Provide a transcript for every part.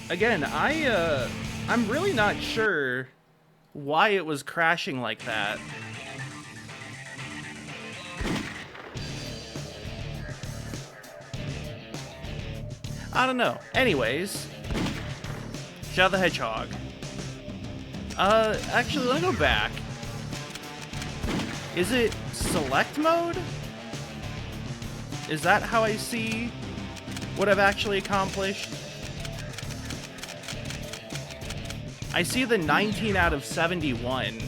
Again, I'm really not sure why it was crashing like that. I don't know. Anyways, Shadow the Hedgehog. Actually, let me go back. Is it select mode? Is that how I see what I've actually accomplished? I see the 19 out of 71.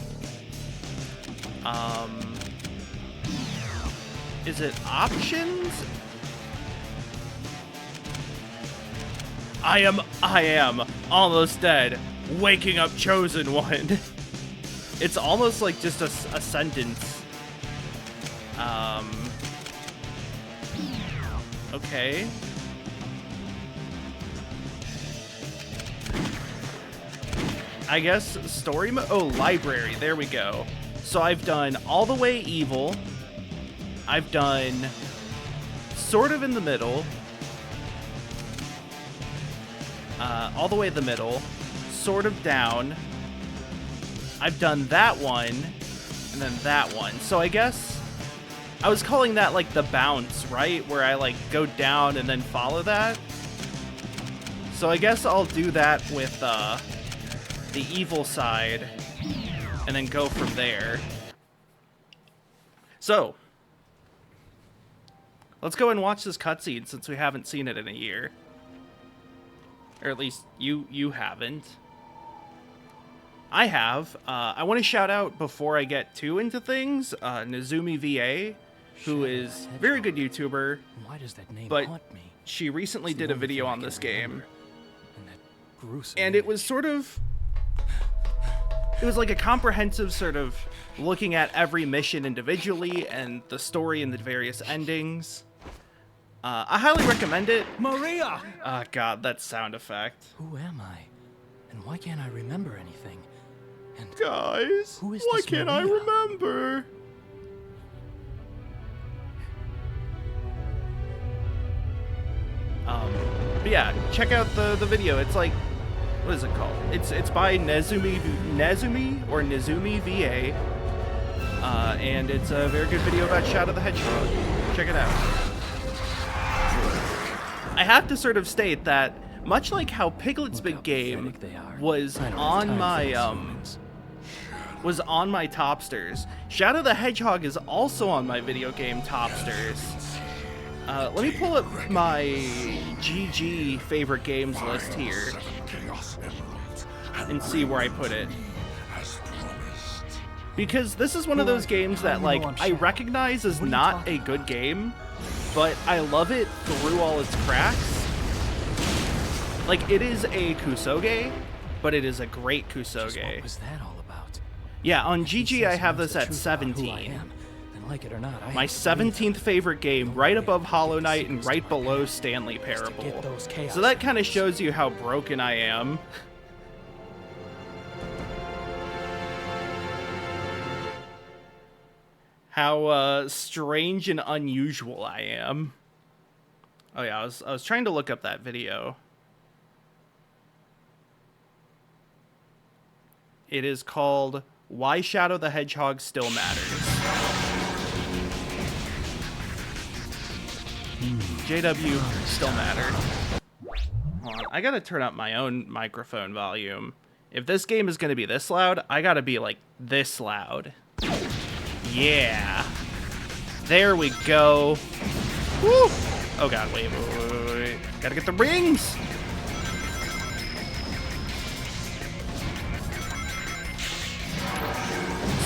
Is it options? I am almost dead. Waking up chosen one. It's almost like just a sentence. Okay. I guess story mode. Oh, library. There we go. So I've done all the way evil. I've done sort of in the middle. All the way in the middle. Sort of down. I've done that one. And then that one. So I guess I was calling that like the bounce, right? Where I like go down and then follow that. So I guess I'll do that with the evil side and then go from there. So let's go and watch this cutscene since we haven't seen it in a year. Or at least you haven't. I have. I want to shout out before I get too into things, Nezumi VA, who is a very good YouTuber. Why does that name but haunt me? she recently did a video on this game. Gruesome And it was sort of... It was like a comprehensive sort of looking at every mission individually and the story and the various endings. I highly recommend it. Maria! Ah, God, that sound effect. Who am I? And why can't I remember anything? And Guys, who is why this can't I Maria? remember? But yeah, check out the video. It's like, what is it called? It's by Nezumi or Nezumi VA, and it's a very good video about Shadow the Hedgehog. Check it out. I have to sort of state that, much like how Piglet's Big Game was on my Topsters, Shadow the Hedgehog is also on my video game Topsters. Let me pull up my GG favorite games list here and see where I put it. Because this is one of those games that, like, I recognize as not a good game, but I love it through all its cracks. Like, it is a kusoge, but it is a great kusoge. What was that all about? Yeah, on GG I have this at 17. Like it or not, My 17th favorite game, right above Hollow Knight and right below Stanley Parable. So that kind of shows you how broken I am. How strange and unusual I am. Oh yeah, I was trying to look up that video. It is called Why Shadow the Hedgehog Still Matters. JW still mattered. Hold on, I gotta turn up my own microphone volume. If this game is gonna be this loud, I gotta be like this loud. Yeah. There we go. Woo! Oh god, wait. Gotta get the rings!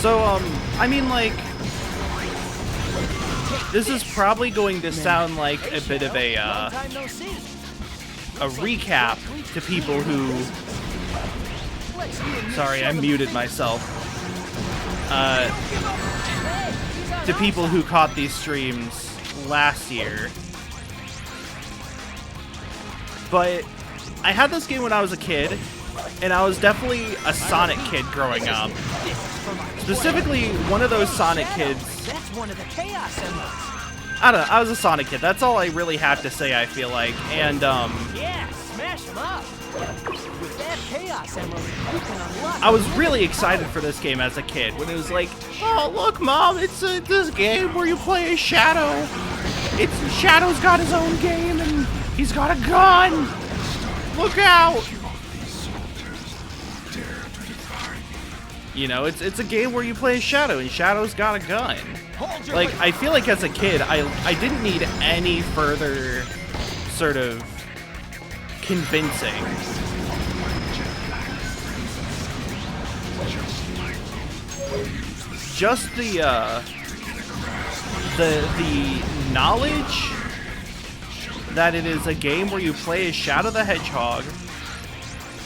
So, I mean, like, this is probably going to sound like a bit of a recap to people who... Sorry, I muted myself. To people who caught these streams last year. But I had this game when I was a kid, and I was definitely a Sonic kid growing up. Specifically, one of those Sonic kids. That's one of the Chaos Emeralds. I don't know, I was a Sonic kid. That's all I really have to say, I feel like. And, Yeah, smash smash them up. With that Chaos Emerald, you can unlock. I was really excited for this game as a kid when it was like, oh look, Mom, it's this game where you play a Shadow. Shadow's got his own game and he's got a gun. Look out! You know, it's a game where you play a Shadow and Shadow's got a gun. Like, I feel like as a kid, I didn't need any further sort of convincing. Just the knowledge that it is a game where you play as Shadow the Hedgehog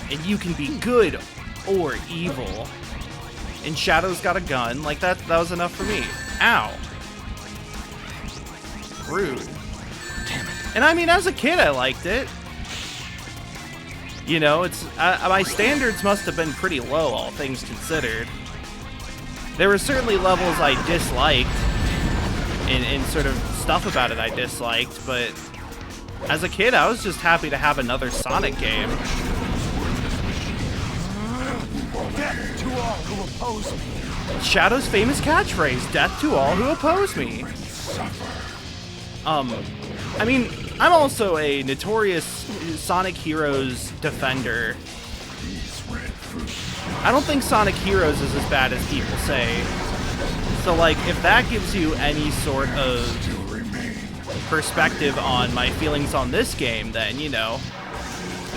and you can be good or evil. And Shadow's got a gun. Like, that was enough for me. Ow. Rude. Damn it. And I mean, as a kid, I liked it. You know, my standards must have been pretty low, all things considered. There were certainly levels I disliked, and sort of stuff about it I disliked, but as a kid, I was just happy to have another Sonic game. Death to all who oppose me. Shadow's famous catchphrase, death to all who oppose me. I mean, I'm also a notorious Sonic Heroes defender. I don't think Sonic Heroes is as bad as people say. So, like, if that gives you any sort of perspective on my feelings on this game, then, you know,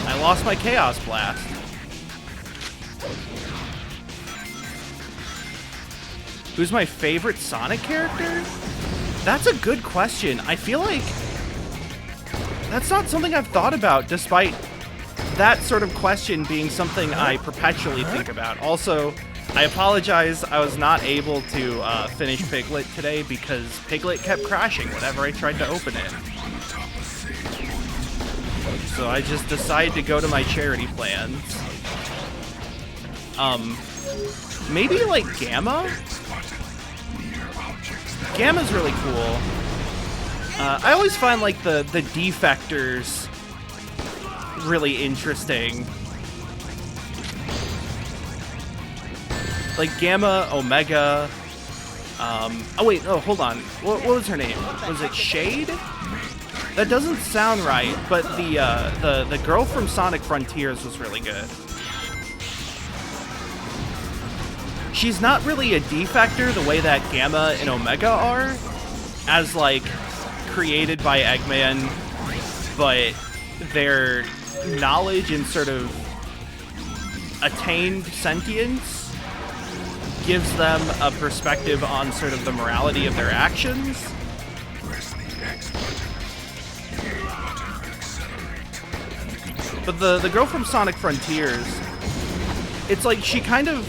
I lost my Chaos Blast. Who's my favorite Sonic character? That's a good question. I feel like that's not something I've thought about, despite that sort of question being something I perpetually think about. Also, I apologize, I was not able to finish Piglet today because Piglet kept crashing whenever I tried to open it. So I just decided to go to my charity plans. Maybe like Gamma? Gamma's really cool. I always find like the defectors really interesting. Like Gamma, Omega. Oh wait, oh hold on. What was her name? Was it Shade? That doesn't sound right, but the girl from Sonic Frontiers was really good. She's not really a defector the way that Gamma and Omega are, as like created by Eggman, but their knowledge and sort of attained sentience gives them a perspective on sort of the morality of their actions. But the girl from Sonic Frontiers, it's like she kind of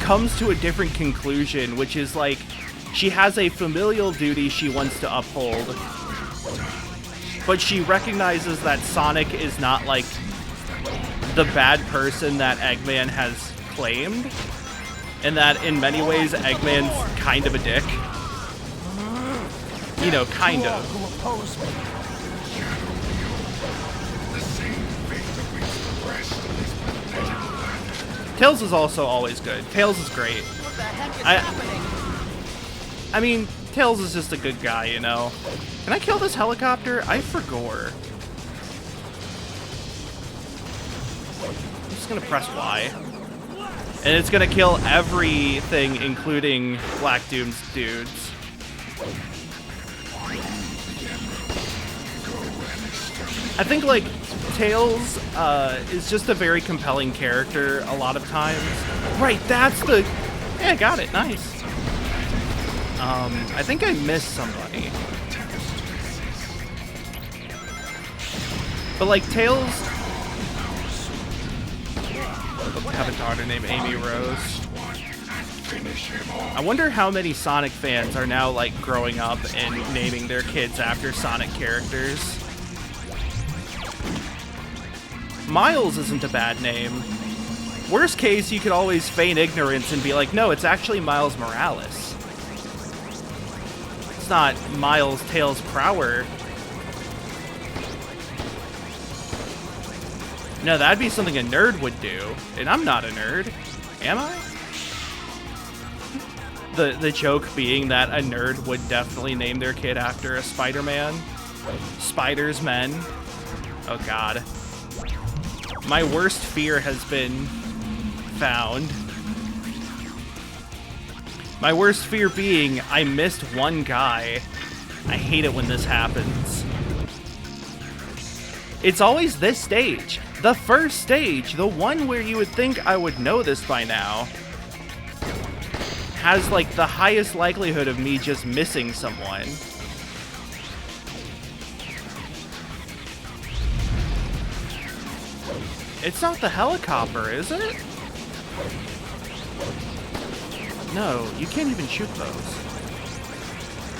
comes to a different conclusion, which is like she has a familial duty she wants to uphold, but she recognizes that Sonic is not like the bad person that Eggman has claimed, and that in many ways Eggman's kind of a dick. You know, kind of. Tails is also always good. Tails is great. What the heck is happening? I mean, Tails is just a good guy, you know. Can I kill this helicopter? I forgot. I'm just gonna press Y. And it's gonna kill everything, including Black Doom's dudes. I think, like, Tails is just a very compelling character a lot of times. Right, that's the... Yeah, got it. Nice. I think I missed somebody. But, like, Tails... I have a daughter named Amy Rose. I wonder how many Sonic fans are now, like, growing up and naming their kids after Sonic characters. Miles isn't a bad name. Worst case, you could always feign ignorance and be like, no, it's actually Miles Morales. It's not Miles Tails Prower. No, that'd be something a nerd would do, and I'm not a nerd, am I? The joke being that a nerd would definitely name their kid after a Spider-Man. Spiders Men. Oh god. My worst fear has been found. My worst fear being I missed one guy. I hate it when this happens. It's always this stage. The first stage, the one where you would think I would know this by now, has like the highest likelihood of me just missing someone. It's not the helicopter, is it? No, you can't even shoot those.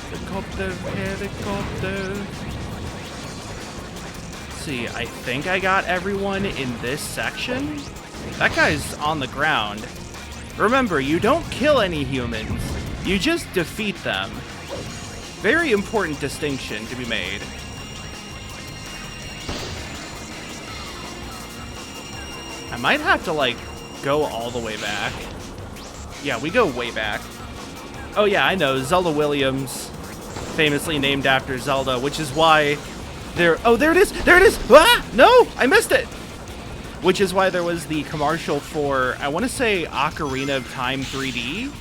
Helicopter, helicopter. See, I think I got everyone in this section. That guy's on the ground. Remember, you don't kill any humans. You just defeat them. Very important distinction to be made. I might have to, like, go all the way back. Yeah, we go way back. Oh yeah, I know, Zelda Williams, famously named after Zelda, which is why there... Oh, there it is! There it is! Ah! No! I missed it! Which is why there was the commercial for, I want to say, Ocarina of Time 3D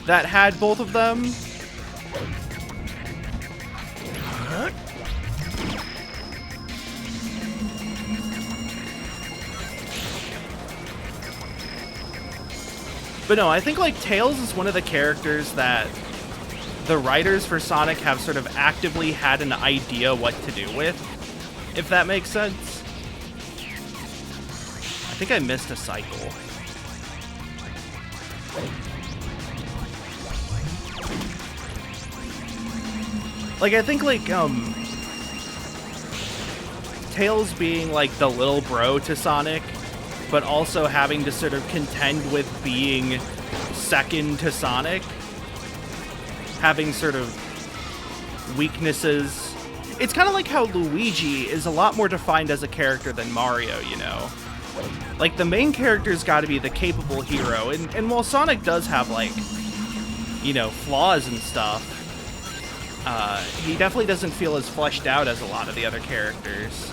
that had both of them. But no, I think like Tails is one of the characters that the writers for Sonic have sort of actively had an idea what to do with, if that makes sense. I think I missed a cycle. Like, I think like Tails being like the little bro to Sonic, but also having to sort of contend with being second to Sonic, having sort of weaknesses. It's kind of like how Luigi is a lot more defined as a character than Mario, you know? Like, the main character's got to be the capable hero, and while Sonic does have, like, you know, flaws and stuff, he definitely doesn't feel as fleshed out as a lot of the other characters.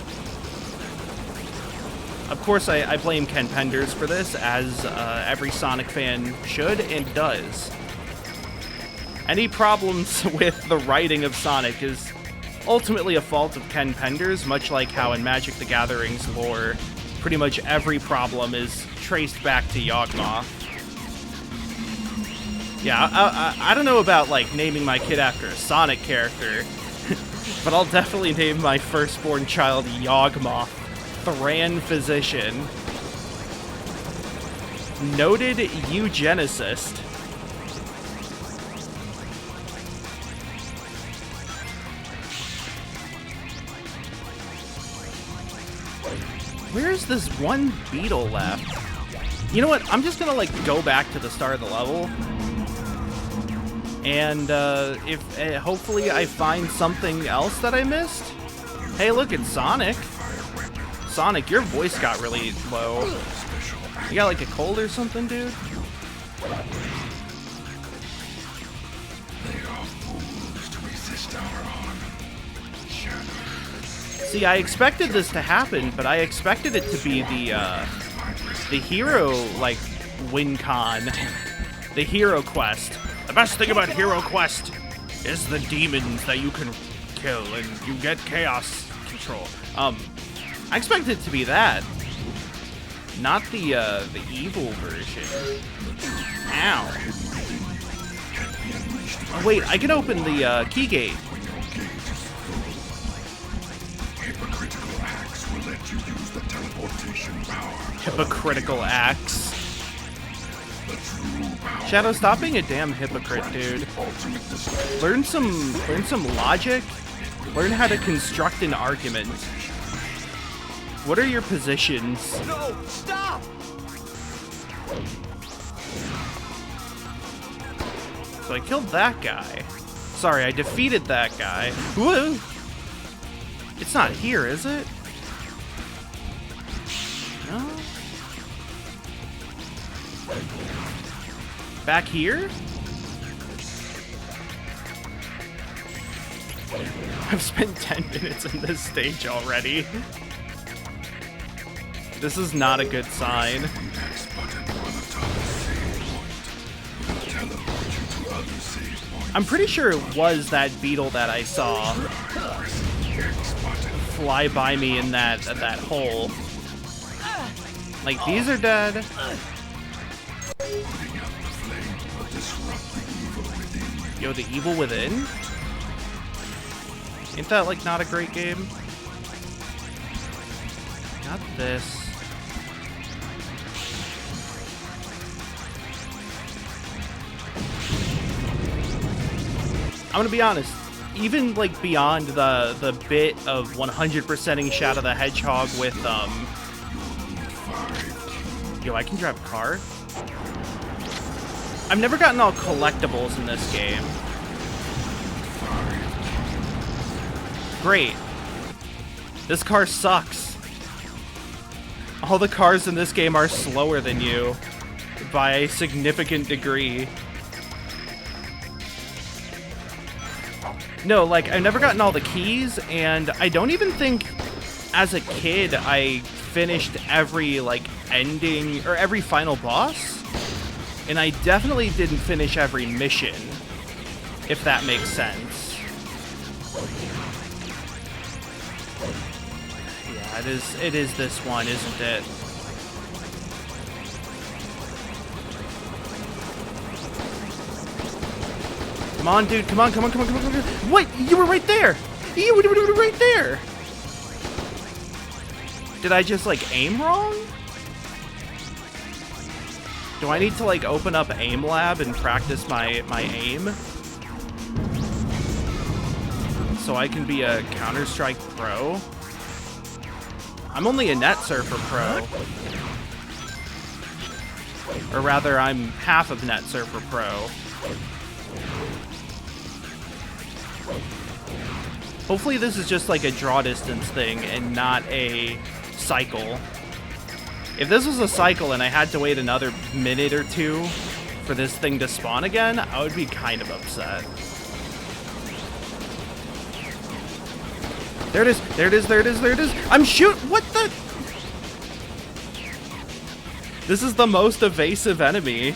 Of course, I blame Ken Penders for this, as every Sonic fan should and does. Any problems with the writing of Sonic is ultimately a fault of Ken Penders, much like how in Magic the Gathering's lore, pretty much every problem is traced back to Yawgmoth. Yeah, I don't know about, like, naming my kid after a Sonic character, but I'll definitely name my firstborn child Yawgmoth. Thran physician. Noted eugenicist. Where's this one beetle left? You know what? I'm just gonna, like, go back to the start of the level. And, hopefully I find something else that I missed. Hey, look, it's Sonic. Sonic, your voice got really low. You got like a cold or something, dude? They are fools to resist our arm. See, I expected this to happen, but I expected it to be the hero, like, win con. The hero quest. The best thing about Hero Quest is the demons that you can kill and you get chaos control. I expected it to be that, not the evil version. Ow. Oh wait, I can open the key gate. Hypocritical acts will let you use the teleportation power. Hypocritical acts. The true power. Shadow, stop being a damn hypocrite, dude. Learn some logic. Learn how to construct an argument. What are your positions? No, stop! So I killed that guy. Sorry, I defeated that guy. Woo! It's not here, is it? Back here? I've spent 10 minutes in this stage already. This is not a good sign. X button on the top save point. It'll teleport you to other save points. I'm pretty sure it was that beetle that I saw X button. fly by me in that hole. Like, these are dead. Putting out the flame will disrupt the evil within you. Yo, the evil within? Ain't that, like, not a great game? Not this. I'm gonna be honest, even, like, beyond the bit of 100%ing Shadow the Hedgehog with, Yo, I can drive a car? I've never gotten all collectibles in this game. Great. This car sucks. All the cars in this game are slower than you by a significant degree. No, like, I've never gotten all the keys, and I don't even think as a kid I finished every, like, ending or every final boss. And I definitely didn't finish every mission, if that makes sense. Yeah, it is this one, isn't it? Come on, dude, come on. What? You were right there! You were right there! Did I just, like, aim wrong? Do I need to, like, open up Aim Lab and practice my aim? So I can be a Counter-Strike pro? I'm only a Net Surfer pro. Or rather, I'm half of Net Surfer pro. Hopefully this is just like a draw distance thing and not a cycle. If this was a cycle and I had to wait another minute or two for this thing to spawn again, I would be kind of upset. There it is. I'm what the? This is the most evasive enemy.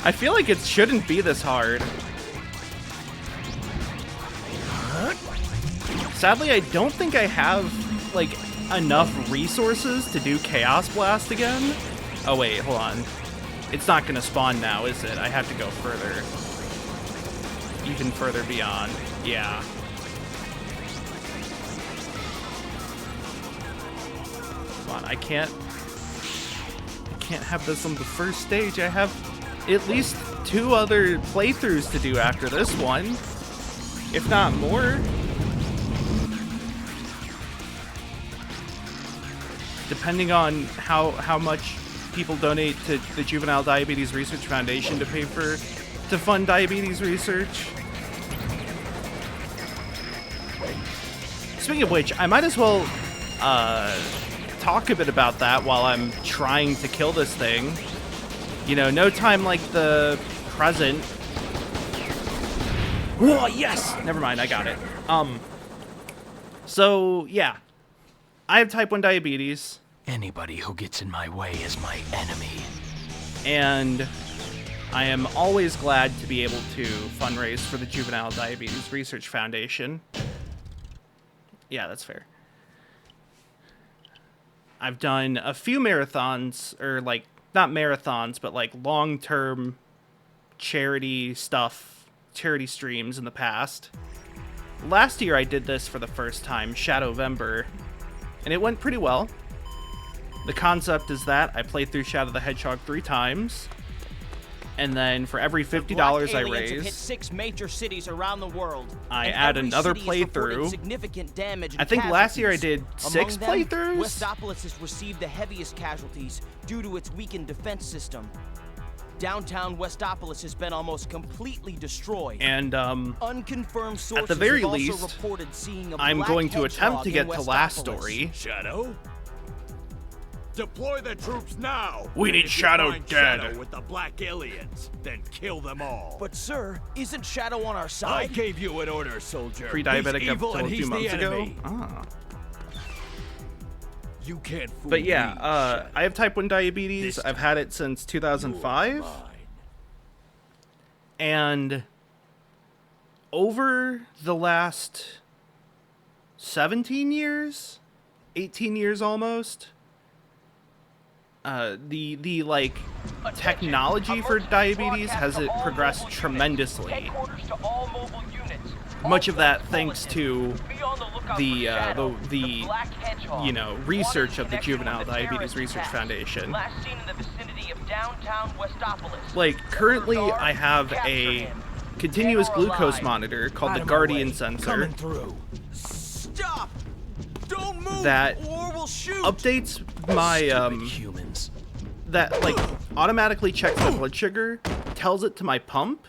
I feel like it shouldn't be this hard. Sadly, I don't think I have, like, enough resources to do Chaos Blast again. Oh wait, hold on. It's not gonna spawn now, is it? I have to go further. Even further beyond. Yeah. Come on, I can't have this on the first stage. I have at least 2 other playthroughs to do after this one, if not more. Depending on how much people donate to the Juvenile Diabetes Research Foundation to fund diabetes research. Speaking of which, I might as well talk a bit about that while I'm trying to kill this thing. You know, no time like the present. Whoa, yes! Never mind, I got it. So, yeah. I have type 1 diabetes. Anybody who gets in my way is my enemy. And I am always glad to be able to fundraise for the Juvenile Diabetes Research Foundation. Yeah, that's fair. I've done a few marathons, or like, not marathons, but like long-term charity stuff, charity streams in the past. Last year I did this for the first time, Shadowvember, and it went pretty well. The concept is that I play through Shadow the Hedgehog 3 times, and then for every $50 I raise, have hit 6 major cities around the world. I add another playthrough. Significant damage. I think last year I did 6 playthroughs. Westopolis has received the heaviest casualties due to its weakened defense system. Downtown Westopolis has been almost completely destroyed. And unconfirmed sources at the very have also least, reported seeing a I'm black going to attempt to get hedgehog to in last Westopolis. story. Shadow? Deploy the troops now! We need And if you Shadow find dead. Shadow with the black aliens, then kill them all. But sir, isn't Shadow on our I side? gave you an order, soldier. Pre-diabetic He's up evil until and a few he's months the ago. enemy. Ah. You can't fool But yeah, me, Shadow. I have type 1 diabetes. This I've had it since 2005. Mine. And over the last 17 years, 18 years almost, the like technology for diabetes has it progressed tremendously. Much of that thanks to the you know, research of the Juvenile Diabetes Research Foundation. Like, currently I have a continuous glucose monitor called the Out of my Guardian way. sensor Coming through. Stop! Don't move, that or we'll shoot. updates my Humans. that like automatically checks my blood sugar, tells it to my pump,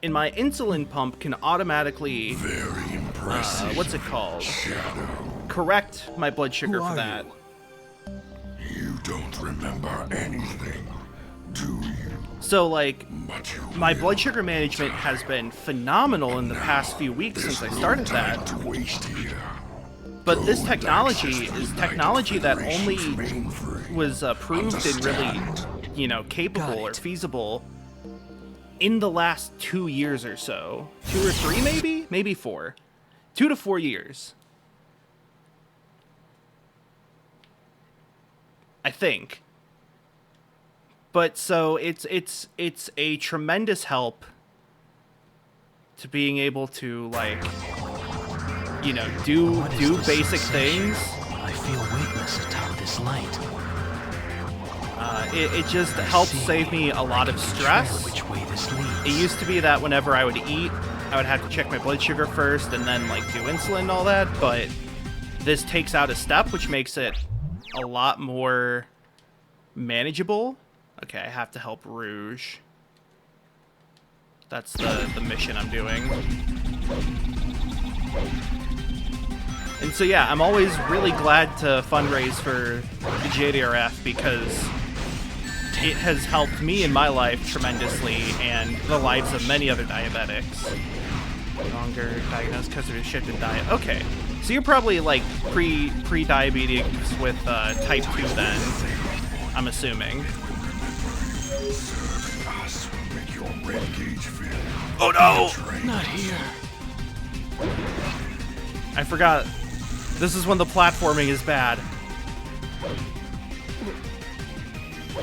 and my insulin pump can automatically Very impressive. what's it called? Shadow, Correct my blood sugar for are that. you don't remember anything, do you? So like But you my will. blood sugar management has been phenomenal in the past few weeks since I started Time that. to waste here. But this Go technology access is the technology that Federation's only mainframe. was proved and really, Understand? you know, capable or feasible in the last 2 years or so. 2 or 3 maybe? Maybe 4. 2 to 4 years. I think. But so it's a tremendous help to being able to, like, you know, do What is this basic sensation? things. I feel weakness atop this light. It just helps save me a lot of Trail stress. which way this leads. It used to be that whenever I would eat, I would have to check my blood sugar first and then like do insulin and all that, but this takes out a step, which makes it a lot more manageable. Okay, I have to help Rouge. That's the mission I'm doing. And so yeah, I'm always really glad to fundraise for the JDRF because it has helped me in my life tremendously and the lives of many other diabetics. Longer diagnosed because of a shift in diet. Okay, so you're probably like pre-diabetics with type 2 then, I'm assuming. Us will make your red gauge fit. Oh no! Not here. I forgot. This is when the platforming is bad.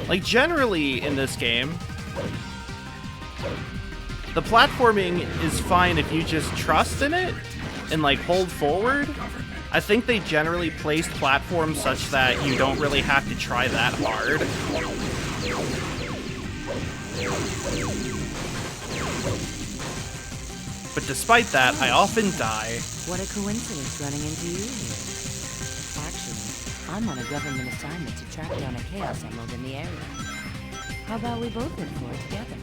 Like, generally in this game, the platforming is fine if you just trust in it and, like, hold forward. I think they generally placed platforms such that you don't really have to try that hard. But despite that, I often die. What a coincidence running into you here. Actually, I'm on a government assignment to track down a Chaos Emerald in the area. How about we both look for it together?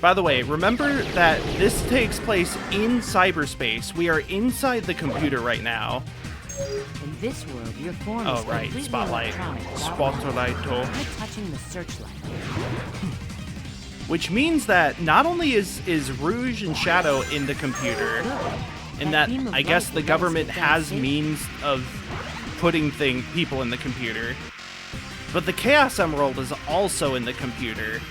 By the way, remember that this takes place in cyberspace. We are inside the computer right now. In this world, your form Oh, is right. completely Spotlight. electronic without Spotlight. Try touching the searchlight. Which means that not only is Rouge and Shadow in the computer, and that beam of I guess light the will government let us get has down means of putting people in the computer, but the Chaos Emerald is also in the computer,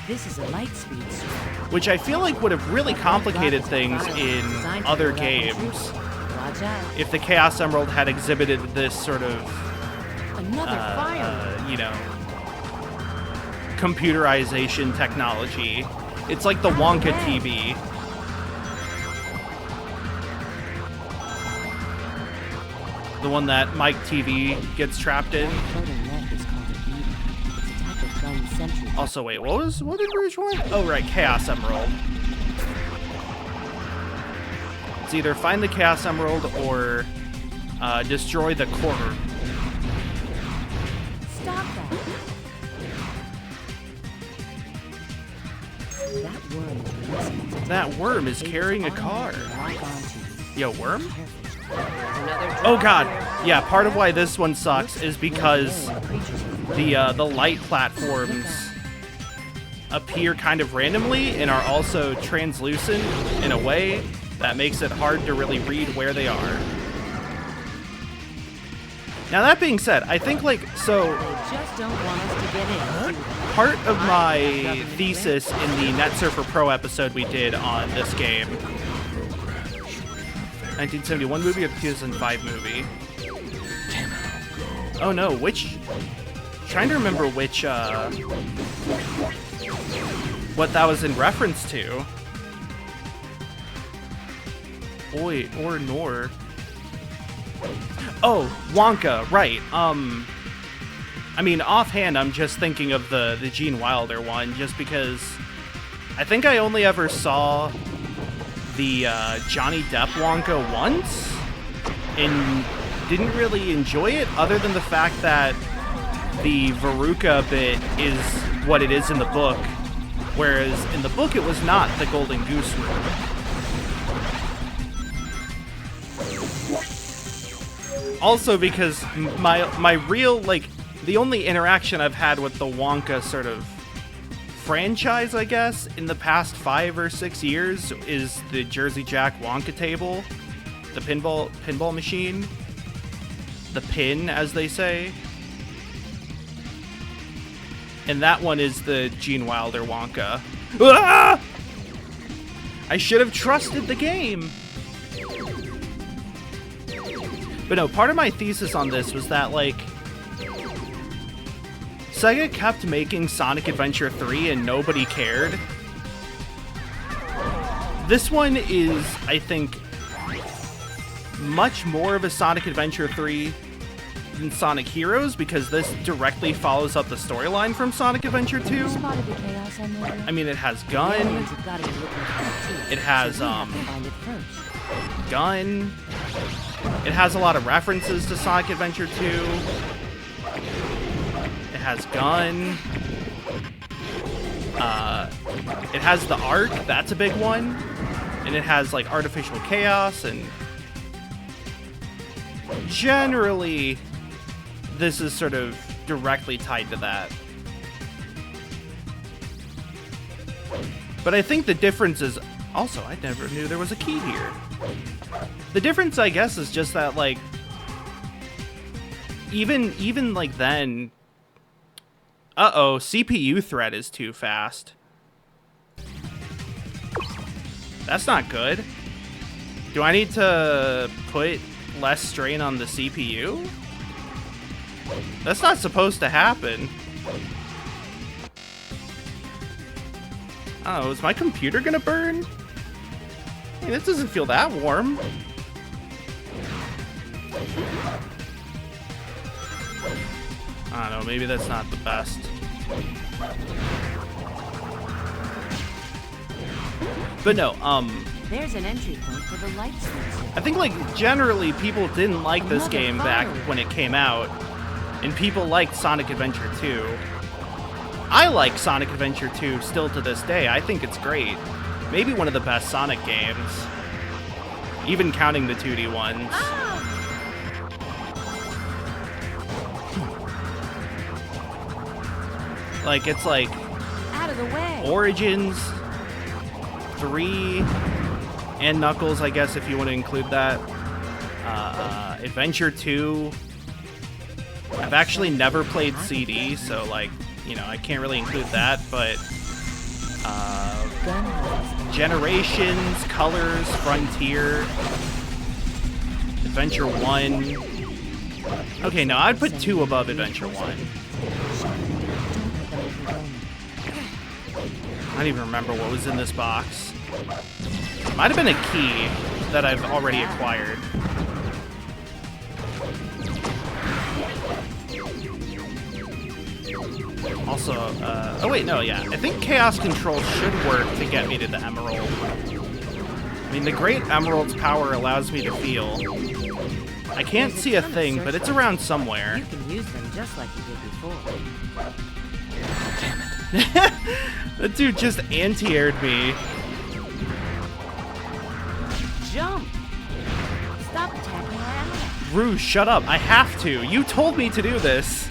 This is a light speed sword. which I feel like would have really complicated things in other games Watch out. if the Chaos Emerald had exhibited this sort of, Another fire. you know, computerization technology. It's like the Wonka TV. The one that Mike TV gets trapped in. Floating net is called a beam. It's a type of gun sentry. Also, wait, what did Rouge want? Oh, right, Chaos Emerald. It's either find the Chaos Emerald or destroy the core. Stop that. That worm is releasing its That worm is cables carrying a automatically car. lock onto you. Yo, worm? Careful. Oh god, yeah, part of why this one sucks is because the light platforms appear kind of randomly and are also translucent in a way that makes it hard to really read where they are. Now that being said, I think like, so They just don't want us to get in. part of my thesis in the Net Surfer Pro episode we did on this game, 1971 movie or 2005 movie? Oh no, which, trying to remember which, what that was in reference to. Oi, or nor. Oh, Wonka, right. I mean, offhand, I'm just thinking of the Gene Wilder one, just because I think I only ever saw the Johnny Depp Wonka once, and didn't really enjoy it, other than the fact that the Veruca bit is what it is in the book, whereas in the book it was not the Golden Goose Room. Also because my real, like, the only interaction I've had with the Wonka sort of franchise, I guess, in the past 5 or 6 years is the Jersey Jack Wonka table, the pinball machine, the pin, as they say. And that one is the Gene Wilder Wonka. Ah! I should have trusted the game. But no, part of my thesis on this was that, like, Sega kept making Sonic Adventure 3 and nobody cared. This one is, I think, much more of a Sonic Adventure 3 than Sonic Heroes, because this directly follows up the storyline from Sonic Adventure 2. Spotted the chaos I'm moving. I mean, it has The gun, aliens have got to be looking for it, too. it has, So we have to find it first. gun, it has a lot of references to Sonic Adventure 2. It has gun. It has the Ark, that's a big one. And it has, like, artificial chaos, and generally, this is sort of directly tied to that. But I think the difference is, also, I never knew there was a key here. The difference, I guess, is just that, like, even like then, uh-oh, CPU thread is too fast. That's not good. Do I need to put less strain on the CPU? That's not supposed to happen. Oh, is my computer gonna burn? Hey, this doesn't feel that warm. I don't know, maybe that's not the best. But no, There's an entry point for the light switch. I think, like, generally people didn't like this game back when it came out, and people liked Sonic Adventure 2. I like Sonic Adventure 2 still to this day. I think it's great. Maybe one of the best Sonic games, even counting the 2D ones. Like, it's like Out of the way. Origins 3 and Knuckles, I guess, if you want to include that. Adventure 2. I've actually never played CD, so, like, you know, I can't really include that, but Generations, Colors, Frontier, Adventure 1. Okay, no, I'd put 2 above Adventure 1. I don't even remember what was in this box. Might have been a key that I've already acquired. Also, oh wait, no, yeah. I think Chaos Control should work to get me to the Emerald. I mean, the Great Emerald's power allows me to feel. I can't see a thing, but it's around somewhere. You can use them just like you did before. That dude just anti-aired me. Jump! Stop attacking Rouge, shut up. I have to. You told me to do this.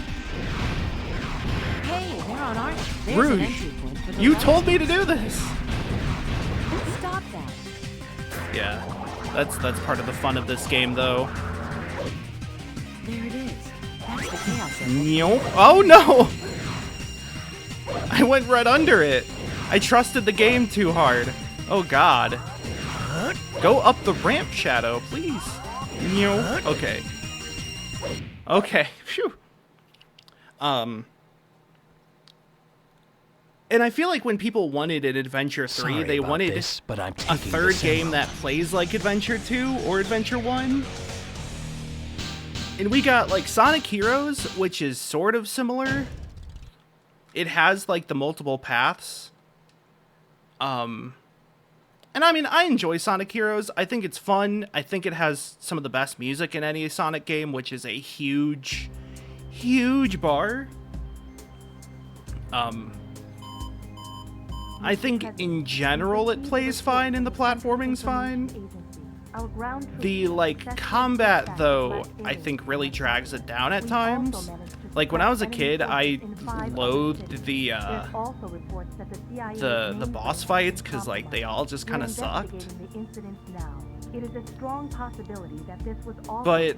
Hey, they're on our... There's an Rouge, entry point for the you light. told me to do this. Stop that. Yeah, that's part of the fun of this game, though. There it is. That's the chaos emerald. Nope. Oh no! I went right under it. I trusted the game too hard. Oh god. Go up the ramp, Shadow, please. Nope. Okay. Okay. Phew. And I feel like when people wanted an Adventure 3, Sorry they about wanted this, but I'm a taking third this game emerald. that plays like Adventure 2 or Adventure 1. And we got like Sonic Heroes, which is sort of similar. It has like the multiple paths. And I mean, I enjoy Sonic Heroes. I think it's fun. I think it has some of the best music in any Sonic game, which is a huge, huge bar. I think in general it plays fine and the platforming's fine. The like combat though, I think really drags it down at times. Like when I was a kid, I loathed the boss fights because like they all just kind of sucked. But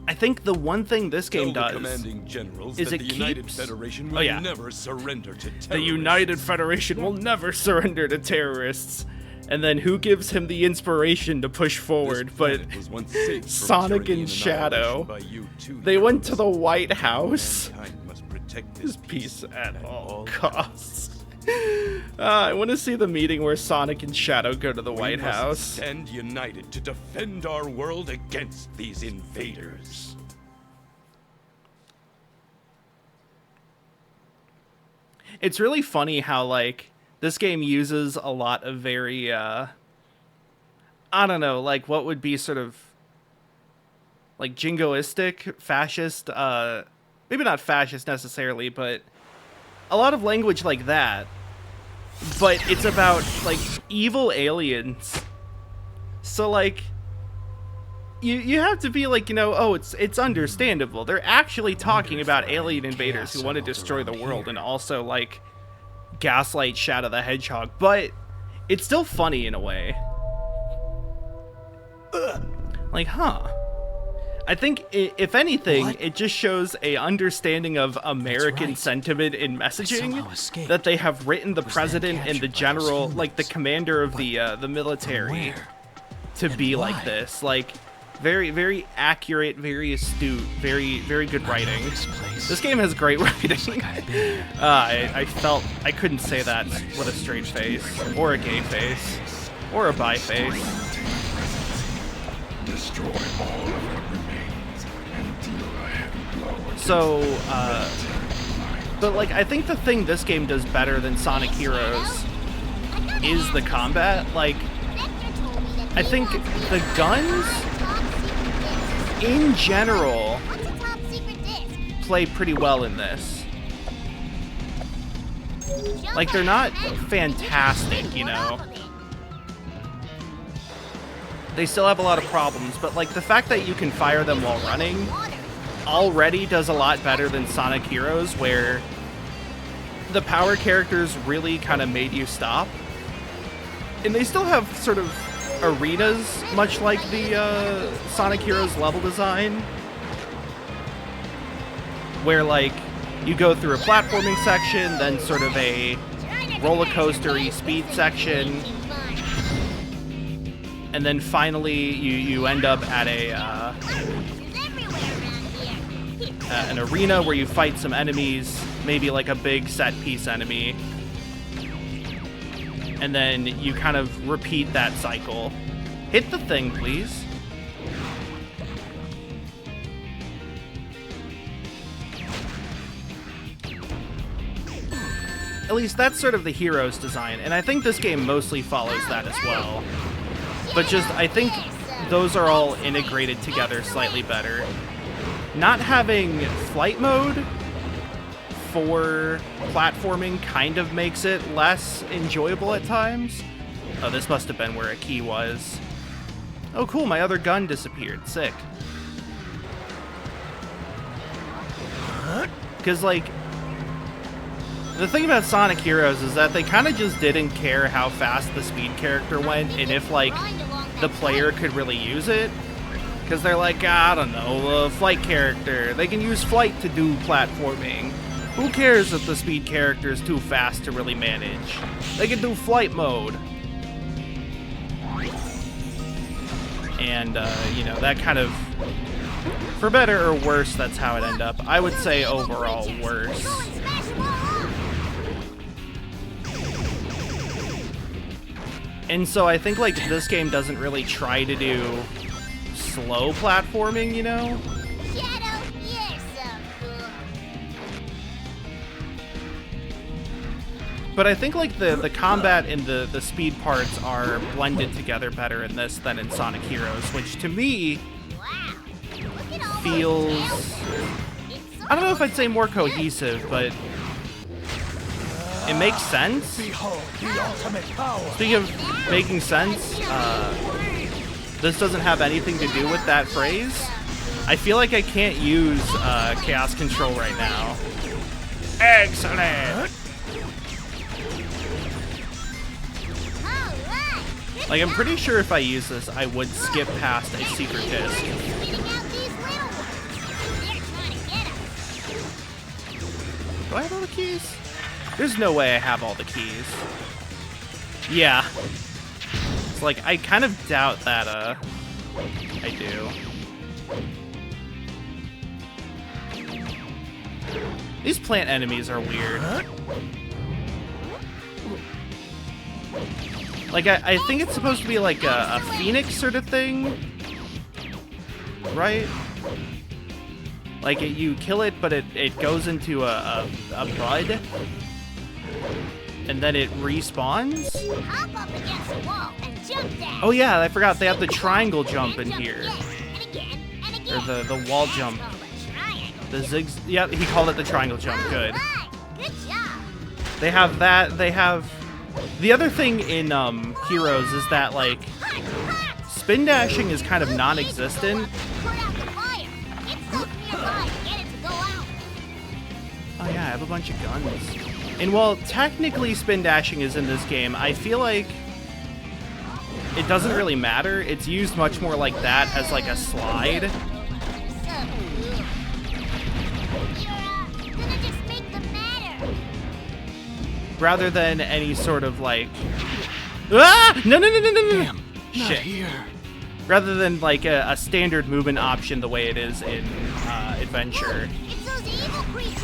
I think the one thing this game Tell the does commanding generals is that it the United keeps- Federation Oh, will yeah. never surrender to terrorists. the United Federation will never surrender to terrorists. And then who gives him the inspiration to push forward? This But planet was once safe from Sonic tyranny and annihilation Shadow. by you two They went to heroes. the White House. Mankind must protect This this peace at all costs. I want to see the meeting where Sonic and Shadow go to the White We must House. stand united to defend our world against these invaders. It's really funny how like this game uses a lot of very I don't know, like what would be sort of like jingoistic, fascist, maybe not fascist necessarily, but a lot of language like that. But it's about like evil aliens. So like you have to be like, you know, oh, it's understandable. They're actually talking about alien invaders who want to destroy the world and also like gaslight Shadow the Hedgehog, but it's still funny in a way. Like, huh. I think, if anything, What? it just shows a understanding of American right. sentiment in somehow messaging escaped. that they have written the Was then president and the captured by those general, humans. like the commander of the From military, where? to And be why? like this. Like, very, very accurate, very astute, very, very good writing. This place. This game has great writing. Like I've been here. I felt I couldn't say that with a straight face, or a gay face, or a bi face. Destroy all of what remains and deal a heavy blow. So, but like I think the thing this game does better than Sonic Heroes is the combat. Like, I think the guns in general play pretty well in this. Like, they're not fantastic, you know. They still have a lot of problems, but like the fact that you can fire them while running already does a lot better than Sonic Heroes, where the power characters really kind of made you stop. And they still have sort of arenas, much like the Sonic Heroes level design, where like you go through a platforming section, then sort of a roller coaster-y speed section, and then finally you end up at a an arena where you fight some enemies, maybe like a big set-piece enemy, and then you kind of repeat that cycle. Hit the thing, please. At least that's sort of the hero's design, and I think this game mostly follows that as well. But just, I think those are all integrated together slightly better. Not having flight mode for platforming kind of makes it less enjoyable at times. Oh, this must have been where a key was. Oh, cool, my other gun disappeared. Sick. Because, like, the thing about Sonic Heroes is that they kind of just didn't care how fast the speed character went and if, like, the player could really use it. Because they're like, I don't know, a flight character. They can use flight to do platforming. Who cares if the speed character is too fast to really manage? They can do flight mode. And, you know, that kind of... For better or worse, that's how it ended up. I would say overall worse. And so I think, like, this game doesn't really try to do slow platforming, you know? Shadow, you're so cool. But I think, like, the combat and the speed parts are blended together better in this than in Sonic Heroes, which to me Wow. Look at all feels... those I don't know if I'd say more cohesive, but it makes sense. Behold the ultimate power. Speaking of making sense, this doesn't have anything to do with that phrase. I feel like I can't use Chaos Control right now. Excellent! Alright. Like, I'm pretty sure if I use this, I would skip past a secret disc. Spitting out these little ones. They're trying to get us. Do I have all the keys? There's no way I have all the keys. Yeah. It's like, I kind of doubt that, I do. These plant enemies are weird. Like, I think it's supposed to be like a phoenix sort of thing. Right? Like, you kill it, but it goes into a bud. And then it respawns? Hop up against the wall and jump down. Oh yeah, I forgot they have the triangle jump in Jump here. again, and again, and again. Or the wall jump. That's called a triangle. The zigs... Yeah, he called it the triangle jump. Good. Alright, good job. They have that. They have... The other thing in Heroes is that, like, spin dashing is kind of non-existent. Put out the fire. It's stuck nearby. Get it to go out. Oh yeah, I have a bunch of guns. And while technically spin dashing is in this game, I feel like it doesn't really matter. It's used much more like that as like a slide. So cool. You're gonna just make them matter. Rather than any sort of like... Ah! No, no, no, no, no, no! Damn, not Shit. here. Rather than like a standard movement option the way it is in Adventure. It's those evil creatures.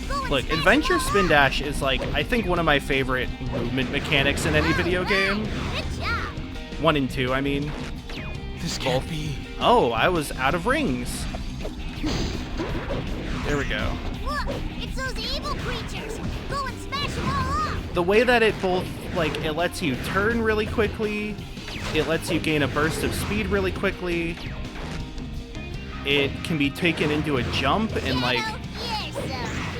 Go and Look, smash Adventure them all Spin up. Dash is like, I think one of my favorite movement mechanics in any video game. Good job. 1 and 2, I mean. This can't be. Oh, I was out of rings. There we go. Look, it's those evil creatures. Go and smash them all up. The way that it both, like, it lets you turn really quickly, it lets you gain a burst of speed really quickly, it can be taken into a jump and, like, You're so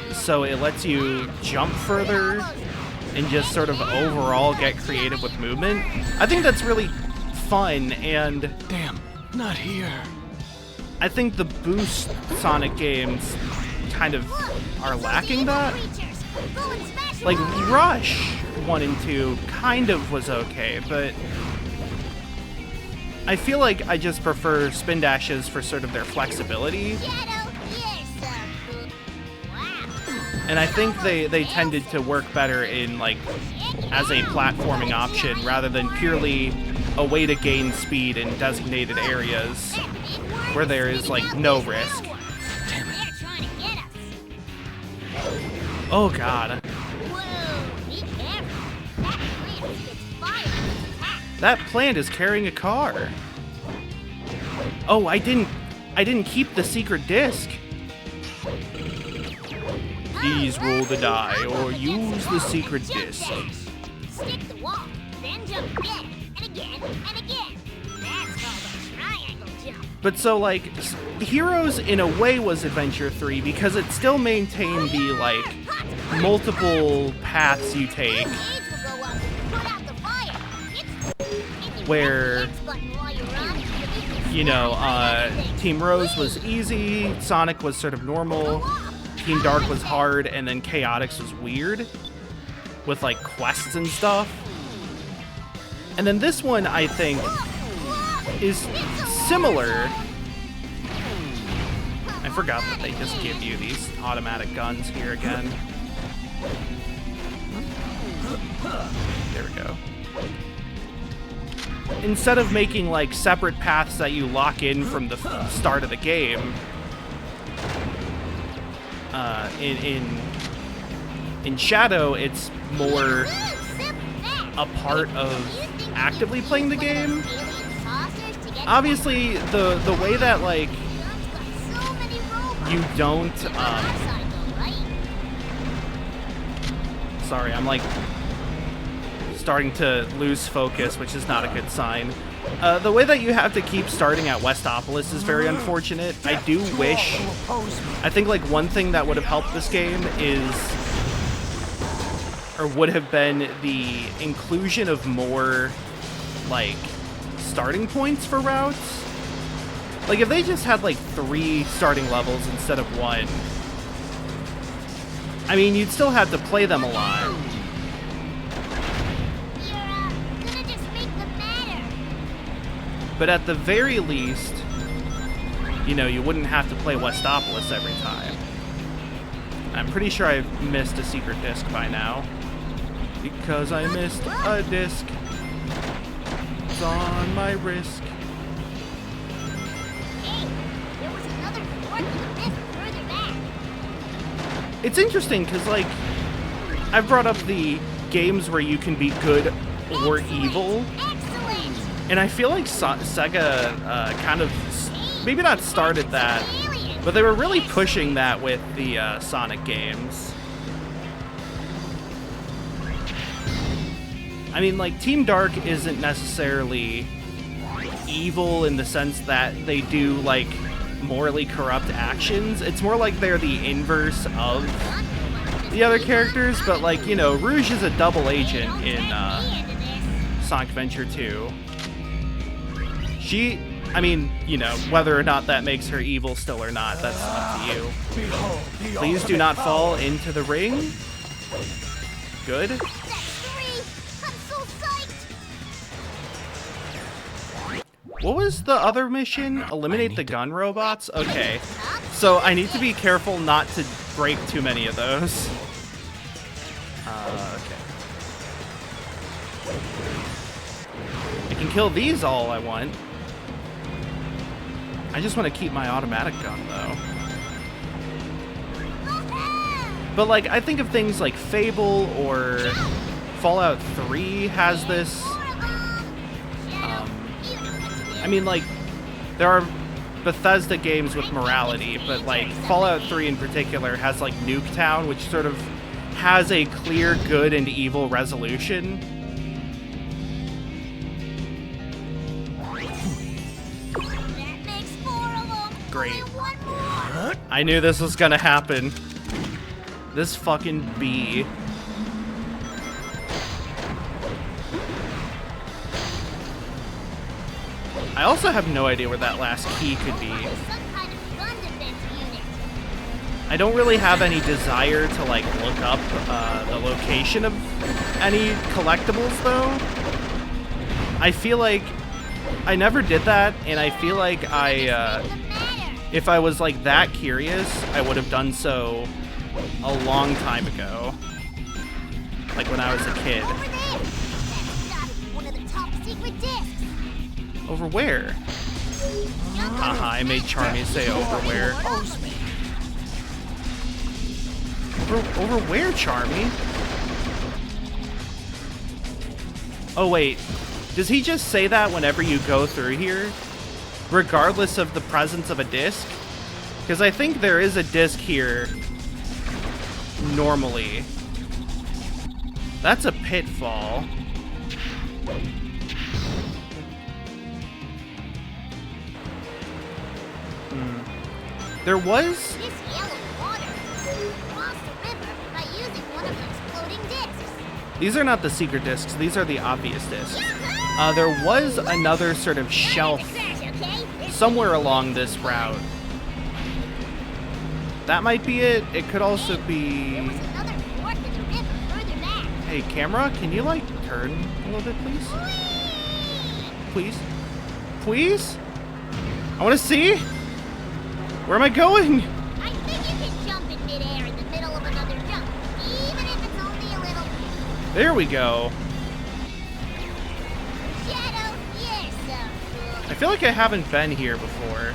cool. so it lets you jump further and just sort of overall get creative with movement. I think that's really fun, and Damn, not here. I think the Boost Sonic games kind of are lacking that. Creatures. Go and smash them Like, all up. Rush 1 and 2 kind of was okay, but I feel like I just prefer spin dashes for sort of their flexibility, Shadow, you're so cool. Wow. and I think they tended to work better in, like, as a platforming option rather than purely a way to gain speed in designated areas where there is, like, no risk. Damn it. They're trying to get us. Oh god. Whoa, be careful. That plant spits fire when it's attacked. That plant is carrying a car. Oh, I didn't keep the secret disc. Please roll the die or use the secret disc. Stick the wall, then jump again, and again, and again. That's called a triangle jump. But so, like, Heroes in a way was Adventure 3 because it still maintained the, like, multiple paths you take. Gauge will go up. Put out the fire. It's... If you Where- press the X button while you run, you know, Team Rose was easy, Sonic was sort of normal, Team Dark was hard, and then Chaotix was weird with like quests and stuff. And then this one, I think, is similar. I forgot that they just give you these automatic guns here again. There we go. Instead of making like separate paths that you lock in from the start of the game, in Shadow, it's more a part of actively playing the game. Obviously, the way that like you don't sorry, I'm like starting to lose focus, which is not a good sign. The way that you have to keep starting at Westopolis is very unfortunate. I do wish, I think like one thing that would have helped this game is, or would have been the inclusion of more like starting points for routes. Like if they just had like 3 starting levels instead of 1, I mean, you'd still have to play them a lot. But at the very least, you know, you wouldn't have to play Westopolis every time. I'm pretty sure I've missed a secret disc by now. Because I missed a disc. It's on my risk. Hey, there was another door to the pit further back. It's interesting because, like, I've brought up the games where you can be good or evil. Excellent! And I feel like Sega kind of, maybe not started that, but they were really pushing that with the Sonic games. I mean, like, Team Dark isn't necessarily evil in the sense that they do, like, morally corrupt actions. It's more like they're the inverse of the other characters, but, like, you know, Rouge is a double agent in Sonic Adventure 2. She, I mean, you know, whether or not that makes her evil still or not, that's up to you. Please do not fall into the ring. Good. What was the other mission? Eliminate the gun robots? Okay. So I need to be careful not to break too many of those. Okay. I can kill these all I want. I just want to keep my automatic gun, though. But, like, I think of things like Fable or Fallout 3 has this. I mean, like, there are Bethesda games with morality, but, like, Fallout 3 in particular has, like, Nuketown, which sort of has a clear good and evil resolution. Great. I knew this was gonna happen. This fucking bee. I also have no idea where that last key could be. I don't really have any desire to, like, look up the location of any collectibles, though. I feel like I never did that, and I feel like if I was, like, that curious, I would have done so a long time ago. Like when I was a kid. One of the top secret discs. Over where? Haha, I made Charmy say over where. Over where, Charmy? Oh, wait. Does he just say that whenever you go through here? Regardless of the presence of a disc? Because I think there is a disc here normally. That's a pitfall. There was... This yellow water crossed the river by using one of those floating discs. These are not the secret discs, these are the obvious discs. There was another sort of shelf somewhere along this route. That might be it. It could also be... There was another fork in the river further back. Hey, camera, can you, like, turn a little bit, please? Please? Please? I want to see. Where am I going? I think you can jump in midair in the middle of another jump, even if it's only a little. There we go. Shadow, you're so cool. I feel like I haven't been here before.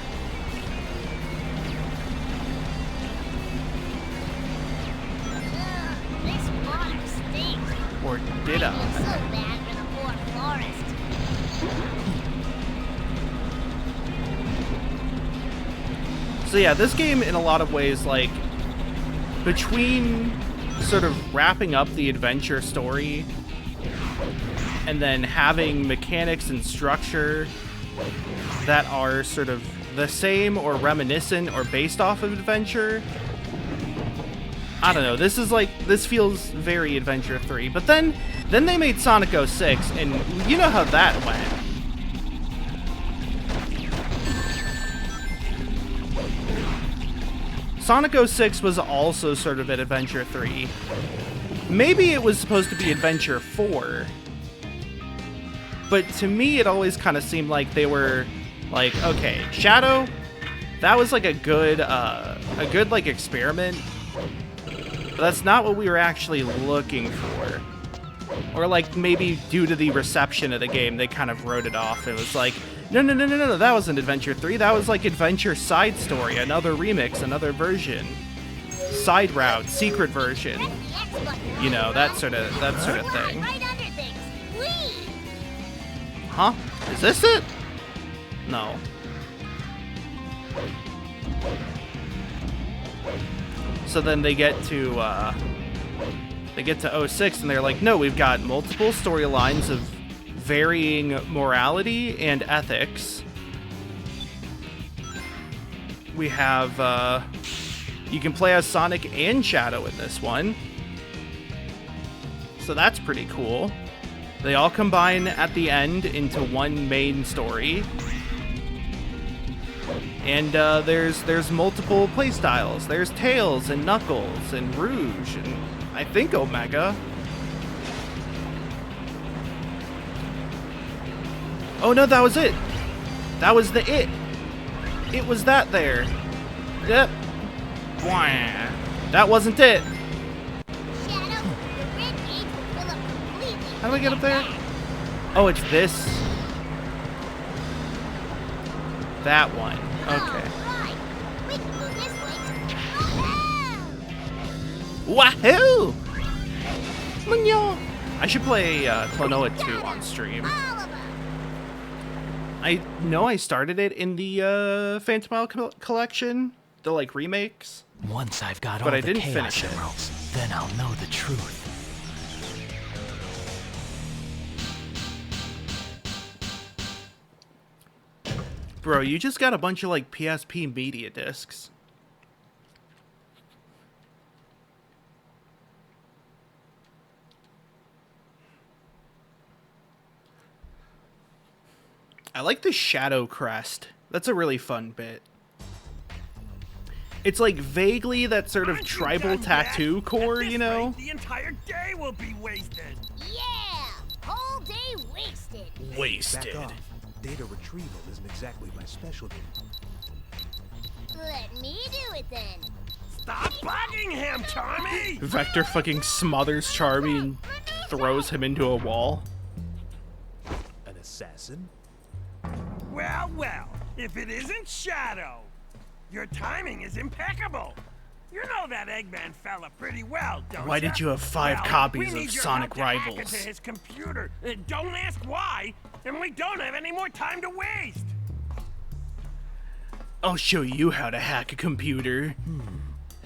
Ugh, this water stinks. Or did I feel I? so bad for the poor forest. So yeah, this game in a lot of ways, like, between sort of wrapping up the adventure story and then having mechanics and structure that are sort of the same or reminiscent or based off of adventure, I don't know, this feels very Adventure 3. But then they made Sonic 06, and you know how that went. Sonic 06 was also sort of at Adventure 3. Maybe it was supposed to be Adventure 4. But to me, it always kind of seemed like they were like, okay, Shadow, that was like a good like experiment. But that's not what we were actually looking for. Or like maybe due to the reception of the game, they kind of wrote it off. It was like, no, that wasn't Adventure 3. That was like Adventure Side Story, another remix, another version. Side route, secret version. Press the X button. You know, that sort of thing. Right under things. Whee! Huh? Is this it? No. So then they get to 06 and they're like, no, we've got multiple storylines of varying morality and ethics. We have, you can play as Sonic and Shadow in this one. So that's pretty cool. They all combine at the end into one main story. And there's multiple playstyles. There's Tails and Knuckles and Rouge and I think Omega. Oh no, that was it. That was the it. It was that there. Yep. Wah. That wasn't it. Shadow, the red gate will fill up completely. How do I get up there? Oh, it's this. That one. Okay. Right. We can move this way. Wahoo! Munyo! I should play Klonoa 2 on stream. All of them. I know I started it in the Phantom Isle collection, the like remakes. Once I've got But all I the didn't Chaos finish it. Emeralds, then I'll know the truth. Bro, you just got a bunch of like PSP media discs. I like the Shadow Crest. That's a really fun bit. It's like vaguely that sort of tribal tattoo core, you know? The entire day will be wasted. Yeah. Whole day wasted. Wasted. Back off. Data retrieval isn't exactly my specialty. Let me do it then. Stop bugging him, Tommy! Vector fucking smothers Charmy and throws him into a wall. An assassin? Well, if it isn't Shadow, your timing is impeccable. You know that Eggman fella pretty well, don't Why ya? did you have 5 Well, copies we of need your Sonic help to hack Rivals? into his computer. Don't ask why, and we don't have any more time to waste. I'll show you how to hack a computer.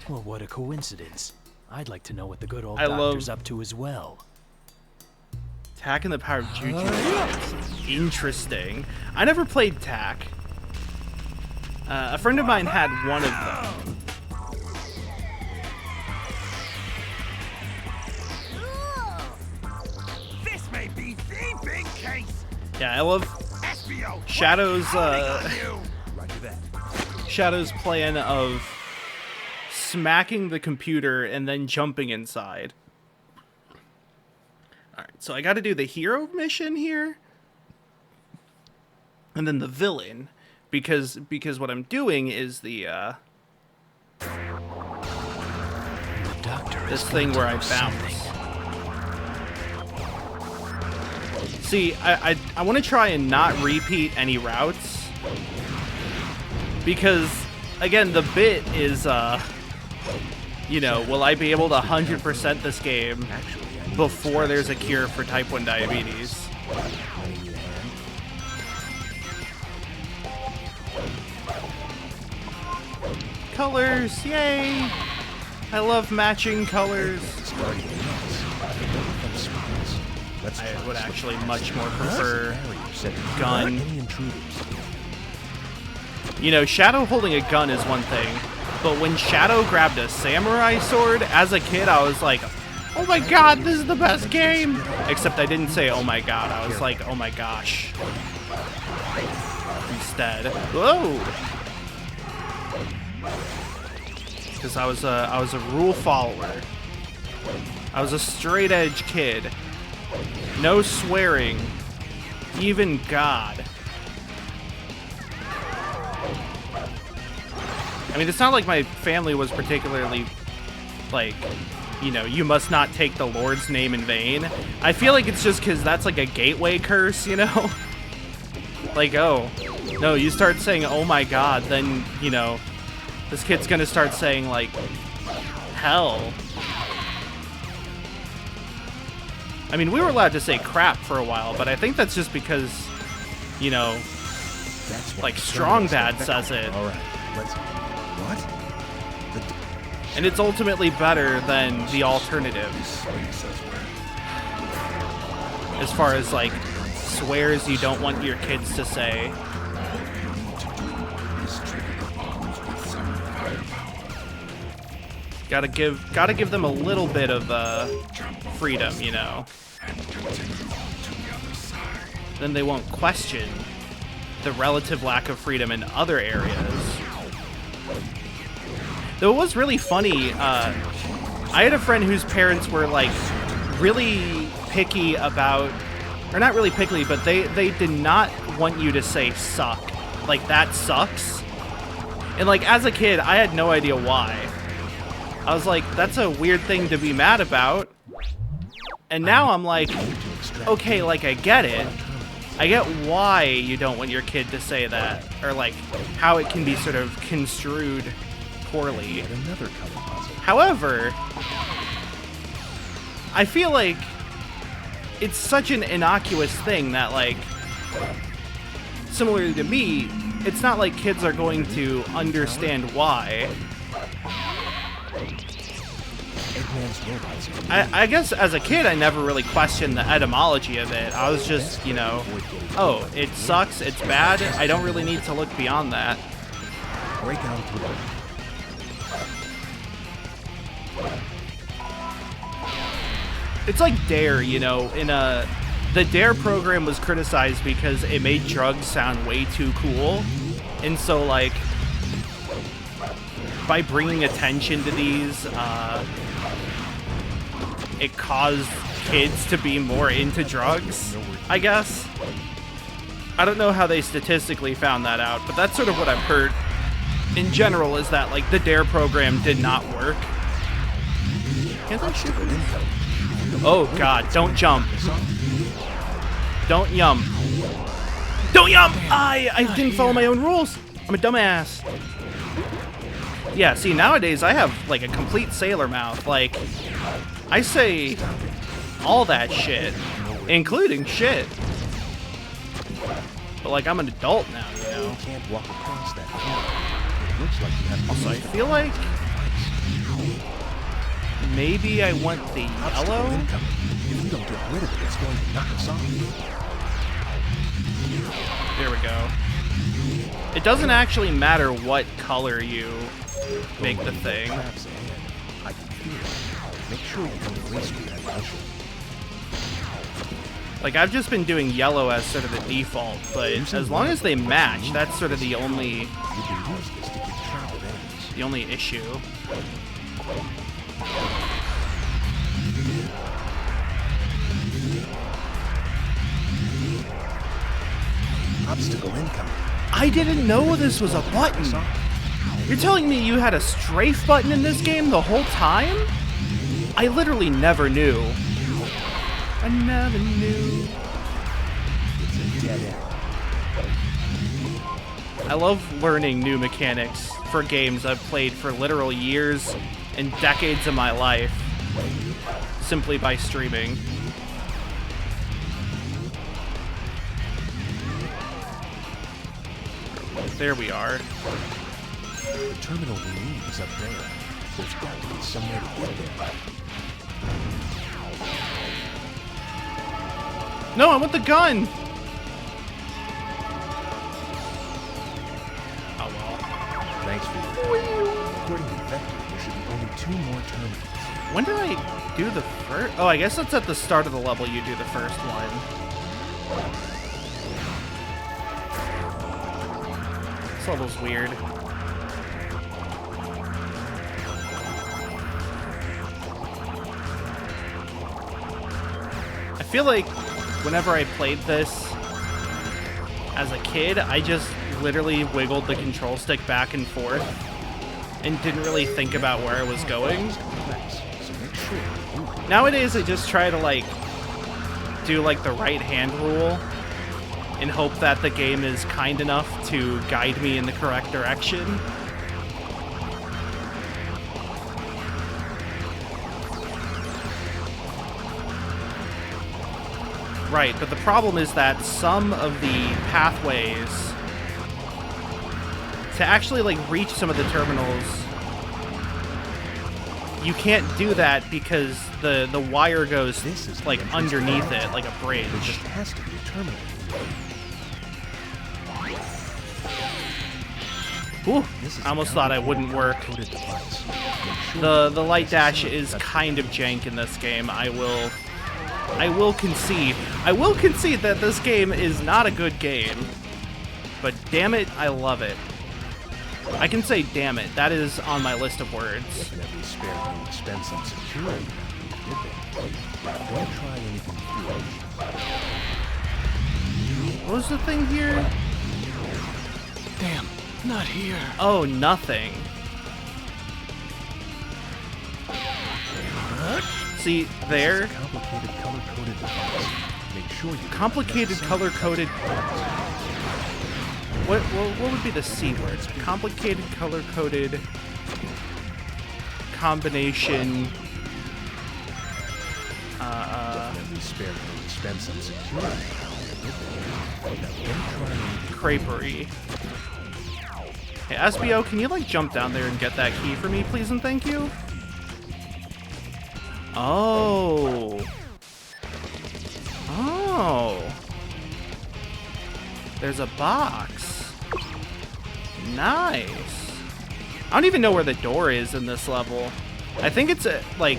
Well, what a coincidence. I'd like to know what the good old I doctor's love- up to as well. Tack and the Power of Juju. Interesting. I never played Tack. A friend of mine had one of them. This may be the big case. Yeah, I love Espio, Shadow's, what's counting on you? Shadow's plan of smacking the computer and then jumping inside. Alright, so I gotta do the hero mission here. And then the villain. Because what I'm doing is the this thing where I bounce. See, I want to try and not repeat any routes. Because, again, the bit is, you know, will I be able to 100% this game before there's a cure for type 1 diabetes? Colors, yay! I love matching colors. I would actually much more prefer gun. You know, Shadow holding a gun is one thing, but when Shadow grabbed a samurai sword, as a kid, I was like, oh my god, this is the best game! Except I didn't say oh my god, I was like, oh my gosh. Instead. Whoa! Because I was a rule follower. I was a straight edge kid. No swearing. Even God. I mean, it's not like my family was particularly, like, you know, you must not take the Lord's name in vain. I feel like it's just because that's like a gateway curse, you know? Like, oh, no, you start saying, oh my god, then, you know, this kid's gonna start saying, like, hell. I mean, we were allowed to say crap for a while, but I think that's just because, you know, like, Strong Bad says it. All right, let's... What? And it's ultimately better than the alternatives. As far as, like, swears you don't want your kids to say. Gotta give them a little bit of freedom, you know. Then they won't question the relative lack of freedom in other areas. Though it was really funny, I had a friend whose parents were, like, really picky about, or not really picky, but they did not want you to say suck. Like, that sucks. And, like, as a kid, I had no idea why. I was like, that's a weird thing to be mad about. And now I'm like, okay, like, I get it. I get why you don't want your kid to say that. Or, like, how it can be sort of construed poorly. However, I feel like it's such an innocuous thing that, like, similarly to me, it's not like kids are going to understand why. I guess as a kid, I never really questioned the etymology of it. I was just, you know, oh, it sucks, it's bad. I don't really need to look beyond that. It's like DARE, you know, the DARE program was criticized because it made drugs sound way too cool. And so, like, by bringing attention to these, it caused kids to be more into drugs, I guess. I don't know how they statistically found that out, but that's sort of what I've heard in general, is that, like, the DARE program did not work. Can't I shoot him? Oh god, don't jump. Don't yum. Don't yum! I didn't follow my own rules. I'm a dumbass. Yeah, see, nowadays I have, like, a complete sailor mouth. Like, I say all that shit, including shit. But, like, I'm an adult now, you know? Also, I feel like maybe I want the yellow? If we don't get rid of it, it's going to knock us off. There we go. It doesn't actually matter what color you make the thing. I can feel it. Make sure you don't waste that pressure. Like, I've just been doing yellow as sort of the default, but as long as they match, that's sort of the only You can use this to keep track of enemies. the only issue. Obstacle incoming. I didn't know this was a button. You're telling me you had a strafe button in this game the whole time? I literally never knew. I never knew. It's a dead end. I love learning new mechanics for games I've played for literal years and decades of my life simply by streaming. There we are. The terminal we need is up there. There's got to be some way to get there. No, I want the gun! Oh well. Thanks for your According to Vector, there should be only 2 more terminals. When did I do the first? Oh, I guess that's at the start of the level you do the first one. This level's weird. I feel like whenever I played this as a kid, I just literally wiggled the control stick back and forth and didn't really think about where I was going. Nowadays, I just try to, like, do, like, the right hand rule and hope that the game is kind enough to guide me in the correct direction. Right, but the problem is that some of the pathways to actually, like, reach some of the terminals, you can't do that because the wire goes, like, underneath it, like a bridge. There just has to be a terminal. Ooh, I almost thought I wouldn't work. The light dash is kind of jank in this game. I will concede. I will concede that this game is not a good game. But damn it, I love it. I can say damn it. That is on my list of words. Definitely spared no expense on security. Did they? Don't try anything foolish. What was the thing here? Damn, not here. Oh, nothing. See, there. Complicated color-coded device. Make sure you Complicated color-coded. What would be the C word? Complicated color-coded combination. Definitely spared no expense on security. Did they? Now don't try anything. Creperie. Hey, SBO, can you, like, jump down there and get that key for me, please and thank you? Oh. Oh. There's a box. Nice. I don't even know where the door is in this level. I think it's, like,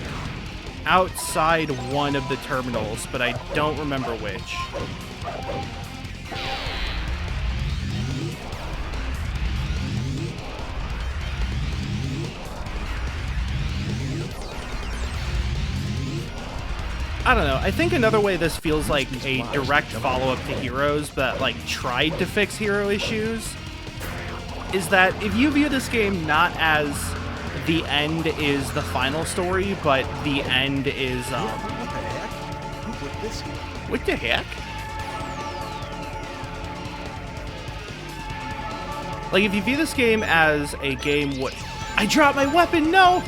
outside one of the terminals, but I don't remember which. I don't know. I think another way this feels like a direct follow-up to Heroes that, like, tried to fix hero issues is that if you view this game not as the end is the final story, but the end is, What the heck? Who put this here? what the heck? Like, if you view this game as a game what... I dropped my weapon, no!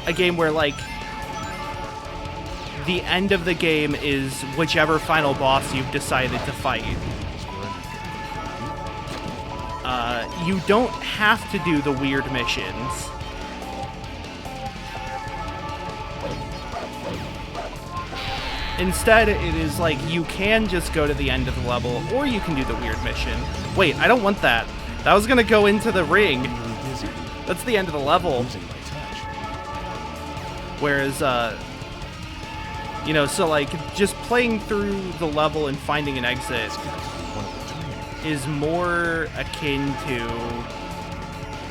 A game where, like, the end of the game is whichever final boss you've decided to fight. You don't have to do the weird missions. Instead, it is like you can just go to the end of the level, or you can do the weird mission. Wait, I don't want that. That was gonna go into the ring. That's the end of the level. Losing my touch. Whereas, You know, so like just playing through the level and finding an exit is more akin to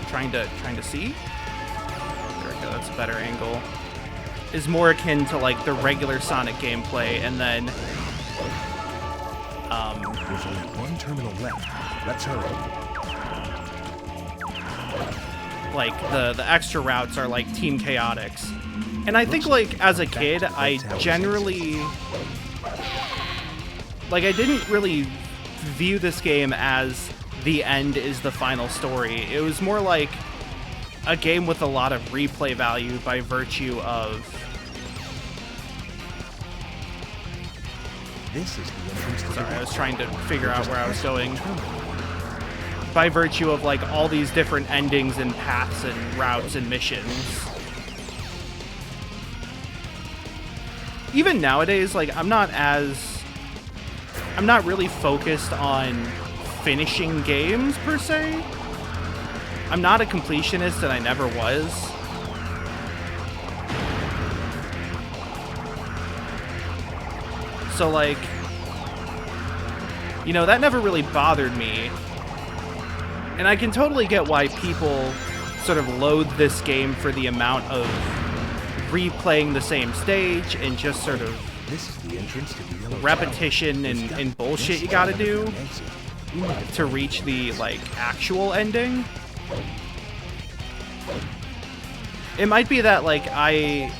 trying to see. There we go, that's a better angle. Is more akin to like the regular Sonic gameplay, and then There's only one terminal left. Let's hurry. like the extra routes are like Team Chaotix. And I think like as a kid, I generally like I didn't really view this game as the end is the final story. It was more like a game with a lot of replay value by virtue of This is the entrance to sorry, I was trying to figure out where I was going. By virtue of like all these different endings and paths and routes and missions. Even nowadays, like I'm not really focused on finishing games per se. I'm not a completionist and I never was. So like, you know, that never really bothered me. And I can totally get why people sort of loathe this game for the amount of replaying the same stage and just sort of This is the entrance to the yellow repetition and bullshit you gotta do to reach the, like, actual ending. It might be that, like, I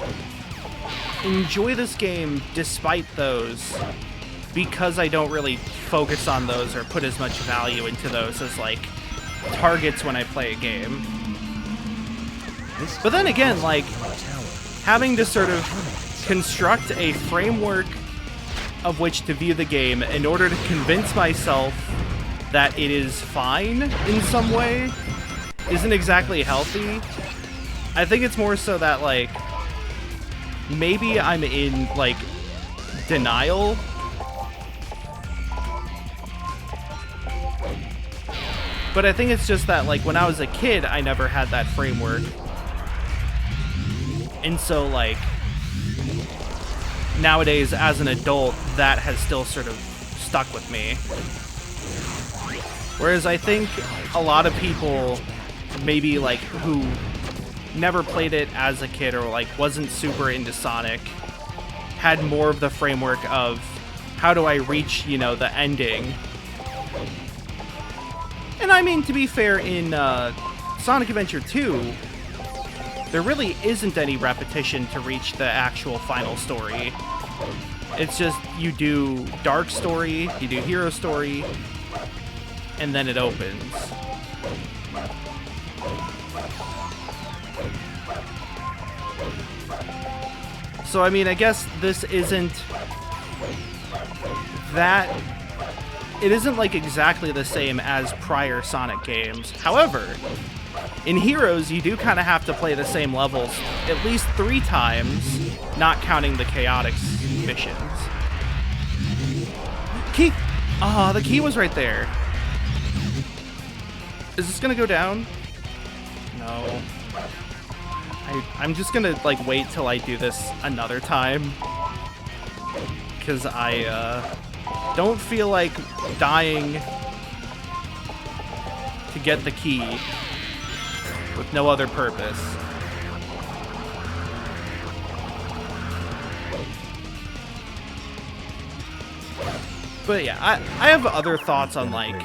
enjoy this game despite those because I don't really focus on those or put as much value into those as, like, targets when I play a game. But then again, like, having to sort of construct a framework of which to view the game in order to convince myself that it is fine in some way isn't exactly healthy. I think it's more so that, like, maybe I'm in, like, denial. But I think it's just that, like, when I was a kid, I never had that framework. And so, like, nowadays, as an adult, that has still sort of stuck with me. Whereas I think a lot of people, maybe, like, who never played it as a kid or, like, wasn't super into Sonic, had more of the framework of how do I reach, you know, the ending. And I mean, to be fair, in Sonic Adventure 2, there really isn't any repetition to reach the actual final story. It's just you do Dark Story, you do Hero Story, and then it opens. So, I mean, I guess this isn't that... It isn't, like, exactly the same as prior Sonic games. However, in Heroes, you do kind of have to play the same levels at least 3 times, not counting the Chaotix missions. Key! Ah, the key was right there. Is this gonna go down? No. I'm just gonna, like, wait till I do this another time. Because I, don't feel like dying to get the key with no other purpose. But yeah, I have other thoughts on, like,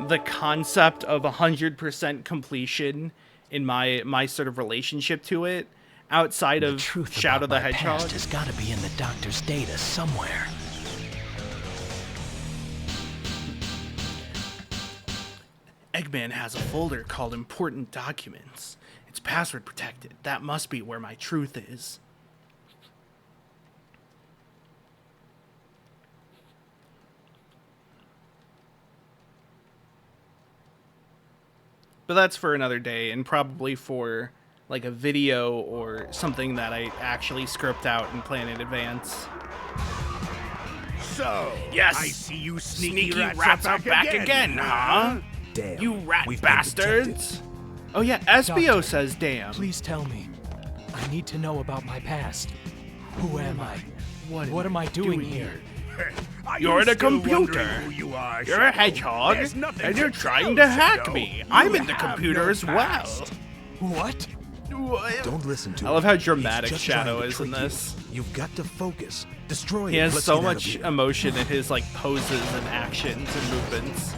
the concept of 100% completion in my sort of relationship to it outside of Shadow the Hedgehog. Has got to be in the doctor's data somewhere. Eggman has a folder called Important Documents. It's password protected. That must be where my truth is. But that's for another day, and probably for, like, a video or something that I actually script out and plan in advance. So, Yes. I see you Sneaky rats are back again, huh? Damn. You rat we've been bastards! Oh yeah, SBO Doctor, says damn. Please tell me. I need to know about my past. Who am I? What am I doing here? Are You're you in a still computer. wondering who you are, You're a Shadow? hedgehog, There's nothing and you're to trying tell, to hack Shadow. me. You I'm in the have computer no as well. past. What? Don't listen to I him. love how He's dramatic just Shadow trying to is in trick you. this. You've got to focus. Destroy He it. has Let's so get out of much here. emotion in his like poses and actions and movements.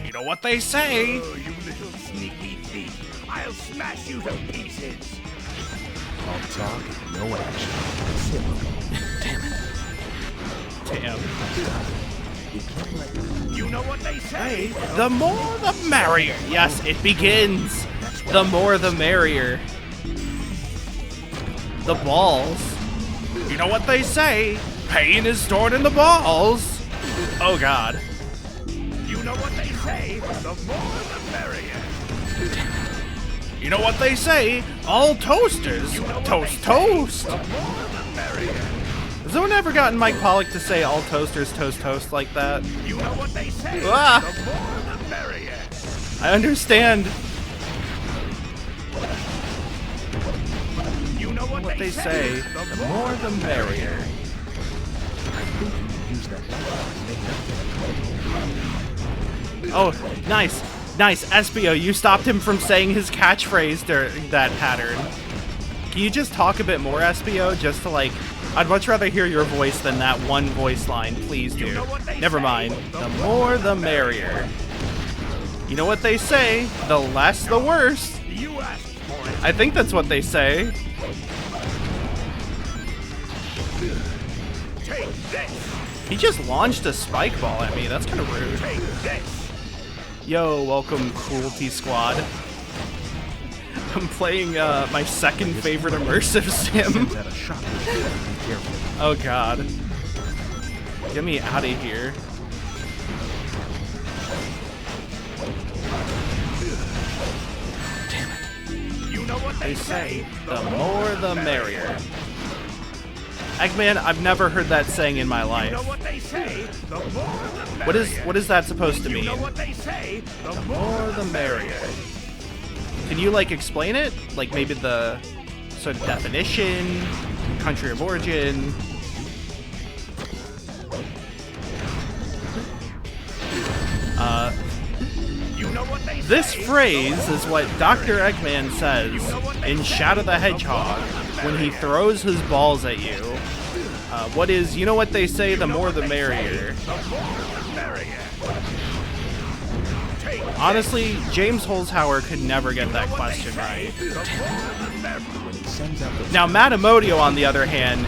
You know what they say? Oh, you little sneaky thief. I'll smash you to pieces. All talk, no action. Damn. You know what they say. The more the merrier. Yes, it begins. The more the merrier. The balls. You know what they say? Pain is stored in the balls. Oh God. You know what they say. The more the merrier. You know what they say? All toasters. Toast, toast. The more the merrier. Has anyone ever gotten Mike Pollock to say all toasters toast toast like that? You know what they say. Ah. The more the merrier. I understand You know what what they say. The more the merrier. Oh, nice. Nice. Espio, you stopped him from saying his catchphrase during that pattern. Can you just talk a bit more, Espio? Just to like, I'd much rather hear your voice than that one voice line. Please do. Never mind. The more the merrier. You know what they say? The less the worse. You asked for it. I think that's what they say. Take this. He just launched a spike ball at me. That's kind of rude. Take this. Yo, welcome, Cruelty Squad. I'm playing my second favorite immersive sim. Sends out a shock wave. Be careful. Oh God. Get me out of here. You know what they say. The more the merrier. Eggman, I've never heard that saying in my You know life. what they say. The more the merrier. What is that supposed to You mean? know what they say. The More more the merrier. Can you like explain it? Like maybe the sort of definition, country of origin. You know what they This say. phrase is what Dr. Eggman says in Shadow the Hedgehog when he throws his balls at you. What is, you know what they say, the more the merrier. The more the merrier. Take Honestly, James Holzhauer could never get that question right. the more the merrier. When he sends out those Now, Matamodio, on the other hand,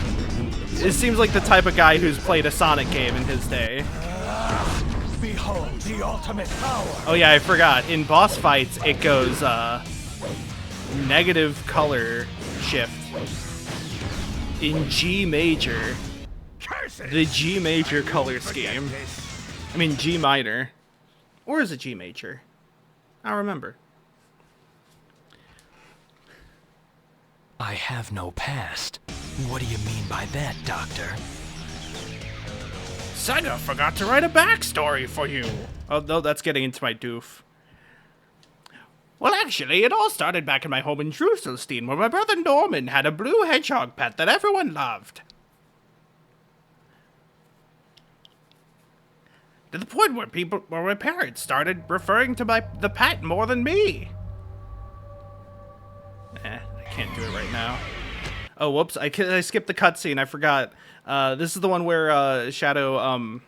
it seems like the type of guy who's played a Sonic game in his day. Behold the ultimate power. Oh yeah, I forgot. In boss fights, it goes negative color shift in G major, Curses. the G major color Forget scheme. this. I mean G minor, or is it G major? I don't remember. I have no past. What do you mean by that, Doctor? Sega forgot to write a backstory for you. Oh no, that's getting into my doof. Well, actually, it all started back in my home in Druselstein, where my brother Norman had a blue hedgehog pet that everyone loved. To the point where my parents started referring to the pet more than me. I can't do it right now. Oh, whoops! I skipped the cutscene. I forgot. This is the one where Shadow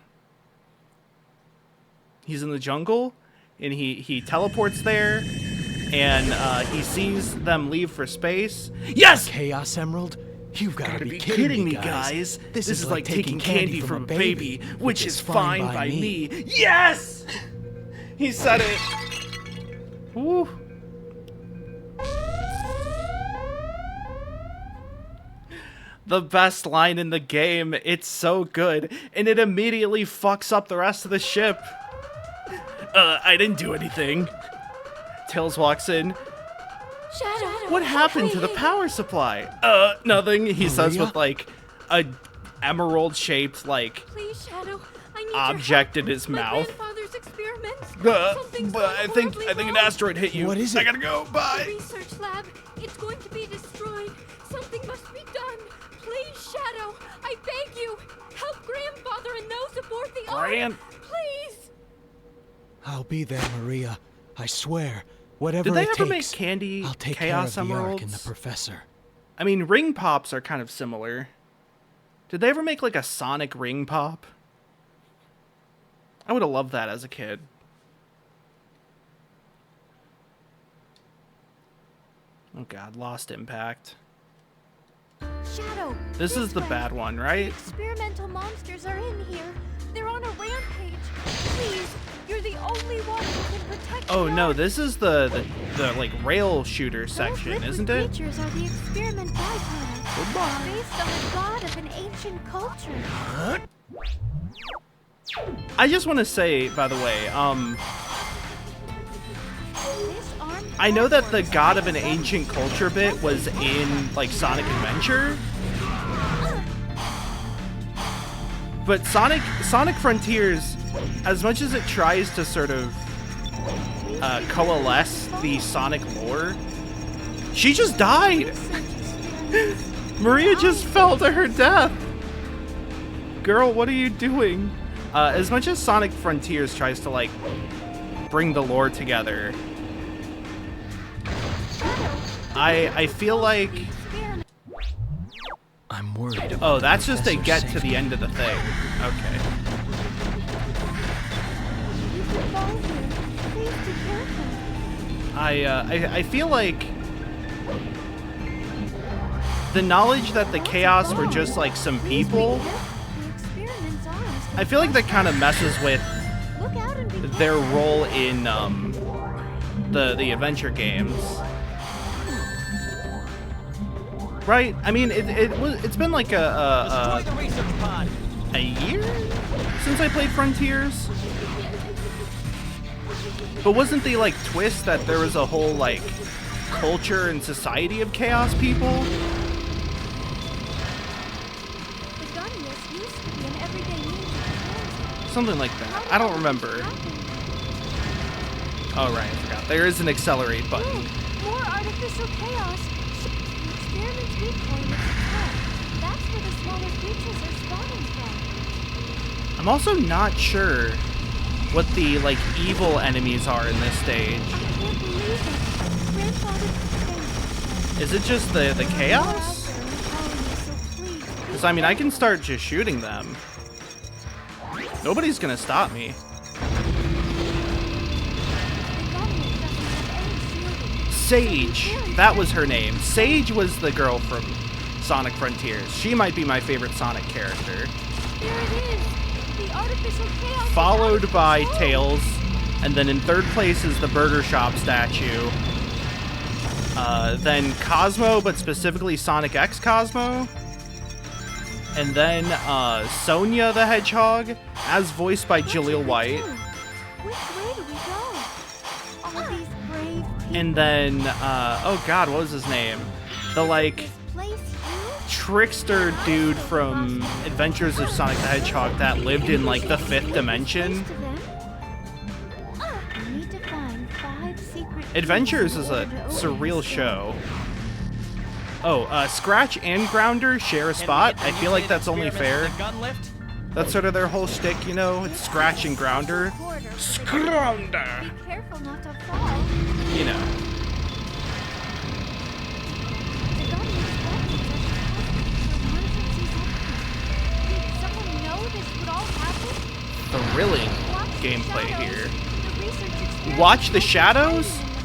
he's in the jungle and he teleports there and he sees them leave for space. Yes! Chaos Emerald? You've got to Gotta be kidding me, guys. This is like taking candy from a baby, which is fine by me. Yes! He said it. Woo. The best line in the game. It's so good. And it immediately fucks up the rest of the ship. I didn't do anything. Tails walks in. Shadow. What happened to the power supply? Nothing. He says with like a emerald-shaped like Please, Shadow. I need object your in his help. My mouth. grandfather's experiments. But Something's I gone think horribly an wrong. asteroid hit you. What is I it? gotta go. The Bye. research lab. It's going to be destroyed. Something must be done. Please, Shadow, I beg you, help Grandfather and those aboard the Gran- Ark, please. I'll be there, Maria. I swear. Whatever Did they it ever make takes, candy I'll take Chaos care of the Ark Emeralds? and the Professor. I mean, ring pops are kind of similar. Did they ever make like a Sonic ring pop? I would have loved that as a kid. Oh god, Lost Impact. Shadow, This is the way. bad one, right? Experimental monsters are in here. They're on a rampage. Please, you're the only one who can protect Oh the no, Ark. this is the like rail shooter Those section, liquid isn't it? creatures are the experiment byproducts. Based on the god of an ancient culture. I just want to say, by the way, This armed I know that the platform is God of an like Ancient Culture bit was in, like, Sonic Adventure. But Sonic Frontiers, as much as it tries to sort of coalesce the Sonic lore, she just died! Maria just fell to her death! Girl, what are you doing? As much as Sonic Frontiers tries to, like, bring the lore together, I feel like... I'm worried about Oh, the that's just a Professor's get to safety. the end of the thing. Okay. You can fall here. Please be careful. I feel like the knowledge that the Chaos were just like some people, The experiment's ours. I feel like that kind of messes with Look out and be their role in the adventure games. Right? I mean, it's been like Destroy the research pod. a year since I played Frontiers. But wasn't the like twist that there was a whole like culture and society of Chaos people? The Gunless used to be an everyday means of transit. Something like that. I don't remember. Oh right, I forgot. There is an accelerate button. Look, more artificial chaos. The experiment's weak point is the top. That's where the smaller creatures are spawning from. I'm also not sure what the like evil enemies are in this stage. I can't believe it. Grandfather, Is it just the chaos? Because I mean, I can start just shooting them. Nobody's gonna stop me. Sage, that was her name. Sage was the girl from Sonic Frontiers. She might be my favorite Sonic character. There it is. The artificial chaos. is Followed out of by control. Tails, and then in third place is the Burger Shop statue. Then Cosmo, but specifically Sonic X Cosmo. And then Sonia the Hedgehog, as voiced by What Jaleel should we White. do? Which way do we go? All these brave people. And then, oh god, what was his name? The, like, This place huge? trickster dude from Adventures of Sonic the Hedgehog that lived in, like, the fifth dimension. Close to them? We need to find 5 secret Adventures keys is in a order to open surreal this show. Oh, Scratch and Grounder share a spot. I feel like that's only fair. Gun lift? That's sort of their whole shtick, you know? It's Scratch and Grounder. corridor. Grounder! Be careful not to fall. You know. The Guardian's weapons are supposed to for emergencies only. Did someone know this would all happen? Thrilling Watch the gameplay shadows. here. The research experiment Watch the might be shadows? hiding in them.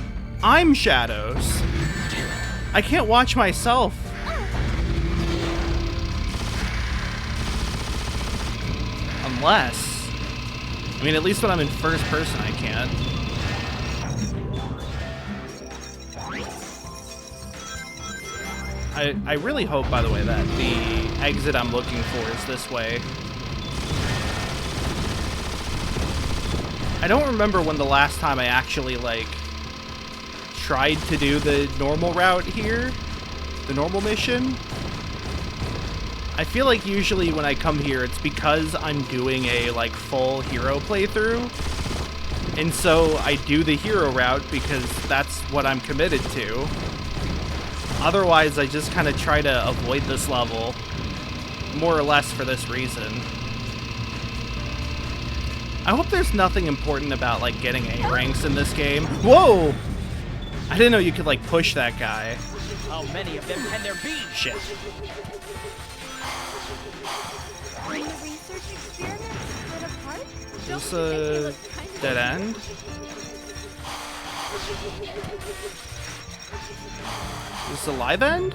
I'm Shadows. I can't watch myself. Unless... I mean, at least when I'm in first person, I can't. I really hope, by the way, that the exit I'm looking for is this way. I don't remember when the last time I actually, like, tried to do the normal route here. The normal mission. I feel like usually when I come here, it's because I'm doing a, like, full hero playthrough. And so I do the hero route because that's what I'm committed to. Otherwise, I just kind of try to avoid this level. more or less for this reason. I hope there's nothing important about, like, getting A ranks in this game. Whoa! I didn't know you could, like, push that guy. How many of them can there be? Shit. When the research experiments split apart, Is don't this you think they a look kind of dead end? Is this a live end?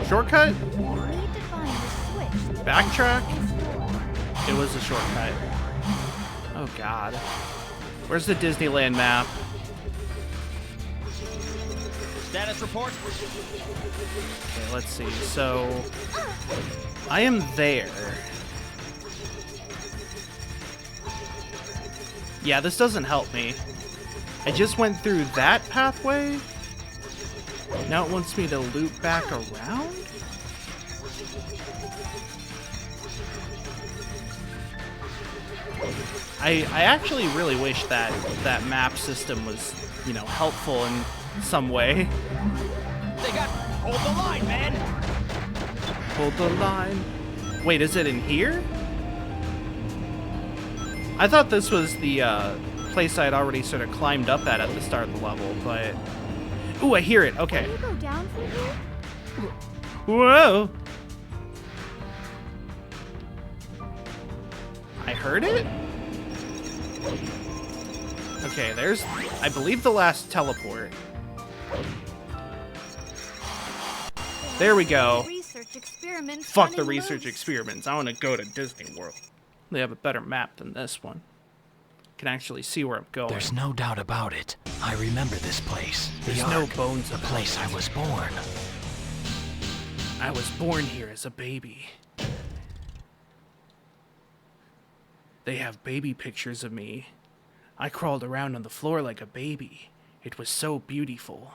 Shortcut? need to find the switch? Backtrack? It was a shortcut. Oh god. Where's the Disneyland map? Status report. Okay, let's see. So I am there. Yeah, this doesn't help me. I just went through that pathway. Now it wants me to loop back around? I actually really wish that that map system was, you know, helpful in some way. They got hold the line, man. Hold the line. Wait, is it in here? I thought this was the place I'd already sort of climbed up at the start of the level, but... Ooh, I hear it. Okay. Can you go down from here? Whoa! I heard it? Okay, there's, I believe, the last teleport. There we go. Research experiments. Fuck the running research loose. experiments. I want to go to Disney World. They have a better map than this one. Can actually see where I'm going. There's no doubt about it. I remember this place. The There's no Ark, bones the about place I was born. I was born here as a baby. They have baby pictures of me. I crawled around on the floor like a baby. It was so beautiful.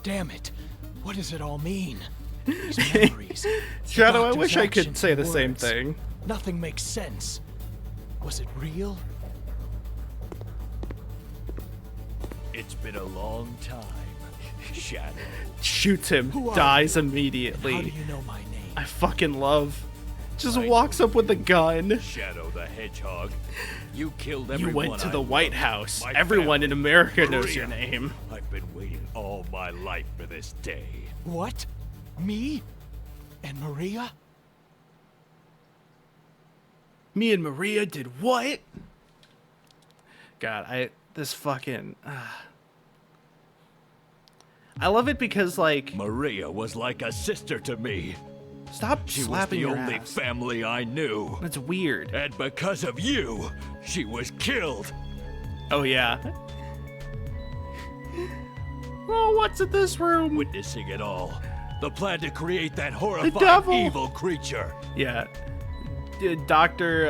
Damn it. What does it all mean? These memories. Shadow, I Doctor's wish I could actions say and the same words. thing. Nothing makes sense. Was it real? It's been a long time, Shadow. Shoots him, Who are dies you? immediately. How do you know my name? I fucking love. Just I walks up with a gun. Shadow the Hedgehog. You killed You everyone went to I the White loved. House. My Everyone in family, America knows your Maria. name. I've been waiting all my life for this day. What? Me? And Maria? Me and Maria did what? God, this fucking... I love it because, like... Maria was like a sister to me. Stop She was slapping the your only ass. family I knew. That's weird. And because of you, she was killed. Oh, yeah. Oh, what's in this room? Witnessing it all. The plan to create that devil. horrifying evil creature. Yeah. Dr.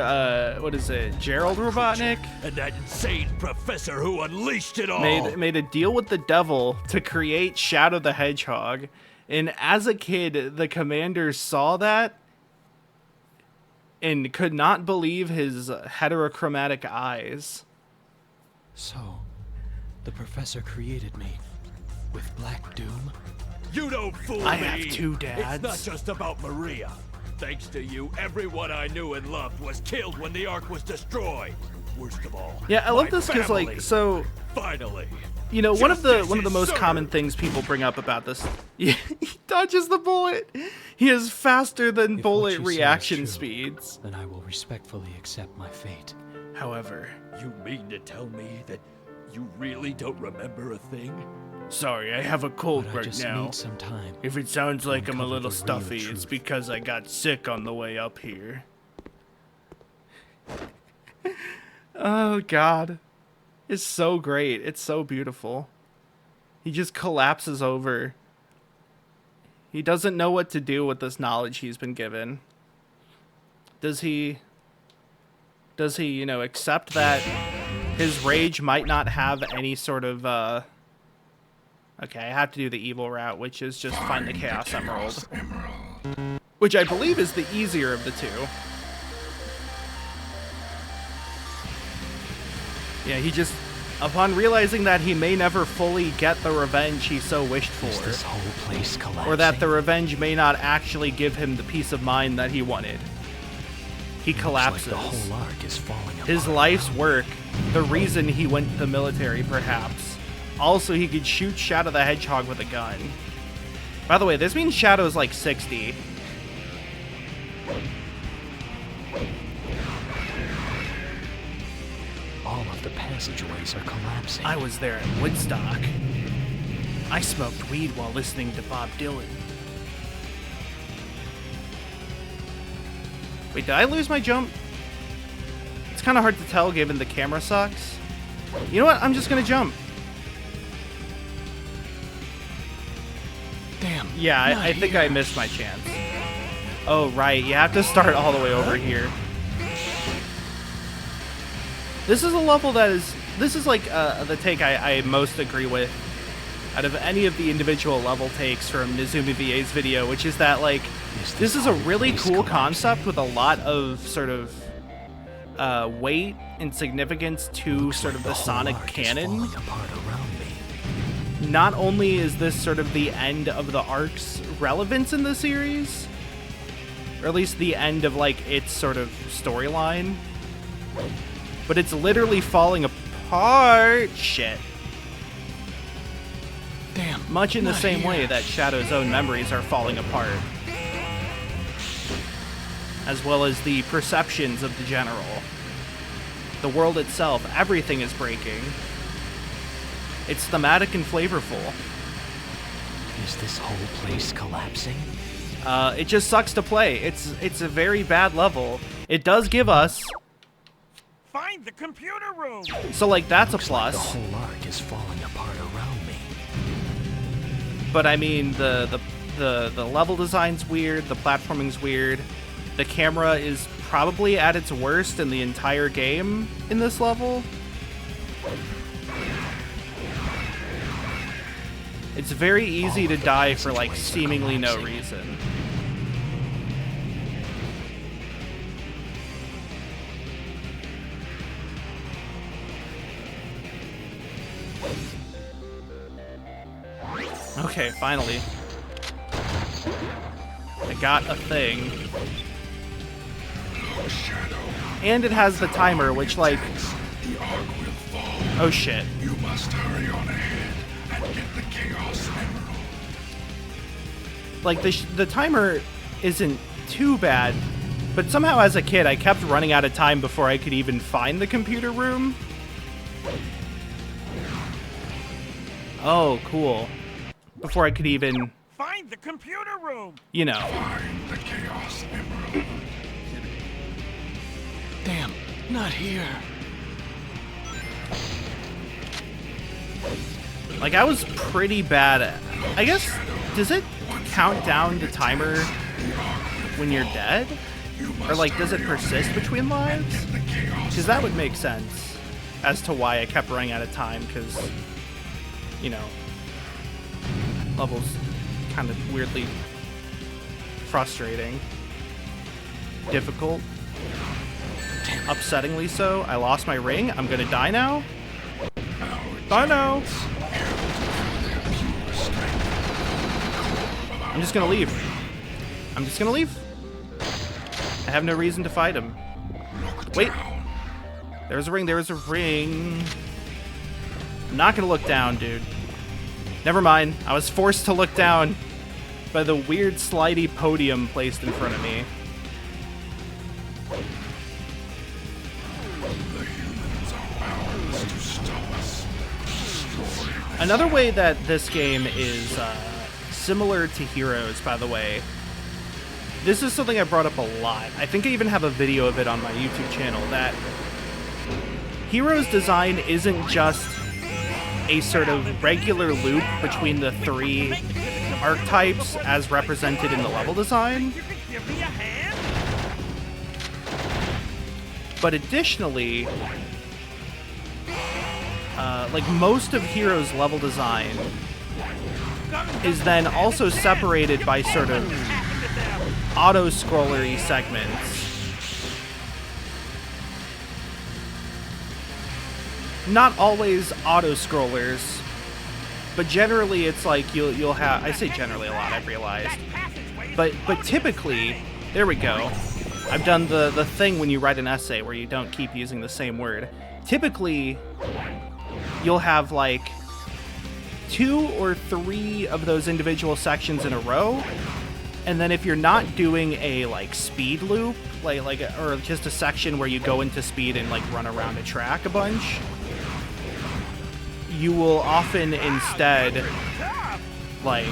What is it? Gerald Robotnik? And that insane professor who unleashed it all. Made a deal with the devil to create Shadow the Hedgehog. And as a kid, the commander saw that and could not believe his heterochromatic eyes. So, the professor created me with Black Doom? You don't fool me. I have two dads. It's not just about Maria. Thanks to you, everyone I knew and loved was killed when the Ark was destroyed. Worst of all, Yeah, I love my this because, like, family. so... Finally. You know, one of the Justice is most served. common things people bring up about this, he dodges the bullet. He is faster than If what bullet you say is reaction true, speeds. Then I will respectfully accept my fate. However, You mean to tell me that you really don't remember a thing? sorry, I have a cold But I right just now. need some time. If it sounds like I'm a uncover little the real stuffy, it's truth. because I got sick on the way up here. Oh God, it's so great. It's so beautiful. He just collapses over. He doesn't know what to do with this knowledge he's been given. Does he, you know, accept that his rage might not have any sort of, Okay, I have to do the evil route, which is just find the Chaos Emerald. Emerald. which I believe is the easier of the two. Yeah, he just, upon realizing that he may never fully get the revenge he so wished for, Is this whole place collapsing? or that the revenge may not actually give him the peace of mind that he wanted, he collapses. Looks like the whole arc is falling apart. His life's work, the reason he went to the military, perhaps. Also, he could shoot Shadow the Hedgehog with a gun. By the way, this means Shadow's like 60. All of the passageways are collapsing. I was there at Woodstock. I smoked weed while listening to Bob Dylan. Wait, did I lose my jump? It's kind of hard to tell given the camera sucks. You know what? I'm just gonna jump. Damn. Yeah, I think I missed my chance. Oh, right. You have to start all the way over here. This is a level that is... This is like the take I most agree with out of any of the individual level takes from Nizumi VA's video, which is that, like, this is a really cool concept with a lot of sort of weight and significance to sort of the Sonic canon. Not only is this sort of the end of the arc's relevance in the series, or at least the end of, like, its sort of storyline, but it's literally falling apart. Shit. Damn. Much in the same way that Shadow's own memories are falling apart, as well as the perceptions of the general. The world itself, everything is breaking. It's thematic and flavorful. Is this whole place collapsing? It just sucks to play. It's a very bad level. It does give us... Find the computer room! So, like, that's a Looks like plus. the whole arc is falling apart around me. But I mean, the level design's weird, the platforming's weird, the camera is probably at its worst in the entire game in this level. It's very easy to die for, like, seemingly no reason. Okay, finally. I got a thing. And it has the timer, which, like... The arc will fall. Oh, shit. You must hurry on ahead and get the Chaos Emerald. Like, the timer isn't too bad, but somehow as a kid I kept running out of time before I could even find the computer room. Oh, cool. Before I could even... Find the computer room! You know. Find the Chaos Emerald. Damn, not here. Like, I was pretty bad at... I guess, does it count down the timer when you're dead? Or, like, does it persist between lives? Because that would make sense as to why I kept running out of time, because, you know, levels kind of weirdly frustrating. Difficult. Upsettingly so. I lost my ring. I'm gonna die now. Die now. I'm just gonna leave. I'm just gonna leave. I have no reason to fight him. Wait. There's a ring. There's a ring. I'm not gonna look down, dude. Never mind. I was forced to look down by the weird slidey podium placed in front of me. Another way that this game is similar to Heroes, by the way, this is something I brought up a lot. I think I even have a video of it on my YouTube channel, that Heroes' design isn't just a sort of regular loop between the three archetypes as represented in the level design, but additionally, like, most of Heroes' level design is then also separated by sort of auto-scrollery segments. Not always auto-scrollers, but generally it's like you'll have, I say generally a lot, I've realized, but typically, there we go. I've done the thing when you write an essay where you don't keep using the same word. Typically, you'll have like 2 or 3 of those individual sections in a row, and then if you're not doing a like speed loop, or just a section where you go into speed and like run around a track a bunch, you will often instead like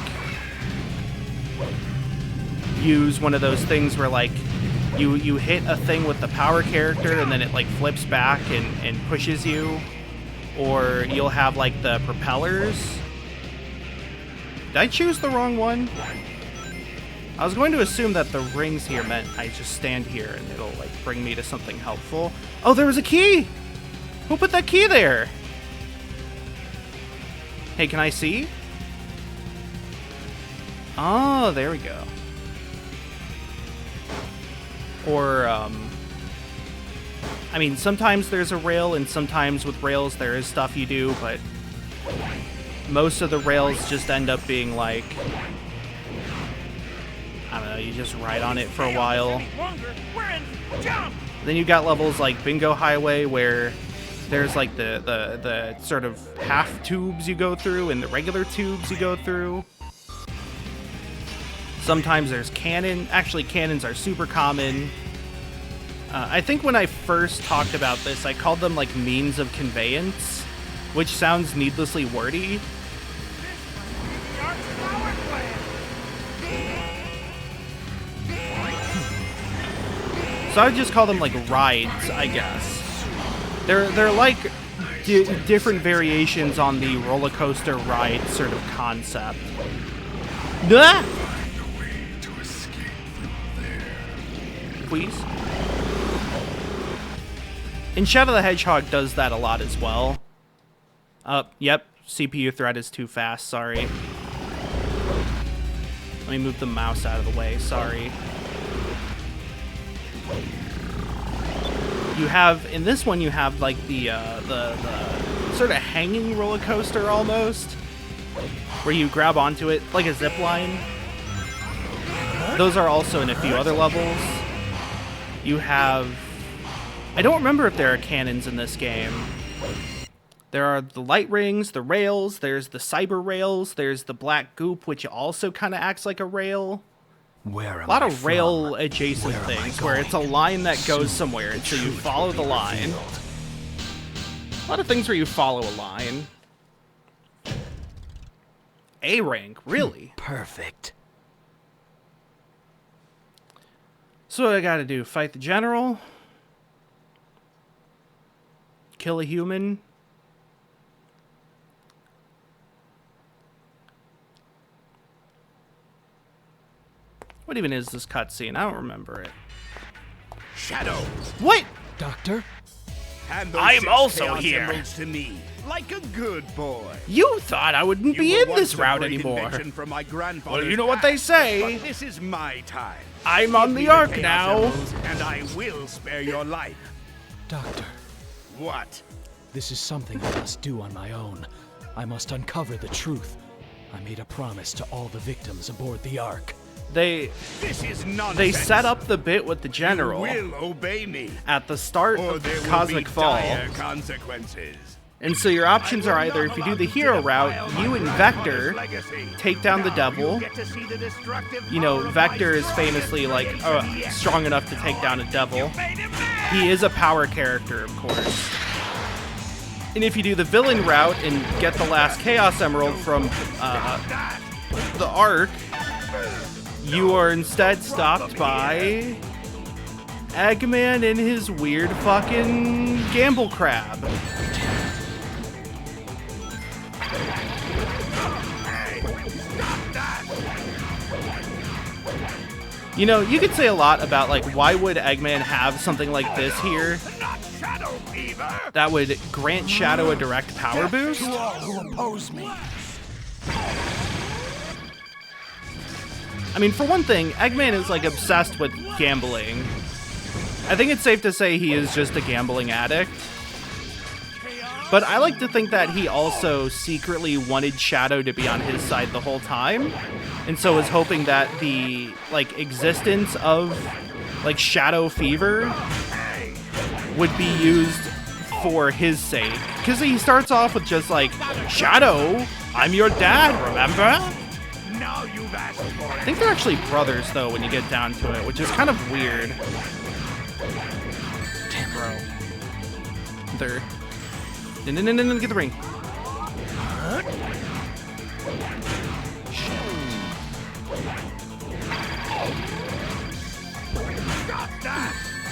use one of those things where like you hit a thing with the power character and then it like flips back and pushes you, or you'll have like the propellers. Did I choose the wrong one? I was going to assume that the rings here meant I just stand here and it'll like bring me to something helpful. Oh, there was a key! Who put that key there? Hey, can I see? Oh, there we go. Or, I mean, sometimes there's a rail, and sometimes with rails there is stuff you do, but most of the rails just end up being like, I don't know, you just ride on it for a while. Then you got levels like Bingo Highway, where there's like the sort of half tubes you go through and the regular tubes you go through. Sometimes there's cannon. Actually, cannons are super common. I think when I first talked about this, I called them like means of conveyance, which sounds needlessly wordy. So I would just call them like rides, I guess. They're like different variations on the roller coaster ride sort of concept. Ah! Please. And Shadow the Hedgehog does that a lot as well. Yep, CPU thread is too fast, sorry. Let me move the mouse out of the way, sorry. You have, in this one, you have like the sort of hanging roller coaster almost, where you grab onto it like a zip line. Those are also in a few other levels. You have, I don't remember if there are cannons in this game. There are the light rings, the rails, there's the cyber rails, there's the black goop, which also kind of acts like a rail. Where am a lot I of from? rail adjacent things where it's a line that goes somewhere, and so you follow the line. A lot of things where you follow a line. A rank, really? Perfect. So what I gotta do? Fight the general? Kill a human? What even is this cutscene? I don't remember it. Shadow! What? Doctor? Hand those I'm 6 also Chaos here. Emeralds to me, like a good boy. You thought I wouldn't You be were in once this a route great anymore. invention from my grandfather's Well, you know what they past, say. But this is my time. I'm on Give me the arc Chaos now. Emeralds, and I will spare your life. Doctor, What? this is something I must do on my own. I must uncover the truth. I made a promise to all the victims aboard the Ark. They This is nonsense. they set up the bit with the general You will obey me, at the start or of there will Cosmic be Fall. dire consequences. And so your options are either, if you do the hero route, you and Vector take down the devil. You know, Vector is famously like strong enough to take down a devil. He is a power character, of course. And if you do the villain route and get the last Chaos Emerald from the Ark, you are instead stopped by Eggman and his weird fucking gamble crab. You know, you could say a lot about, like, why would Eggman have something like this here that would grant Shadow a direct power boost? To all who oppose me. I mean, for one thing, Eggman is like obsessed with gambling. I think it's safe to say he is just a gambling addict. But I like to think that he also secretly wanted Shadow to be on his side the whole time. And so was hoping that the, like, existence of, like, Shadow Fever would be used for his sake. Because he starts off with just like, Shadow, I'm your dad, remember? Now you've asked for I think they're actually brothers, though, when you get down to it, which is kind of weird. Damn, bro. They're... No, get the ring.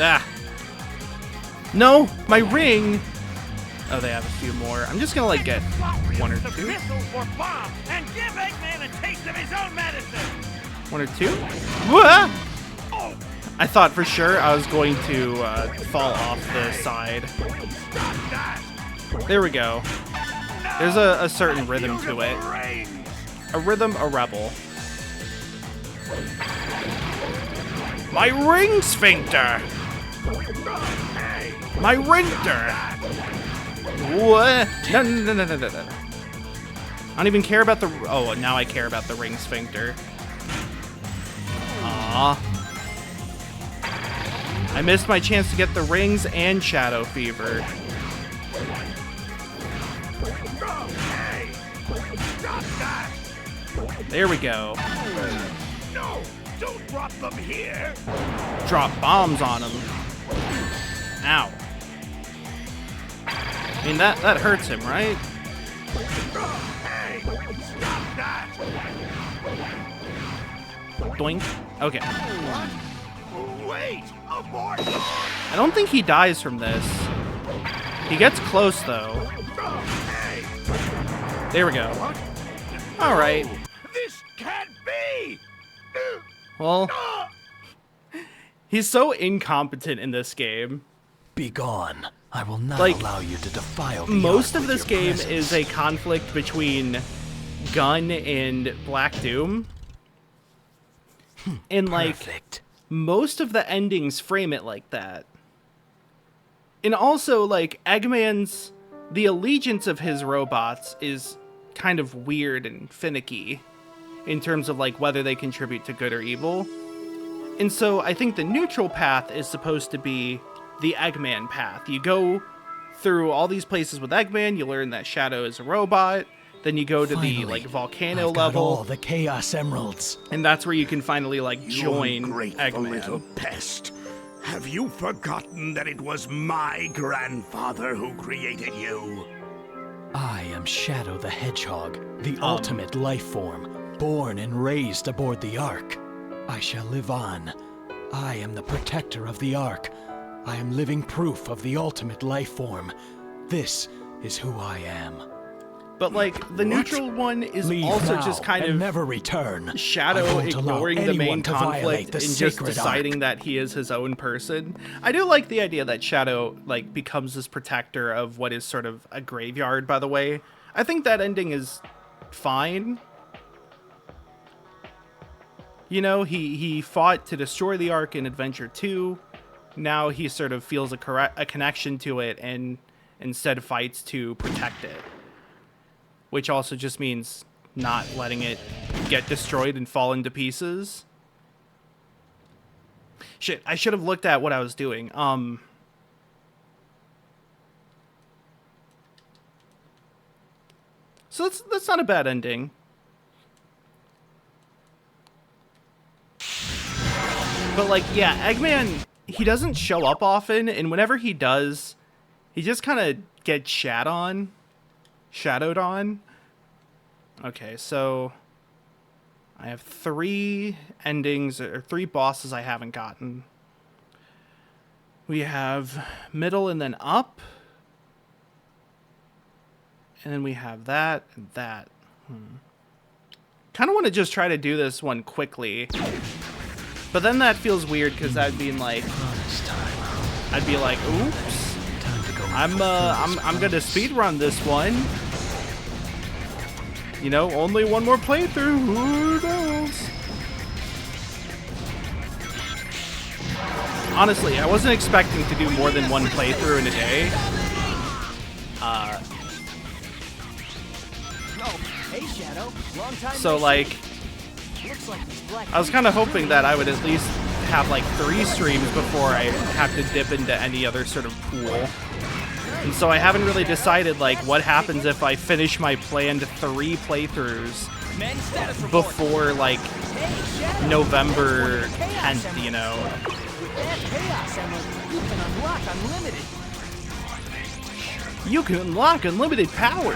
Ah. No, my ring. Oh, they have a few more. I'm just gonna like get one or two. And give Eggman a taste of his own medicine. One or two. Whoa! I thought for sure I was going to fall off the side. There we go. There's a certain rhythm to it. A rhythm, a rebel. My ring sphincter! My ringter! What? No. I don't even care about the... Oh, now I care about the ring sphincter. Aww. I missed my chance to get the rings and Shadow Fever. There we go. No, don't drop them here. Drop bombs on him. Ow. I mean, that hurts him, right? Hey, stop that. Doink. Okay. Wait, abort. I don't think he dies from this. He gets close, though. There we go. All right. This can't be. Well, he's so incompetent in this game. Be gone. I will not Like, allow you to defile the Most Ark of with this your game presence. is a conflict between Gun and Black Doom. And, like, Perfect. most of the endings frame it like that. And also, like, Eggman's... The allegiance of his robots is kind of weird and finicky in terms of, like, whether they contribute to good or evil. And so I think the neutral path is supposed to be the Eggman path. You go through all these places with Eggman, you learn that Shadow is a robot, then you go to Finally, the, like, volcano I've got level, all the Chaos Emeralds. and that's where you can finally, like, join Ungrateful little Eggman. pest. Have you forgotten that it was my grandfather who created you? I am Shadow the Hedgehog, the ultimate life form, born and raised aboard the Ark. I shall live on. I am the protector of the Ark. I am living proof of the ultimate life form. This is who I am. But, like, the neutral one is Leave also now just kind and of never return. I Shadow won't allow ignoring the main anyone to violate conflict the and just sacred deciding Ark. that he is his own person. I do like the idea that Shadow, like, becomes this protector of what is sort of a graveyard, by the way. I think that ending is fine. You know, he fought to destroy the Ark in Adventure 2. Now he sort of feels a connection to it and instead fights to protect it. Which also just means not letting it get destroyed and fall into pieces. Shit, I should have looked at what I was doing. So that's not a bad ending. But, like, yeah, Eggman, he doesn't show up often, and whenever he does, he just kind of gets shadowed on. Okay, so I have 3 endings, or 3 bosses I haven't gotten. We have middle and then up. And then we have that and that. Kind of want to just try to do this one quickly. But then that feels weird because that'd be like, I'd be like, oops. I'm gonna speedrun this one. You know, only one more playthrough. Who knows? honestly, I wasn't expecting to do more than one playthrough in a day. Hey, Shadow. Long time So, no see. like, Looks like these black I was kind of hoping that I would at least have like 3 streams before I have to dip into any other sort of pool. And so I haven't really decided like what happens if I finish my planned 3 playthroughs Men status report. before like Hey, Shadow. November Chaos 10th, you know. With that Chaos Emerald, you can unlock unlimited. You can unlock unlimited power,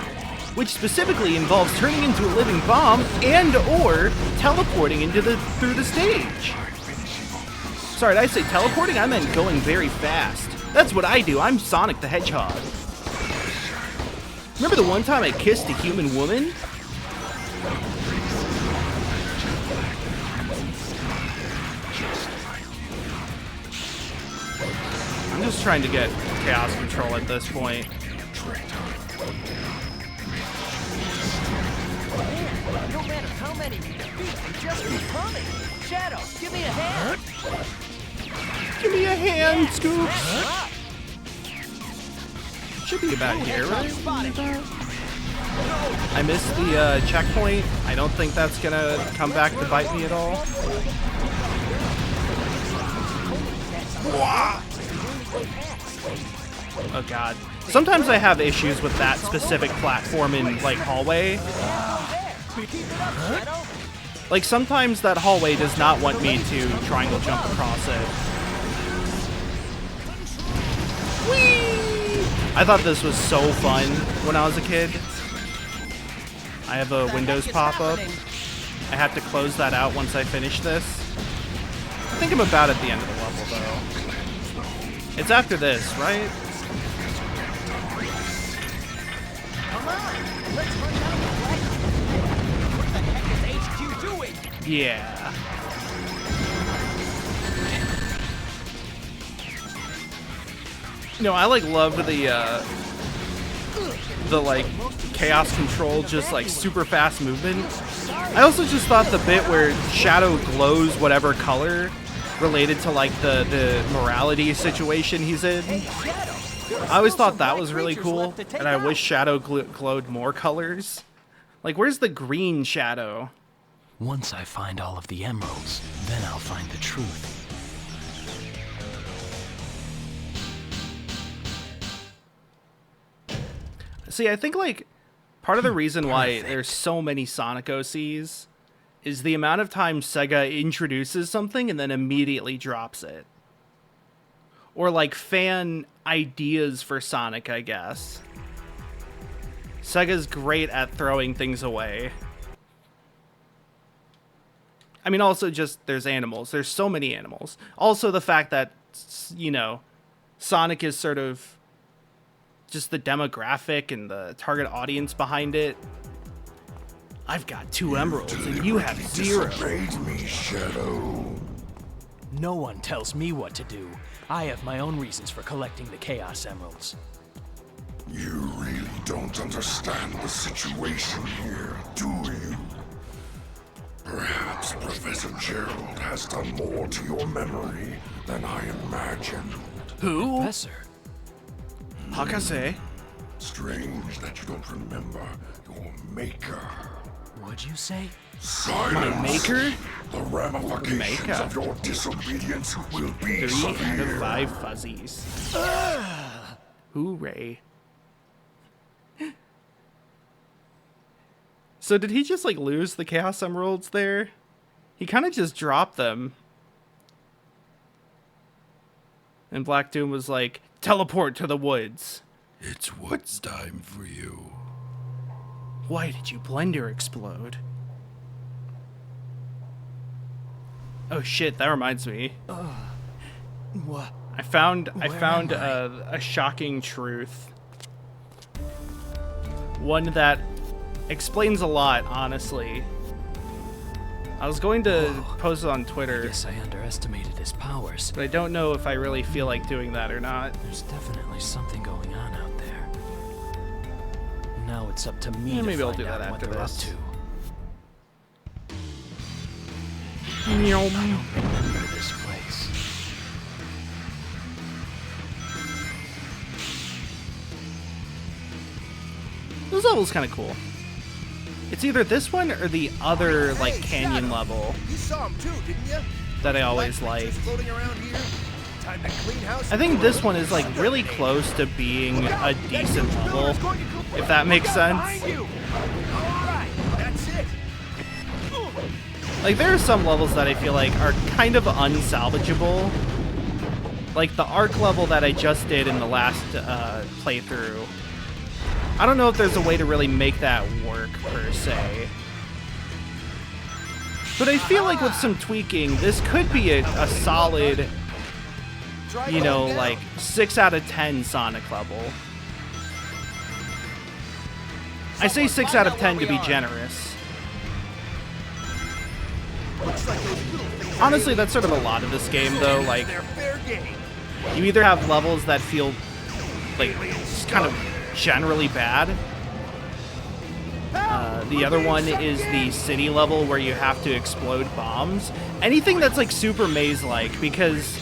which specifically involves turning into a living bomb and or teleporting through the stage. Sorry, did I say teleporting? I meant going very fast. That's what I do. I'm Sonic the Hedgehog. Remember the one time I kissed a human woman? I'm just trying to get chaos control at this point. No matter how many we defeat, they just keep coming. Shadow, give me a hand. Give me a hand, Scoop. That's up. Should be about here, right? Spotted. I missed the checkpoint. I don't think that's gonna come back to bite me at all. Oh god. Sometimes I have issues with that specific platform in like hallway. Like sometimes that hallway does not want me to triangle jump across it. Whee! I thought this was so fun when I was a kid. I have a Windows pop-up. I have to close that out once I finish this. I think I'm about at the end of the level though. It's after this, right? Come on, let's run down the flag. What the heck is HQ doing? Yeah. No, I like love the like chaos control, just like super fast movement. I also just thought the bit where Shadow glows whatever color related to like the morality situation he's in. I always thought that was really cool, and I wish Shadow glowed more colors. Like, where's the green Shadow? Once I find all of the emeralds, then I'll find the truth. See, I think like part of the reason why there's so many Sonic OCs is the amount of times Sega introduces something and then immediately drops it. Or like fan ideas for Sonic, I guess. Sega's great at throwing things away. I mean, also just there's animals. There's so many animals. Also the fact that, you know, Sonic is sort of just the demographic and the target audience behind it. I've got 2 emeralds and you have 0. Disobeyed me, Shadow. No one tells me what to do. I have my own reasons for collecting the Chaos Emeralds. You really don't understand the situation here, do you? Perhaps Professor Gerald has done more to your memory than I imagined. Who? Professor, Hakase? Strange that you don't remember your maker. what'd you say? Silence! Maker? The ramifications Maker. of your disobedience will be 3 out of severe. 5 fuzzies. Hooray. So did he just like lose the Chaos Emeralds there? He kind of just dropped them. And Black Doom was like, teleport to the woods. It's what's time for you. Why did you blender explode? Oh shit, that reminds me. What? I found am a shocking truth. One that explains a lot, honestly. I was going to post it on I Twitter, guess I underestimated his powers. but I don't know if I really feel like doing that or not. There's definitely something going on out there. Now it's up to me to maybe I'll find do that out what after they're this. up to. Meow. Remember this place. This level's kind of cool. It's either this one or the other, like, canyon level You saw him too, didn't you? that I always like. Floating around here. Time to clean house. I think this one is, like, really close to being a decent level, if that makes sense. That's it. Like, there are some levels that I feel like are kind of unsalvageable. Like, the arc level that I just did in the last playthrough. I don't know if there's a way to really make that work, per se. But I feel like with some tweaking, this could be a solid, you know, like, 6 out of 10 Sonic level. I say 6 out of 10 to be generous. Honestly, that's sort of a lot of this game, though. Like, you either have levels that feel, like, just kind of generally bad. The other one is the city level where you have to explode bombs. Anything that's, like, super maze-like, because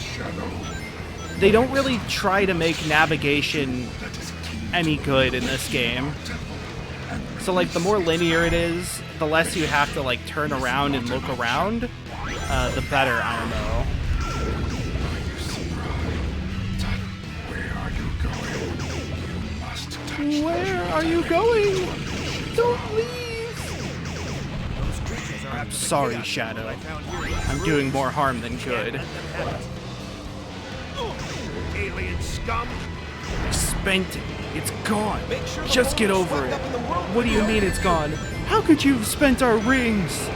they don't really try to make navigation any good in this game. So, like, the more linear it is, the less you have to, like, turn around and look around, the better, I don't know. Where are you going? Don't leave! I'm sorry, Shadow. I'm doing more harm than good. Alien scum! I spent it. It's gone. Just get over it. What do you mean it's gone? How could you have spent our rings?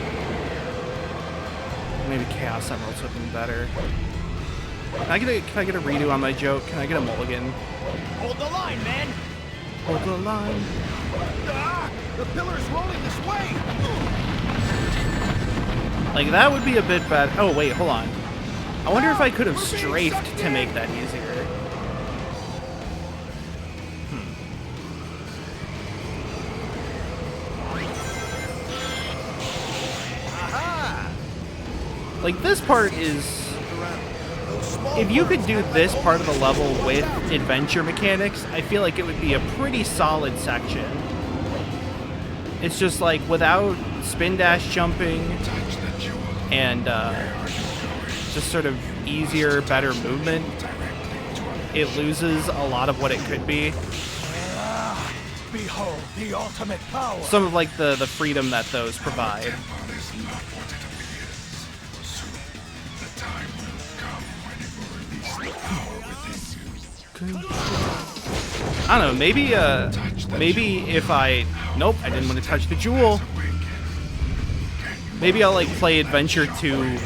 Maybe Chaos Emeralds would have been better. Can I get a redo on my joke? Can I get a mulligan? Hold the line, man! Hold the line. Ah, the pillar's rolling this way. Like, that would be a bit bad. Oh, wait, hold on. I wonder if I could have strafed to make that easier. Like, this part is... If you could do this part of the level with adventure mechanics, I feel like it would be a pretty solid section. It's just like, without spin dash jumping and just sort of easier, better movement, it loses a lot of what it could be. Behold the ultimate power. Some of, like, the freedom that those provide. I don't know, maybe if I... Nope, I didn't want to touch the jewel. Maybe I'll, like, play Adventure 2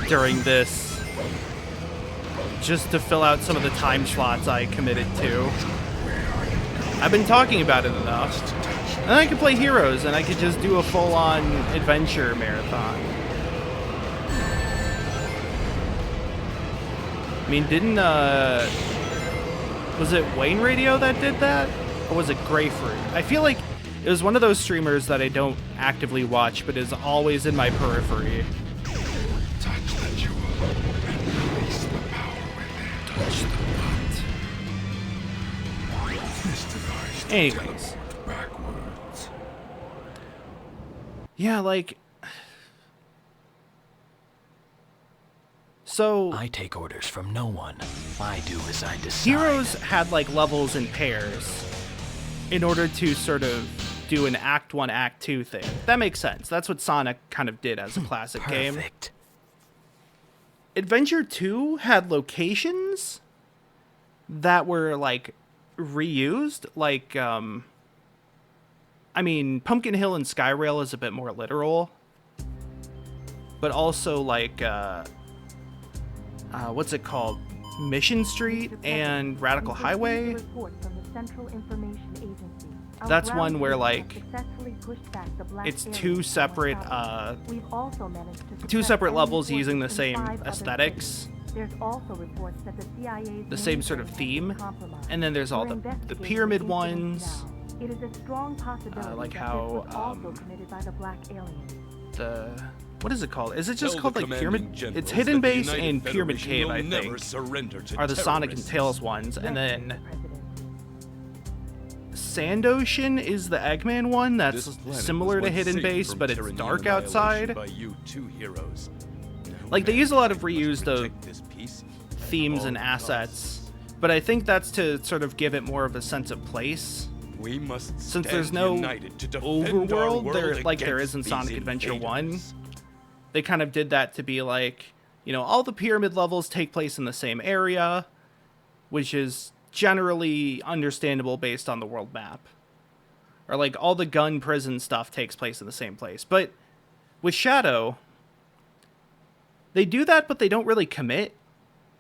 during this, just to fill out some of the time slots I committed to. I've been talking about it enough. And then I could play Heroes, and I could just do a full-on adventure marathon. I mean, didn't, was it Wayne Radio that did that? Or was it Grapefruit? I feel like it was one of those streamers that I don't actively watch, but is always in my periphery. Touch the jewel. Release the power within. Touch the butt. This device Anyways. backwards. Yeah, like... So... I take orders from no one. I do as I decide. Heroes had, like, levels in pairs in order to sort of do an Act 1, Act 2 thing. That makes sense. That's what Sonic kind of did as a classic game. Perfect. Adventure 2 had locations that were, like, reused. Like, I mean, Pumpkin Hill and Skyrail is a bit more literal. But also, like, what's it called? Mission Street and Radical Highway. That's one where, like, it's two separate levels using the same aesthetics, the same sort of theme, and then there's all the pyramid ones, like how what is it called? Is it just called, like, Pyramid? It's Hidden Base and Pyramid Cave, I think, are the Sonic and Tails ones, and then Sand Ocean is the Eggman one that's This planet similar was to once Hidden safe Base, from but it's tyranny dark and annihilation outside. By you two heroes. Like, they use a lot of reused This piece. themes and assets, but I think that's to sort of give it more of a sense of place. We must Since there's no overworld, there is in Sonic Adventure 1, they kind of did that to be like, you know, all the pyramid levels take place in the same area, which is generally understandable based on the world map. Or like all the gun prison stuff takes place in the same place. But with Shadow, they do that, but they don't really commit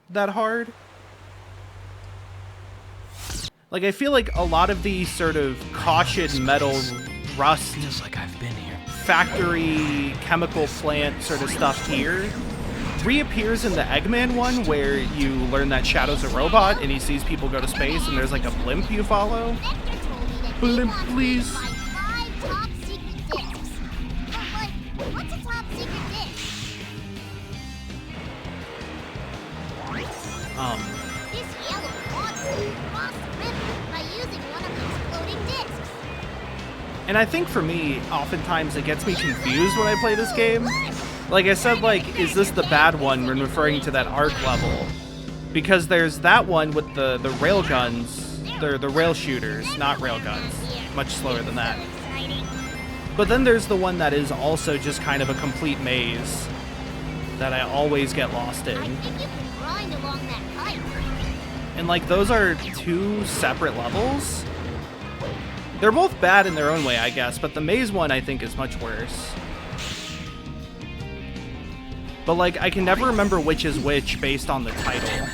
that hard. Like, I feel like a lot of these sort of caution metal rust, Feels like I've been here. factory chemical plant sort of stuff here reappears in the Eggman one, where you learn that Shadow's a robot and he sees people go to space and there's like a blimp you follow. Vector told me that Blimp, he please. got 5 top secret discs. But what's a top secret disc? This yellow water crossed the river by using one of those floating discs. And I think for me, oftentimes it gets me confused when I play this game. Like I said, like, is this the bad one when referring to that arc level? Because there's that one with the rail guns, they're the rail shooters, not rail guns. Much slower than that. But then there's the one that is also just kind of a complete maze that I always get lost I in. think you can grind along that pipe. And like, those are two separate levels. They're both bad in their own way, I guess, but the maze one I think is much worse. But like, I can never remember which is which based on the title.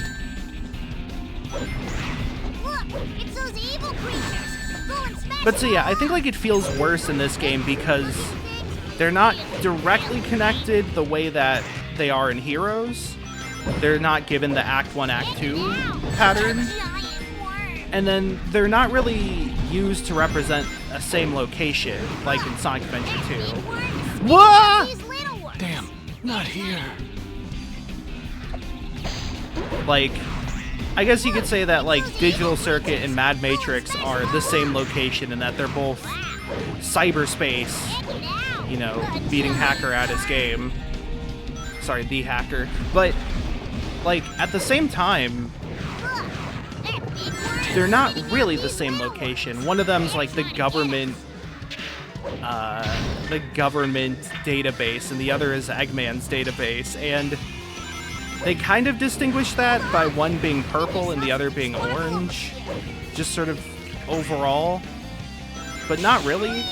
Look, it's those evil creatures. Go and smash But so yeah, I think like it feels worse in this game because they're not directly connected the way that they are in Heroes. They're not given the Act 1, Act 2 pattern. giant worm. And then they're not really used to represent a same location, like in Sonic Adventure 2. What? These little ones. Damn, not here. Like, I guess you could say that like Digital Circuit and Mad Matrix are the same location and that they're both cyberspace, you know, beating Hacker at his game. Sorry, the Hacker. But, like, at the same time, they're not really the same location. One of them's like the government database, and the other is Eggman's database, and they kind of distinguish that by one being purple and the other being orange, just sort of overall, but not really.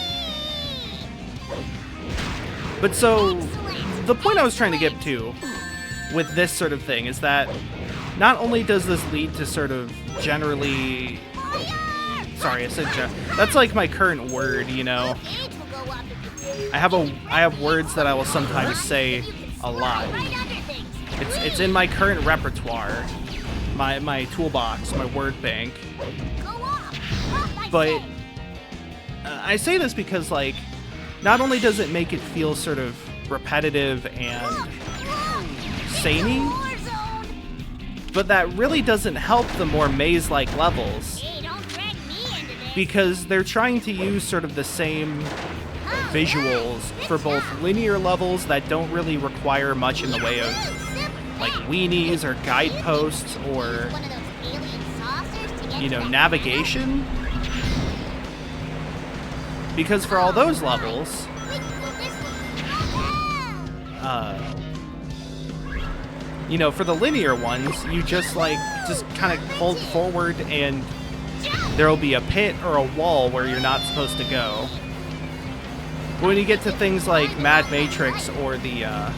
But so, the point I was trying to get to with this sort of thing is that not only does this lead to sort of generally... Sorry, I said that's like my current word, you know? I have words that I will sometimes say a lot. It's in my current repertoire, my toolbox, my word bank. But I say this because, like, not only does it make it feel sort of repetitive and samey, but that really doesn't help the more maze-like levels, because they're trying to use sort of the same visuals for both linear levels that don't really require much in the way of like weenies or guideposts or, you know, navigation. Because for all those levels, you know, for the linear ones, you just kind of hold forward and there'll be a pit or a wall where you're not supposed to go. But when you get to things like Mad Matrix or the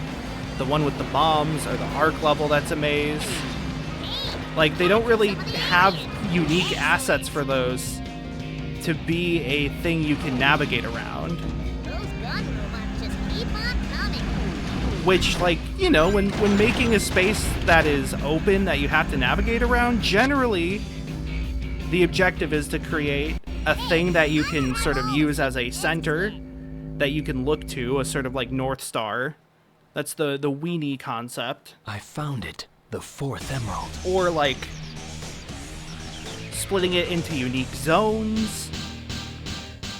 one with the bombs or the arc level that's a maze, like, they don't really have unique assets for those to be a thing you can navigate around. Which, like, you know, when making a space that is open that you have to navigate around, generally the objective is to create a thing that you can sort of use as a center that you can look to, a sort of like North Star. That's the weenie concept. I found it. The 4th emerald. Or like splitting it into unique zones,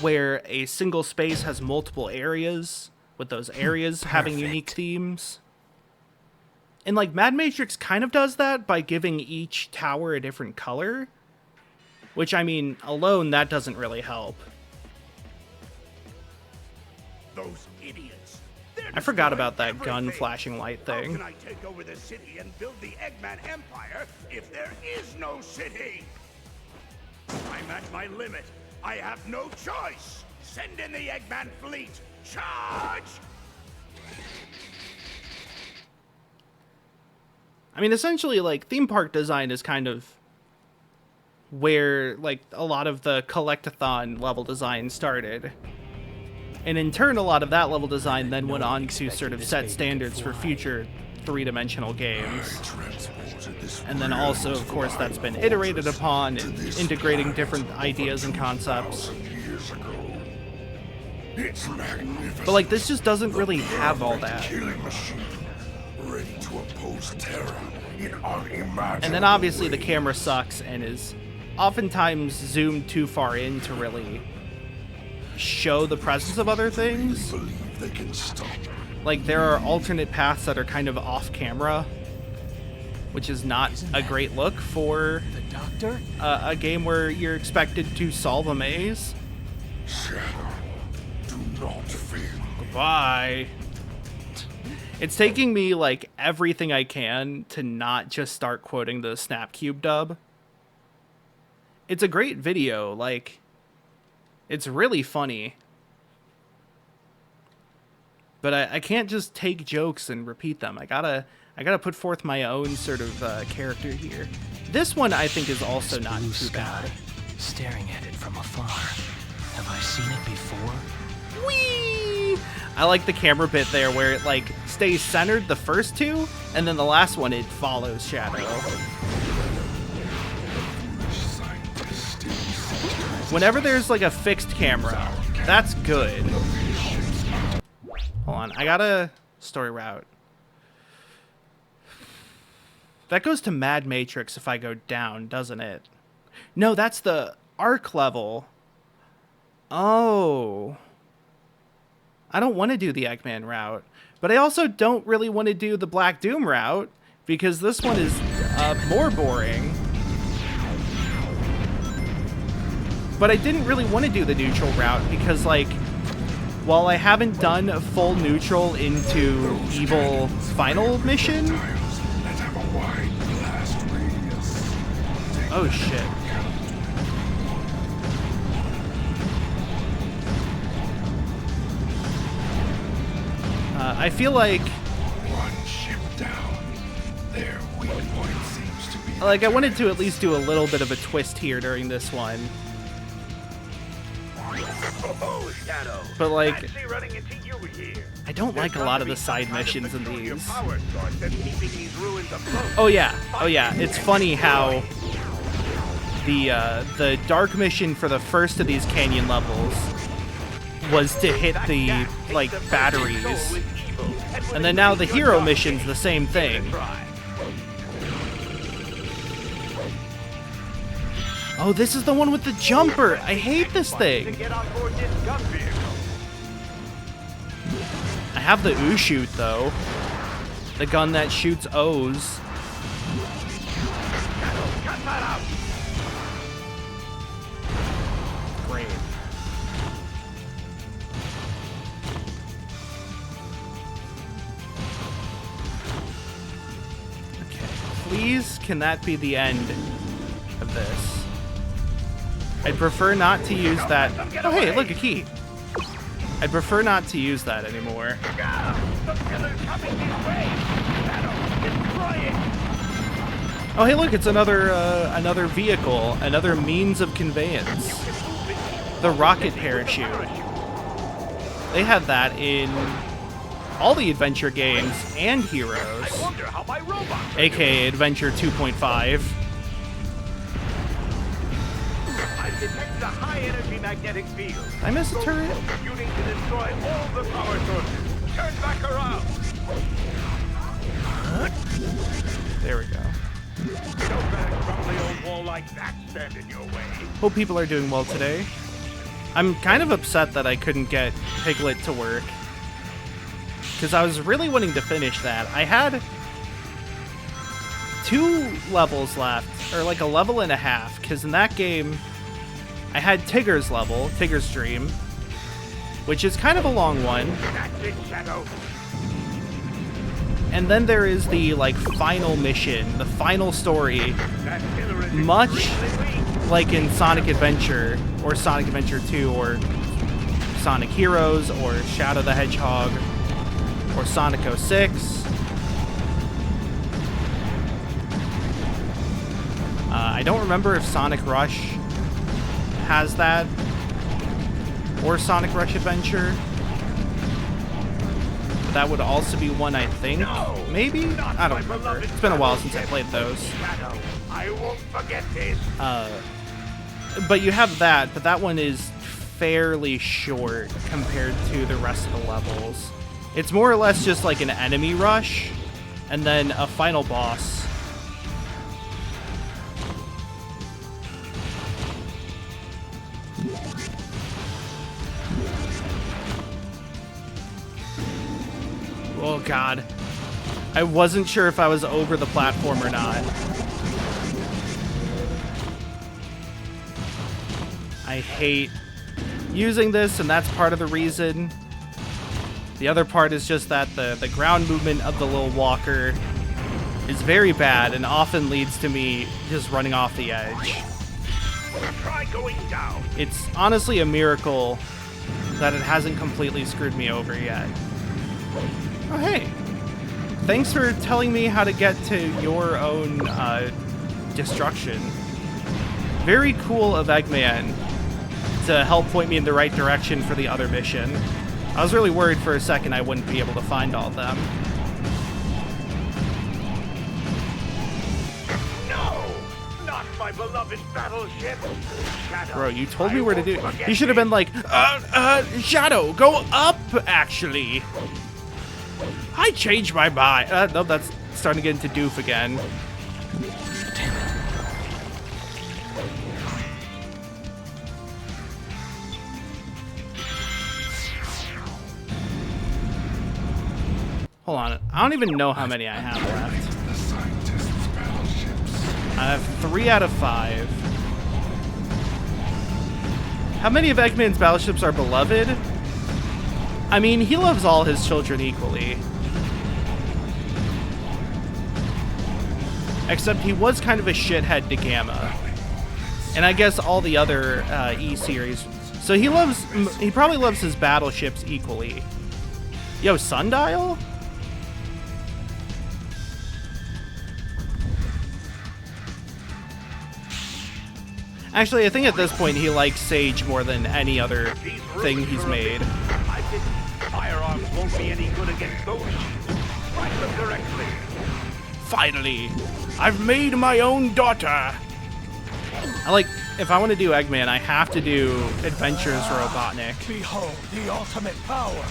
where a single space has multiple areas, with those areas having unique themes. And like Mad Matrix kind of does that by giving each tower a different color, which, I mean, alone that doesn't really help. Those idiots. I forgot about that gun flashing light thing. How can I take over the city and build the Eggman Empire if there is no city? I'm at my limit. I have no choice. Send in the Eggman fleet. Charge! I mean, essentially, like, theme park design is kind of where, like, a lot of the collectathon level design started. And in turn, a lot of that level design then went on to sort of set standards for future three-dimensional games. And then also, of course, that's been iterated upon, integrating different ideas and concepts. It's magnificent. But, like, this just doesn't really have all that. Killing machine, ready to oppose terror in unimaginable And then obviously the ways. camera sucks and is oftentimes zoomed too far in to really show the presence of other things. Believe they can stop. Like, there are alternate paths that are kind of off camera, which is not a great look for The doctor? a game where you're expected to solve a maze. Shadow, do not fear. Goodbye. It's taking me, like, everything I can to not just start quoting the Snapcube dub. It's a great video, like, it's really funny. But I can't just take jokes and repeat them. I gotta put forth my own sort of character here. This one I think is also not Blue too bad. sky, staring at it from afar. Have I seen it before? Whee! I like the camera bit there where it like stays centered the first two, and then the last one it follows Shadow. Whenever there's like a fixed camera, that's good. Hold on, I got a story route. That goes to Mad Matrix if I go down, doesn't it? No, that's the Arc level. Oh. I don't want to do the Eggman route, but I also don't really want to do the Black Doom route because this one is more boring. But I didn't really want to do the neutral route because, like, while I haven't done a full neutral into Evil Final Mission... Oh, shit. I feel like... One ship down. Their weak point seems to be... Like, I wanted to at least do a little bit of a twist here during this one. Oh, Shadow. But, like, Fancy running into you here. I don't like a There's lot got of to the be some side kind of missions in peculiar these. power source that's keeping these ruins afloat. Oh yeah. It's funny how the dark mission for the first of these canyon levels was to hit the like batteries, and then now the hero mission's the same thing. Oh, this is the one with the jumper. I hate this thing. I have the U-shoot though, the gun that shoots O's. Great. Okay, please, can that be the end of this? I'd prefer not to use that. Oh, hey, look, a key. I'd prefer not to use that anymore. Oh, hey, look, it's another vehicle, another means of conveyance. The rocket parachute. They had that in all the adventure games and Heroes, aka Adventure 2.5. Detect a high-energy magnetic field. I missed a turret. Computing to destroy all the power sources. Turn back around. There we go. No bad crumbly old wall like that stand in your way. Hope people are doing well today. I'm kind of upset that I couldn't get Piglet to work, because I was really wanting to finish that. I had 2 levels left, or like a level and a half, because in that game, I had Tigger's level, Tigger's Dream, which is kind of a long one. That's it, Shadow. And then there is the, like, final mission, the final story, That killer is much extremely weak. like in Sonic Adventure, or Sonic Adventure 2, or Sonic Heroes, or Shadow the Hedgehog, or Sonic 06. I don't remember if Sonic Rush has that, or Sonic Rush Adventure. But that would also be one, I think. No, Maybe? not I don't my remember. beloved It's been a while since I battleship. played those. Shadow, I won't forget this. But you have that, but that one is fairly short compared to the rest of the levels. It's more or less just like an enemy rush, and then a final boss. Oh god. I wasn't sure if I was over the platform or not. I hate using this, and that's part of the reason. The other part is just that the ground movement of the little walker is very bad and often leads to me just running off the edge. Try going down. It's honestly a miracle that it hasn't completely screwed me over yet. Oh, hey. Thanks for telling me how to get to your own destruction. Very cool of Eggman to help point me in the right direction for the other mission. I was really worried for a second I wouldn't be able to find all of them. No, not my beloved battleship. Shadow, Bro, you told me I where to won't do it. forget You should have been like, Shadow, go up, actually. I changed my mind. No, that's starting to get into doof again. Hold on. I don't even know how many I have left. I have 3 out of 5. How many of Eggman's battleships are beloved? I mean, he loves all his children equally. Except he was kind of a shithead to Gamma. And I guess all the other E-series. So he probably loves his battleships equally. Yo, Sundial? Actually, I think at this point he likes Sage more than any other thing he's made. I think firearms won't be any good against those. Strike them directly. Finally, I've made my own daughter. If I want to do Eggman, I have to do Adventures Robotnik. Behold the ultimate power.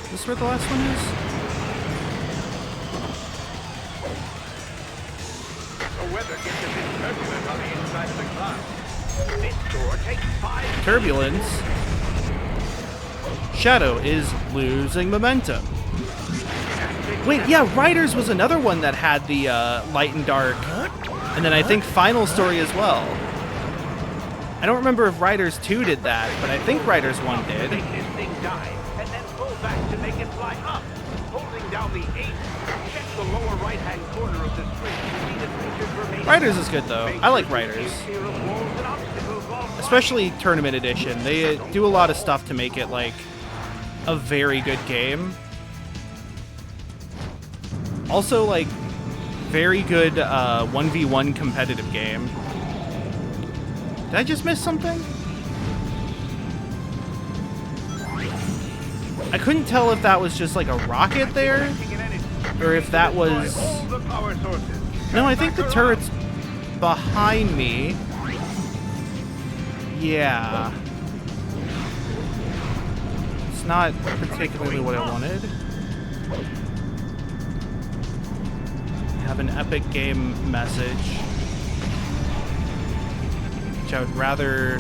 Is this where the last one is? The weather gets a bit turbulent on the inside of the cloud. This door takes 5 Turbulence. Shadow is losing momentum. Wait, yeah, Riders was another one that had the light and dark. And then I think Final Story as well. I don't remember if Riders 2 did that, but I think Riders 1 did. Make this thing die, and then pull back to make it fly up. Holding down the 8. Check the lower right-hand corner of the screen to see the creatures remaining. Riders is good though. I like Riders. Especially Tournament Edition. They do a lot of stuff to make it like a very good game. Also, like, very good 1v1 competitive game. Did I just miss something? I couldn't tell if that was just like a rocket there, or if that was... No, I think the turret's behind me. Yeah. It's not particularly what I wanted. Have an epic game message. which I would rather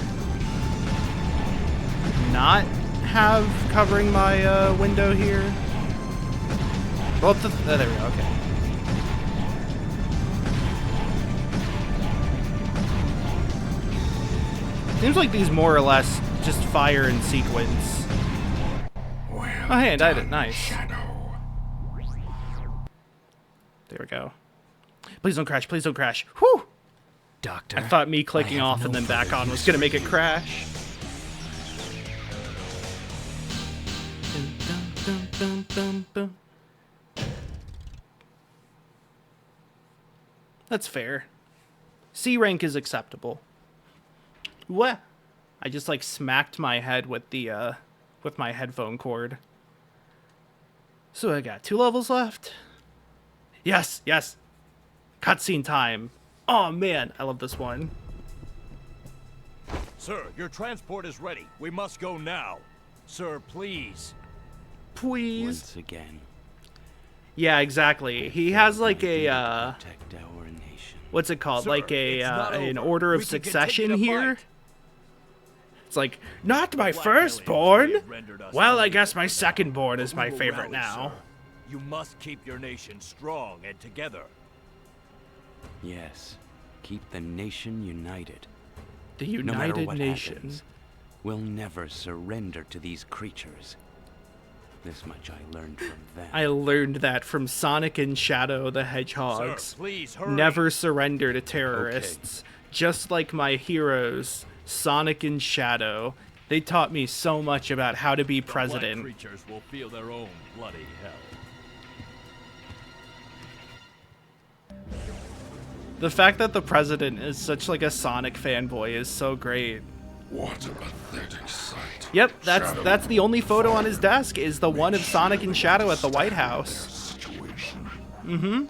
not have covering my window here. Well, there we go. Okay. Seems like these more or less just fire in sequence. Well Oh, hey, I died it. Nice. Shadow. There we go. Please don't crash. Please don't crash. Whew! Doctor, I thought me clicking I have off no and then back further on was gonna make it crash. Dun, dun, dun, dun, dun. That's fair. C rank is acceptable. What? I just like smacked my head with the with my headphone cord. So I got 2 levels left. Yes, yes. Cutscene time. Oh man, I love this one. Sir, your transport is ready. We must go now. Sir, please. Please. Once again. Yeah, exactly. He has like a Protect our nation. what's it called? Sir, Like a it's not an over. order of We can succession continue to here. fight. It's like, not my Black firstborn. aliens may have rendered us Well, I unable guess to my protect, secondborn is but my we will favorite rally, now. sir. You must keep your nation strong and together. Yes. Keep the nation united. The No matter United what Nation. happens, we'll never surrender to these creatures. This much I learned from them. I learned that from Sonic and Shadow the Hedgehogs. Sir, please hurry. Never surrender to terrorists. Just like my heroes, Sonic and Shadow. They taught me so much about how to be The black president. creatures will feel their own bloody hell. The fact that the president is such like a Sonic fanboy is so great. What a pathetic sight. Yep, that's the only photo on his desk is the one of Sonic and Shadow at the White House. Situation. Mm-hmm.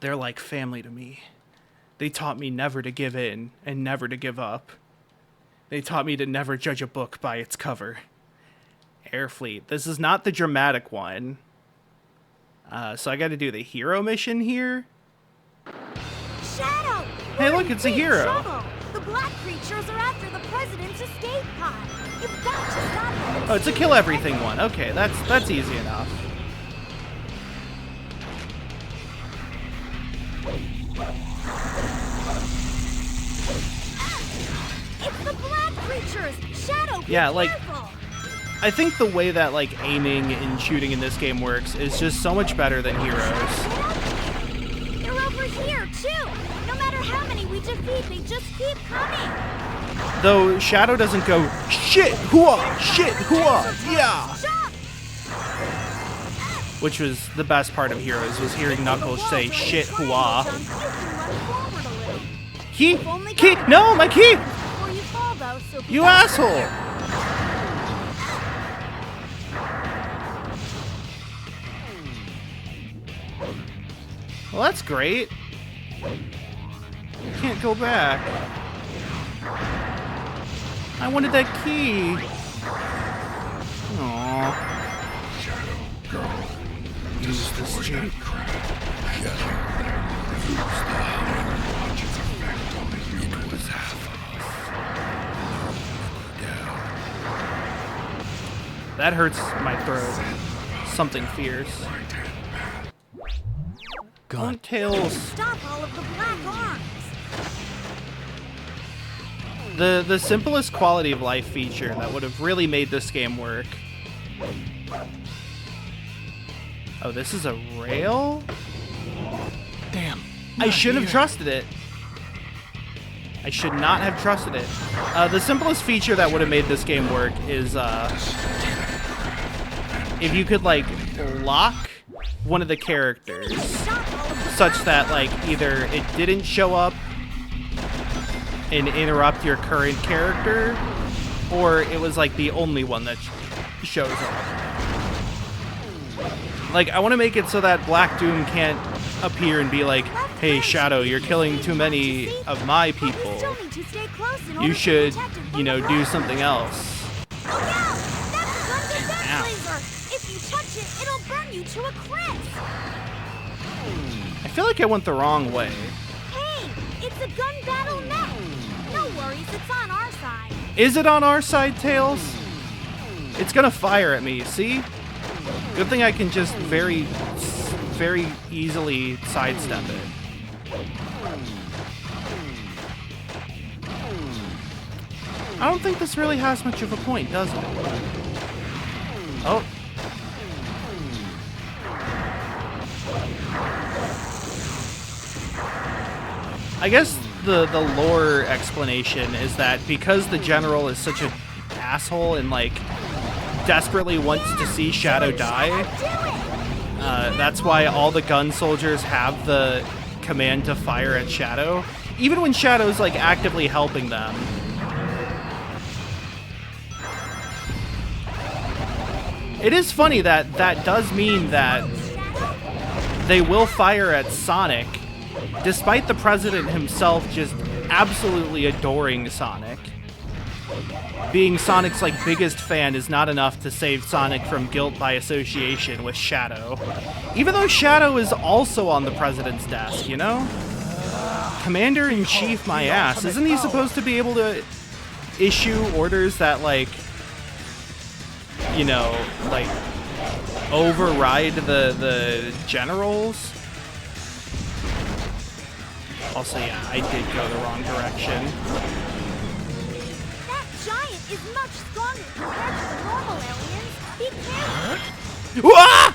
They're like family to me. They taught me never to give in and never to give up. They taught me to never judge a book by its cover. Airfleet. This is not the dramatic one. So I gotta do the hero mission here. Shadow! Hey, we're look, in it's a big hero. trouble. The black creatures are after the president's escape pod. You've got to stop them. and Oh, it's a save kill the everything president. one. Okay, that's easy enough. It's the black creatures! Shadow, be Yeah, like, careful! I think the way that like aiming and shooting in this game works is just so much better than Heroes. They're over here, too! No matter how many we defeat, they just keep coming! Though Shadow doesn't go, shit, hooah, shit, hooah, yeah! Jump! Which was the best part of Heroes, was hearing Knuckles say, shit, hooah. Jump, you can run forward a little. Key, Only key, got no, my key! before you fall, though, so be You careful. asshole! Well, that's great. Can't go back. I wanted that key. Aww. Use this jump. It was half That hurts my throat. Something fierce. God, Tails. Stop all of the black arms! The simplest quality of life feature that would have really made this game work. Oh, this is a rail? damn. I should have trusted it. I should not have trusted it. The simplest feature that would have made this game work is if you could like lock one of the characters such that like either it didn't show up and interrupt your current character, or it was like the only one that shows up. Like, I want to make it so that Black Doom can't appear and be like, hey, Shadow, you're killing too many of my But we people. still need to stay close in order You to should, protect it from you know, the do black. something else. Look out! That's a gun defense Ow. laser! If you touch it, it'll burn you to a crisp! I feel like I went the wrong way. Hey! seems a gun battle next. No worries, it's on our side. Is it on our side, Tails? It's gonna fire at me, see? Good thing I can just very easily sidestep it. I don't think this really has much of a point, does it? Oh. I guess the lore explanation is that because the general is such an asshole and like desperately wants to see Shadow die, that's why all the gun soldiers have the command to fire at Shadow, even when Shadow's like actively helping them. It is funny that that does mean that they will fire at Sonic, despite the president himself just absolutely adoring Sonic. Being Sonic's like biggest fan is not enough to save Sonic from guilt by association with Shadow. Even though Shadow is also on the president's desk, you know? Commander-in-Chief my ass. Isn't he supposed to be able to issue orders that like, you know, like override the generals? Also, yeah, I did go the wrong direction. That giant is much stronger compared to the normal aliens. Be careful. Ah!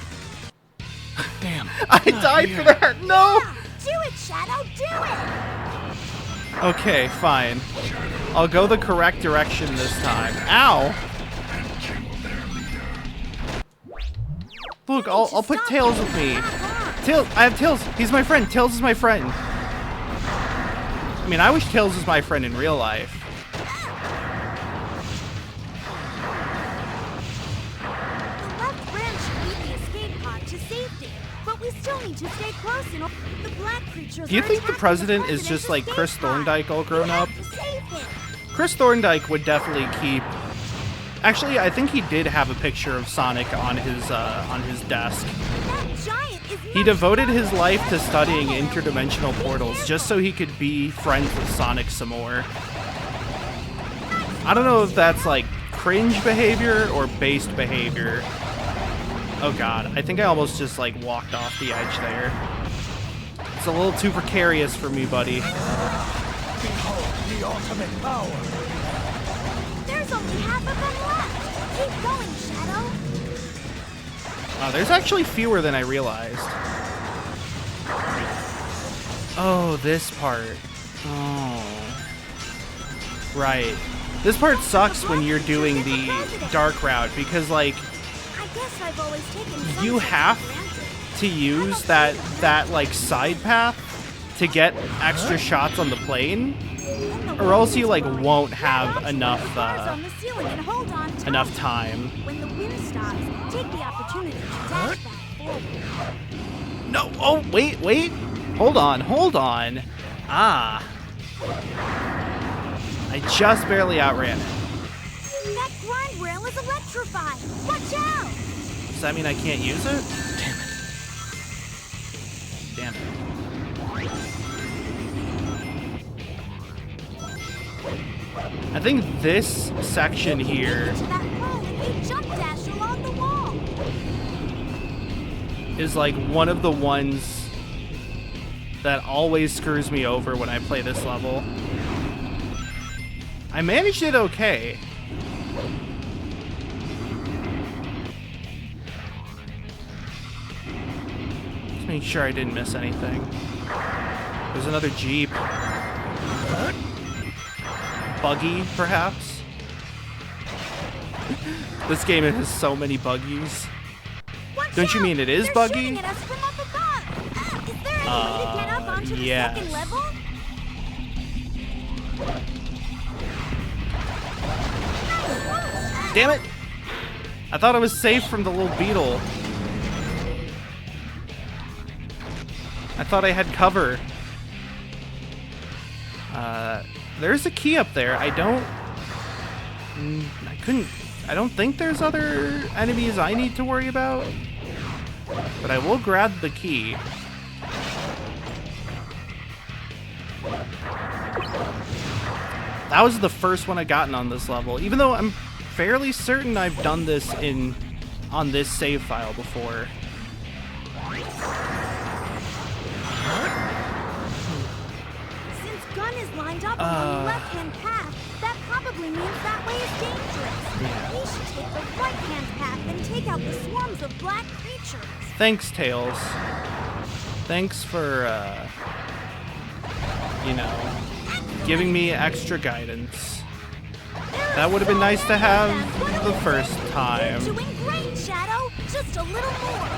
Damn. I died for that. No. Yeah, do it, Shadow. Do it. Okay, fine. I'll go the correct direction this time. Ow. Look, I'll put Tails with me. Tails, I have Tails. He's my friend. Tails is my friend. I mean, I wish Tails was my friend in real life. The left branch should lead the escape pod to safety, but we still need to stay close in order. The black creatures. Do you are think the attacking president is president's just like escape Chris pod. Thorndike all grown We up? have to save him. Chris Thorndike would definitely keep. Actually, I think he did have a picture of Sonic on his desk. That giant is He much devoted stronger his life to compared studying the normal interdimensional portals just so he could be friends with Sonic some more. I don't know if that's like cringe behavior or based behavior. Oh god, I think I almost just like walked off the edge there. It's a little too precarious for me, buddy. Behold the ultimate power. There's only half of them left. Keep going, Shadow. There's actually fewer than I realized. Oh, this part. Oh. Right. This part sucks when you're doing the dark route because, like, I guess I've always taken some you things have for granted. to use that like side path to get extra shots on the plane, or else you like won't have enough enough time. When the wind stops, take the opportunity to dash back forward. No, oh wait, hold on. Ah, I just barely outran it. That grind rail is electrified. Watch out! Does that mean I can't use it? Damn it. I think this section here To that pole and you jump dash along the wall. is like one of the ones that always screws me over when I play this level. I managed it okay. Just make sure I didn't miss anything. There's another Jeep. Buggy, perhaps? This game has so many buggies. Watch Don't you out! mean it is They're buggy? shooting at us from up above. Is there any way to get up onto the yes. second level? Damn it! I thought I was safe from the little beetle. I thought I had cover. There's a key up there. I don't think there's other enemies I need to worry about. But I will grab the key. That was the first one I gotten on this level, even though I'm fairly certain I've done this on this save file before. Since Gun is lined up along the left-hand path, that probably means that way is dangerous. We should take the right-hand path and take out the swarms of black creatures. Thanks, Tails. Thanks for, you know, giving me extra guidance. That would have been nice to have the first time. You're doing great, Shadow. Just a little more.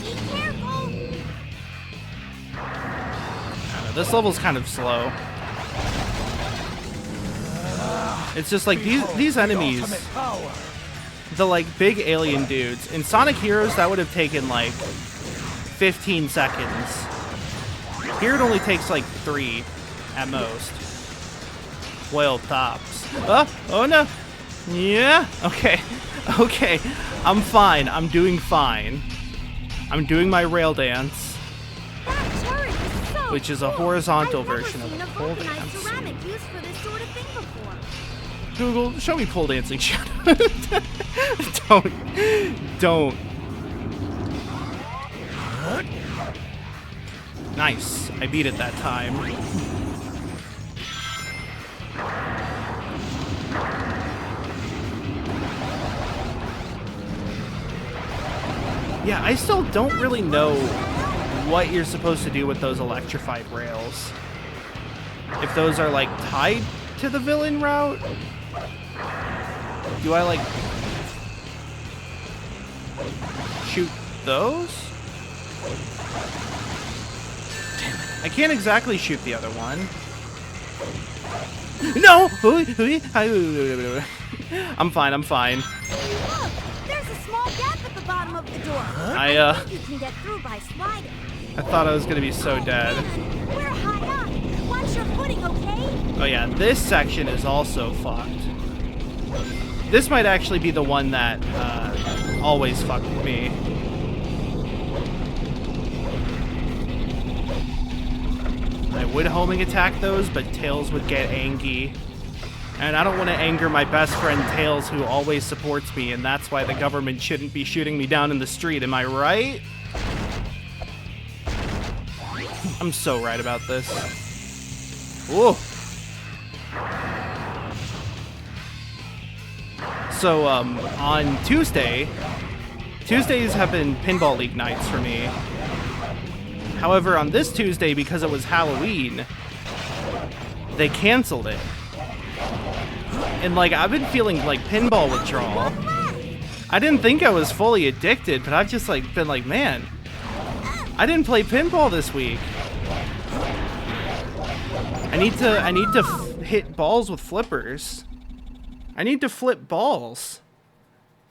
Be careful. This level's kind of slow. It's just like these enemies, the like big alien dudes. In Sonic Heroes, that would have taken like 15 seconds. Here it only takes like 3 at most. Well, tops. Oh no. Yeah, okay. Okay, I'm fine. I'm doing fine. I'm doing my rail dance, That turret is so which is a cool. horizontal I've never version of seen a pole vulcanized dance. ceramic used for this sort of thing before. Google, show me pole dancing, Shadow. Don't. Nice. I beat it that time. Yeah, I still don't really know what you're supposed to do with those electrified rails. If those are like tied to the villain route? Do I like shoot those? I can't exactly shoot the other one. No! I'm fine, I'm fine. Look, there's a small gap at the bottom of the door. I think you can get through by sliding. I thought I was gonna be so dead. Man, we're high up. Watch your footing, okay? Oh yeah, this section is also fucked. This might actually be the one that always fucked with me. I would homing attack those, but Tails would get angry. And I don't want to anger my best friend Tails, who always supports me, and that's why the government shouldn't be shooting me down in the street, am I right? I'm so right about this. Whoa. So, on Tuesdays have been Pinball League nights for me. However, on this Tuesday, because it was Halloween, they canceled it. And, like, I've been feeling, like, pinball withdrawal. I didn't think I was fully addicted, but I've just, like, been like, man, I didn't play pinball this week. I need to hit balls with flippers. I need to flip balls.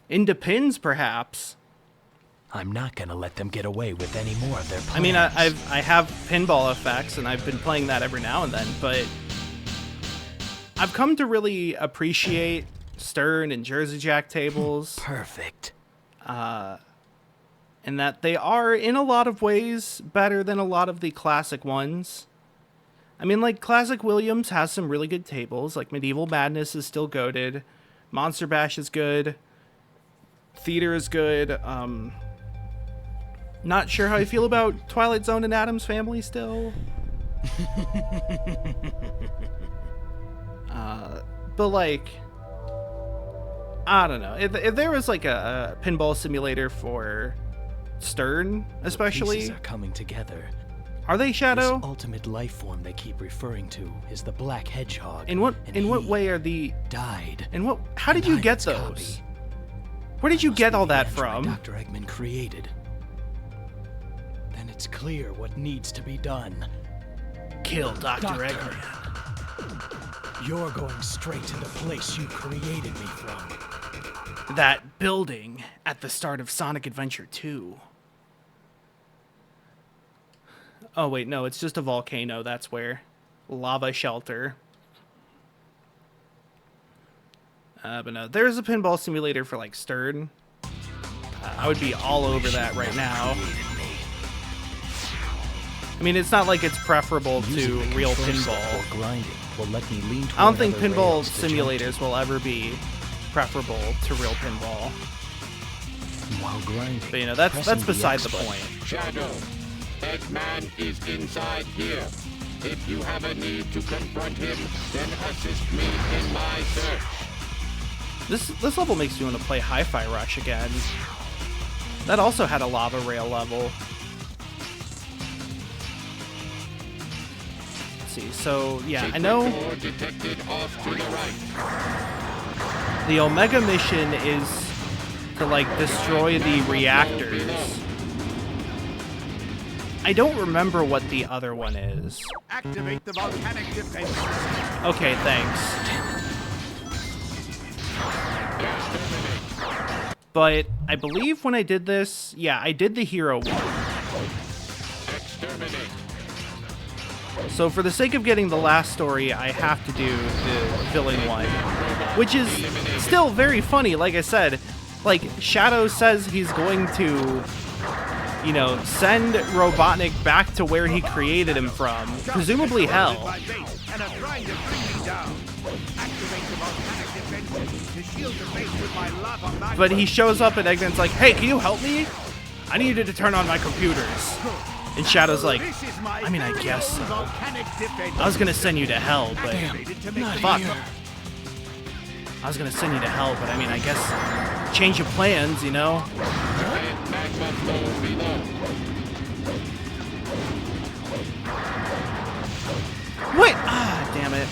Into pins, perhaps. I'm not gonna let them get away with any more of their plans. I mean, I have pinball effects, and I've been playing that every now and then, but I've come to really appreciate Stern and Jersey Jack tables. Perfect. And that they are, in a lot of ways, better than a lot of the classic ones. I mean, like, Classic Williams has some really good tables. Like, Medieval Madness is still goated. Monster Bash is good. Theater is good. Not sure how I feel about Twilight Zone and Addams Family still. But, like, I don't know. If there was, like, a pinball simulator for Stern, especially. Pieces are coming together. Are they, Shadow? This ultimate life form they keep referring to is the Black Hedgehog. In what and way are the died? And what? How did you get those? Where did you get all that from? Dr. Eggman created. Then it's clear what needs to be done. Kill Dr. Doctor, Eggman. You're going straight to the place you created me from. That building at the start of Sonic Adventure 2. Oh, wait, no, it's just a volcano. That's where. Lava shelter. But no, there's a pinball simulator for, like, Stern. I would be all over that right now. I mean, it's not like it's preferable to Using the real control stick pinball. or grinding will let me lean I don't toward think other pinball rails to jump simulators will ever be preferable to real pinball. while grinding. But you know, that's pressing beside X the button. point. Shadow, Eggman is inside here. If you have a need to confront him, then assist me in my search. This level makes me want to play Hi-Fi Rush again. That also had a lava rail level. Let's see, so yeah, I know Detected off to the right. the Omega mission is to like destroy the reactors. I don't remember what the other one is. Activate the volcanic defense. Okay, thanks. But I believe when I did this, yeah, I did the hero one. Exterminate. So for the sake of getting the last story, I have to do the villain one, which is still very funny. Like I said, like Shadow says he's going to, you know, send Robotnik back to where he created him from, presumably hell. And are trying to bring me down. Activate the volcanic defenses to shield the base with my lava magma. But he shows up and Eggman's like, hey, can you help me? I need you to turn on my computers. And Shadow's like, I mean, I guess so. I was gonna send you to hell, but fuck. I was gonna send you to hell, but I mean, I guess change your plans, you know? Magma flow below. What? Ah, damn it.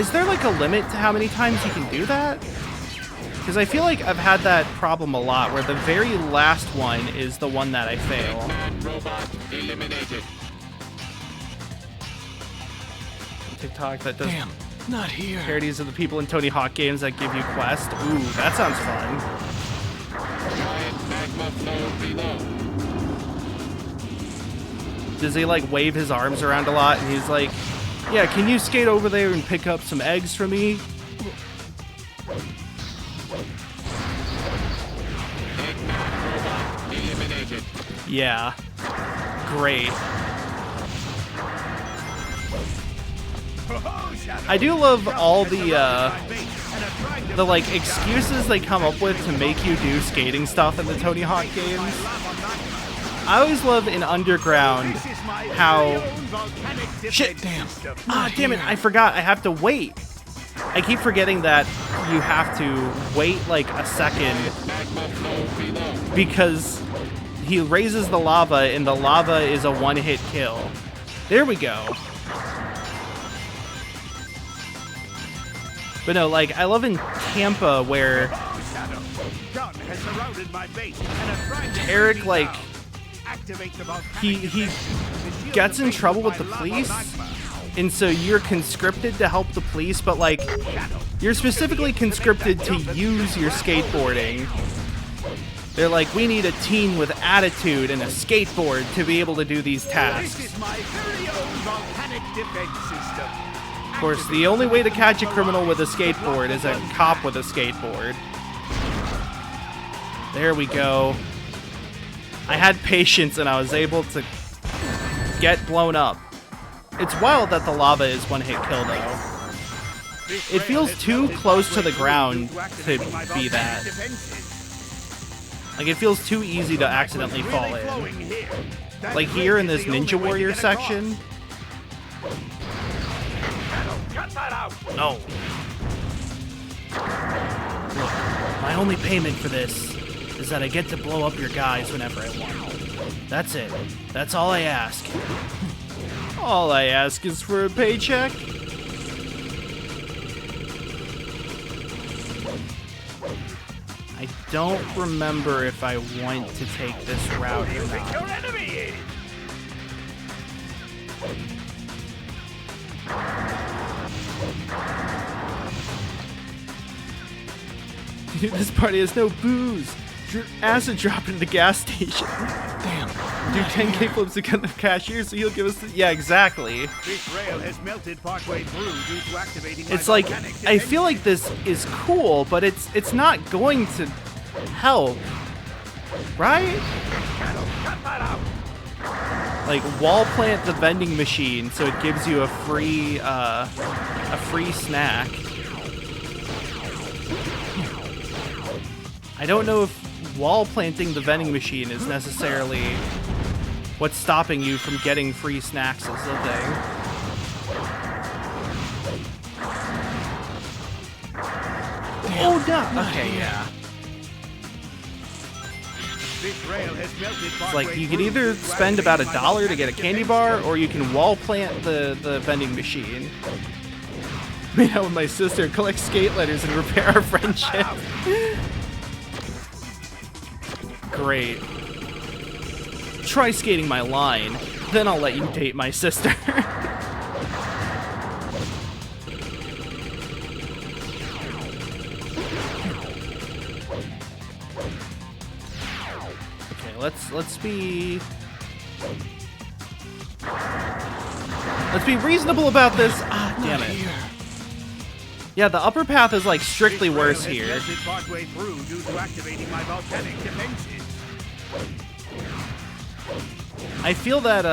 Is there like a limit to how many times you can do that? Because I feel like I've had that problem a lot, where the very last one is the one that I fail. Robot eliminated. TikTok that does Damn, not here. parodies of the people in Tony Hawk games that give you quests. Ooh, that sounds fun. Giant magma flow below. Does he like wave his arms around a lot and he's like, yeah, can you skate over there and pick up some eggs for me? Robot eliminated. Yeah. Great. I do love all the like excuses they come up with to make you do skating stuff in the Tony Hawk games. I always love in Underground how shit. Damn. Ah, damn it! I forgot. I have to wait. I keep forgetting that you have to wait like a second because he raises the lava and the lava is a one-hit kill. There we go. But no, like, I love in Tampa where Eric, like, he gets in trouble with the police, and so you're conscripted to help the police, but, like, you're specifically conscripted to use your skateboarding. They're like, we need a teen with attitude and a skateboard to be able to do these tasks. This is my very own volcanic defense system. Of course, the only way to catch a criminal with a skateboard is a cop with a skateboard. There we go. I had patience and I was able to get blown up. It's wild that the lava is one-hit kill, though. It feels too close to the ground to be that. Like, it feels too easy to accidentally fall in. Like here in this Ninja Warrior section. No. Look, my only payment for this is that I get to blow up your guys whenever I want. That's it. That's all I ask. All I ask is for a paycheck. I don't remember if I want to take this route or not. This party has no booze. Acid drop into the gas station. Damn. Do 10k flips to get the cashier so he'll give us the... Yeah, exactly. This rail has melted partway through due to activating It's like, I feel like this is cool, but it's not going to help. Right? like wall plant the vending machine so it gives you a free snack. I don't know if wall planting the vending machine is necessarily what's stopping you from getting free snacks is the thing. Oh no! Okay, yeah. It's like you could either spend about $1 to get a candy bar, or you can wall plant the vending machine. Made out with my sister, collect skate letters, and repair our friendship. Great. Try skating my line, then I'll let you date my sister. Let's be reasonable about this. Ah, damn it. Yeah, the upper path is like strictly worse here. I feel that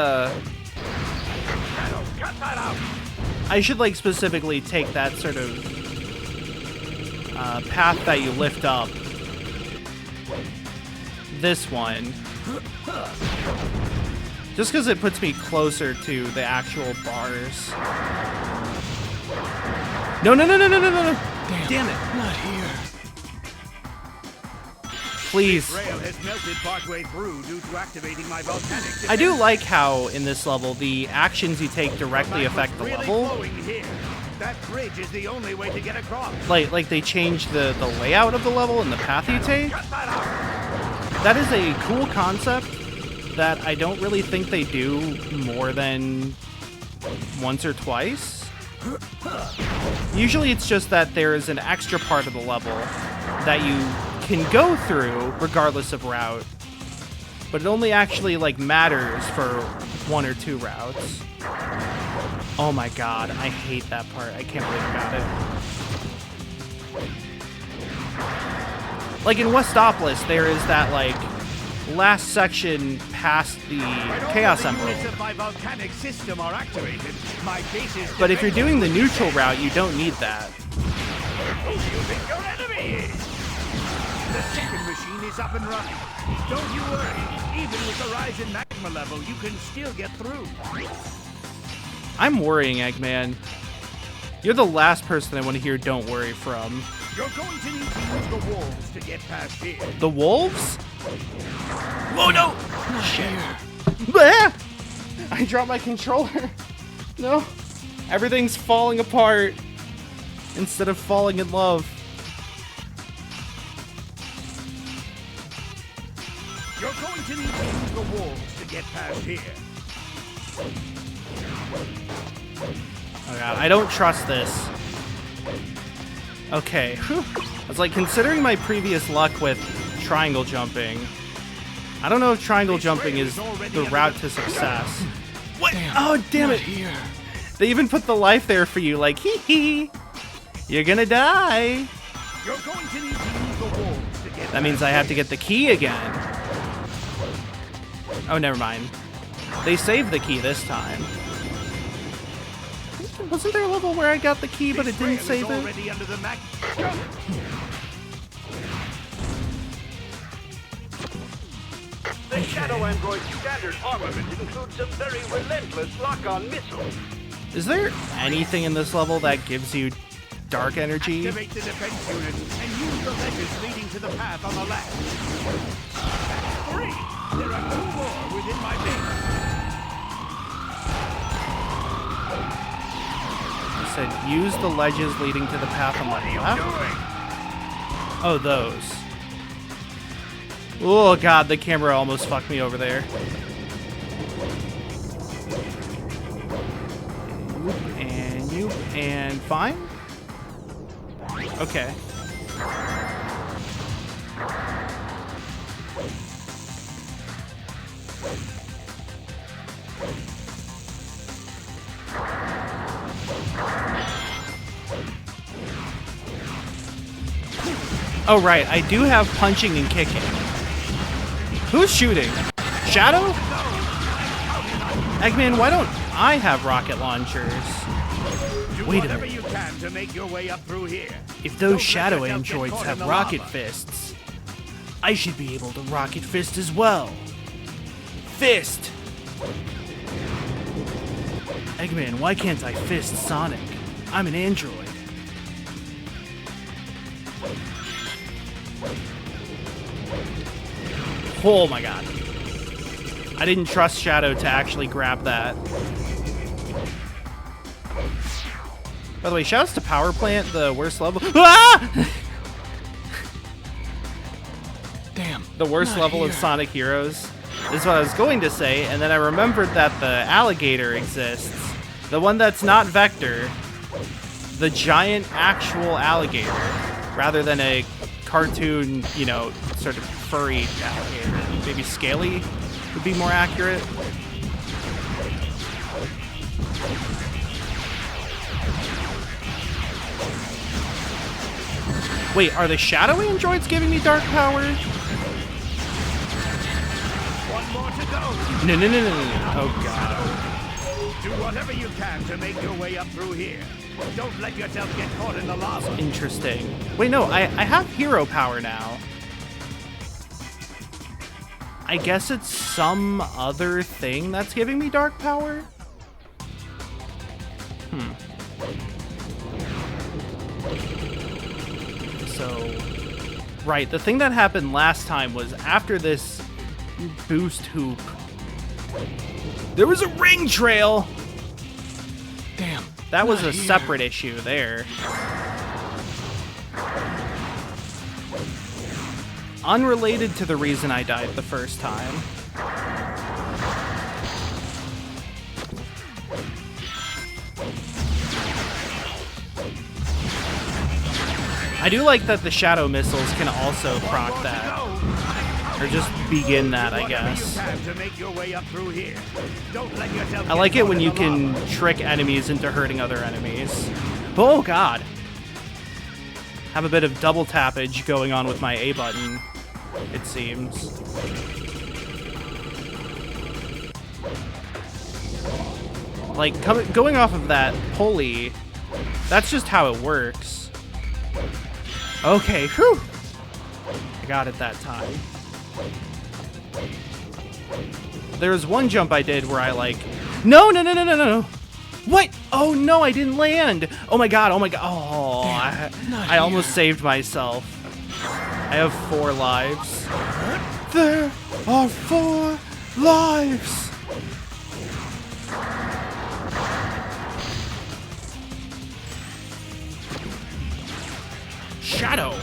I should like specifically take that sort of path that you lift up. This one. Just because it puts me closer to the actual bars. No. Damn it. Not here. Please. Rail has melted partway through due to activating my volcanic defense. I do like how in this level the actions you take directly affect the level. That bridge is the only way to get across. Like they change the layout of the level and the path you take. That is a cool concept that I don't really think they do more than once or twice. Usually it's just that there is an extra part of the level that you can go through regardless of route, but it only actually like matters for 1 or 2 routes. Oh my god, I hate that part. I can't believe I got it. Like in Westopolis, there is that like last section past the Chaos Emerald. But if you're doing the neutral route, you don't need that. The second machine is up and running. Don't you worry. Even with the rise in magma level, you can still get through. I'm worrying, Eggman. You're the last person I want to hear "don't worry" from. You're going to need to use the wolves to get past here. The wolves? Oh no! Shit. Bah! I dropped my controller. No. Everything's falling apart instead of falling in love. You're going to need to use the wolves to get past here. Oh god, I don't trust this. Okay. Whew. I was like, considering my previous luck with triangle jumping, I don't know if triangle jumping is the route to success. What? Oh, damn it. Here. They even put the life there for you, like, hee hee. You're gonna die. You're going to need to use the wolves to get That means I have to get the key again. Oh, never mind. They saved the key this time. Wasn't there a level where I got the key, but it didn't save it? The Shadow Android's standard armament includes some very relentless lock-on missiles. Is there anything in this level that gives you dark energy? Activate the defense unit and use the ledges leading to the path on the left. That's 3. There are 2 more within my base. You said use the ledges leading to the path on the left? Oh, those. Oh god, the camera almost fucked me over there. And fine? Okay. Oh right, I do have punching and kicking. Who's shooting? Shadow? Eggman, why don't I have rocket launchers? Do Wait a whatever minute. you can to make your way up through here. If Don't those let shadow yourself get androids caught in have the rocket lava. fists, I should be able to rocket fist as well. Fist! Eggman, why can't I fist Sonic? I'm an android. Oh my god. I didn't trust Shadow to actually grab that. By the way, shouts to Power Plant, the worst level. Ah! Damn. The worst not level of here. Sonic Heroes. This is what I was going to say, and then I remembered that the alligator exists. The one that's not Vector. The giant actual alligator. Rather than a cartoon, you know, sort of furry alligator. Maybe scaly would be more accurate. Wait, are the shadow androids giving me dark power? One more to go. No, no, no, no, no, no. Oh, God. Do whatever you can to make your way up through here. Don't let yourself get caught in the lava. Interesting. Wait, no, I have hero power now. I guess it's some other thing that's giving me dark power? So, right, the thing that happened last time was after this boost hoop, there was a ring trail! Damn. That was not a here. separate issue there. Unrelated to the reason I died the first time. I do like that the shadow missiles can also proc that. Or just begin that, I guess. To make your way up through here. Don't let yourself I like get it caught when in you the can lava. trick enemies into hurting other enemies. Oh god. Have a bit of double tappage going on with my A button, it seems. Like, going off of that pulley, that's just how it works. Okay, whew! I got it that time. There was one jump I did where I like... No, no, no, no, no, no! What? Oh no, I didn't land! Oh my god, oh my god. Oh, I almost saved myself. I have 4 lives. There are 4 lives! Shadow,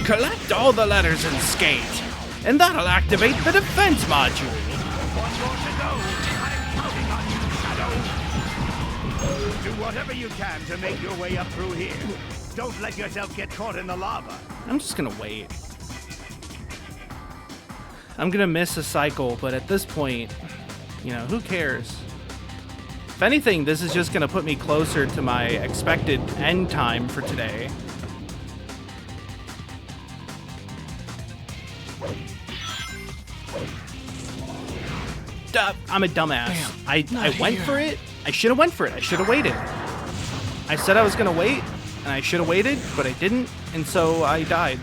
collect all the letters and skate, and that'll activate the defense module. One more to go. I'm counting on you, Shadow. Do whatever you can to make your way up through here. Don't let yourself get caught in the lava. I'm just gonna wait. I'm gonna miss a cycle, but at this point, you know, who cares? If anything, this is just gonna put me closer to my expected end time for today. I'm a dumbass. Damn, I went here. for it. I should have went for it. I should have waited. I said I was gonna wait, and I should have waited, but I didn't, and so I died.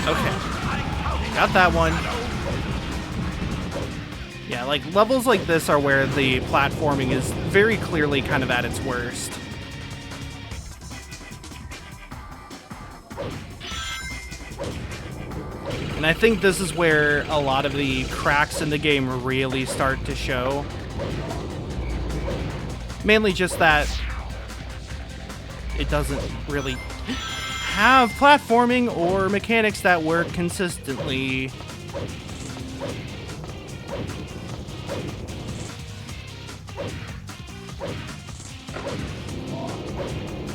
Okay. Got that one. Yeah, like, levels like this are where the platforming is very clearly kind of at its worst. And I think this is where a lot of the cracks in the game really start to show. Mainly just that it doesn't really have platforming or mechanics that work consistently.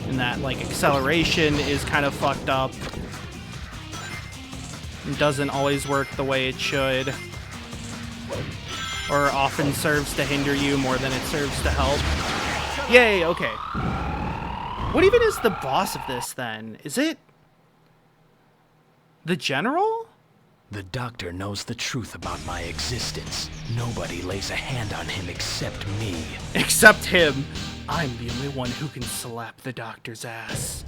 And that, like, acceleration is kind of fucked up. It doesn't always work the way it should. Or often serves to hinder you more than it serves to help. Yay, okay. What even is the boss of this, then? Is it... the general? The doctor knows the truth about my existence. Nobody lays a hand on him except me. Except him. I'm the only one who can slap the doctor's ass.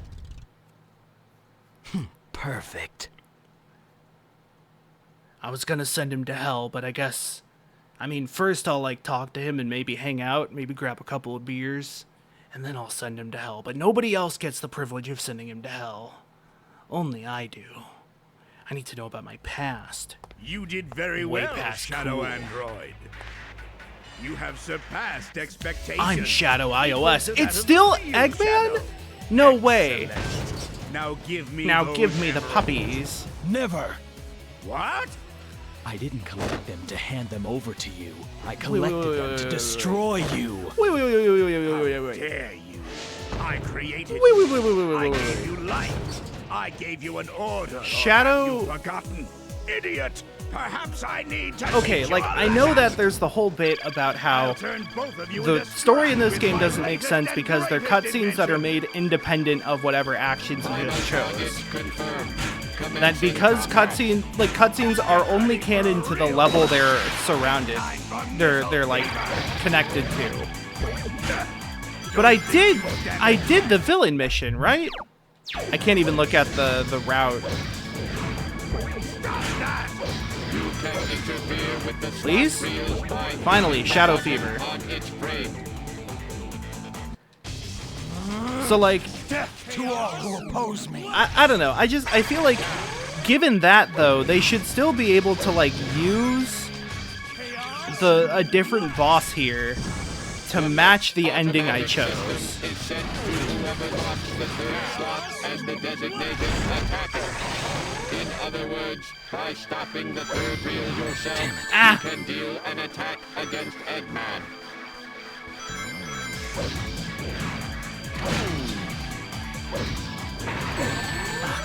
Perfect. I was gonna send him to hell, but I guess... I mean, first I'll, like, talk to him and maybe hang out, maybe grab a couple of beers, and then I'll send him to hell. But nobody else gets the privilege of sending him to hell. Only I do. I need to know about my past. You did very Way well, past Shadow cool. Android. You have surpassed expectations. I'm Shadow iOS. Compared to It's that still of real Eggman? Shadow. No way. Now give me Now those give me the emeralds. puppies. Never! What? I didn't collect them to hand them over to you. I wait, collected wait, them wait, to wait, destroy you. Wait. Dare you? I created Wait. I gave you life. I gave you an order. Shadow- Or have you forgotten? Idiot! Perhaps I need to Okay, teach like, you a I know lesson. that there's the whole bit about how I'll turn both of you the into story in this scrap game with my doesn't make latest sense and because they're greatest cutscenes that are invention. made independent of whatever actions you just chose. Confirmed. That because cutscenes are only canon to the level they're surrounded, they're like connected to. But I did the villain mission, right? I can't even look at the route. Please? Finally, Shadow Fever. So like, To all who oppose me. I don't know. I feel like, given that though, they should still be able to like use a different boss here to match the ending I chose. Is sent to whoever locks the third slot as the designated attacker. In other words, by stopping the third reel yourself, you can deal an attack against Eggman.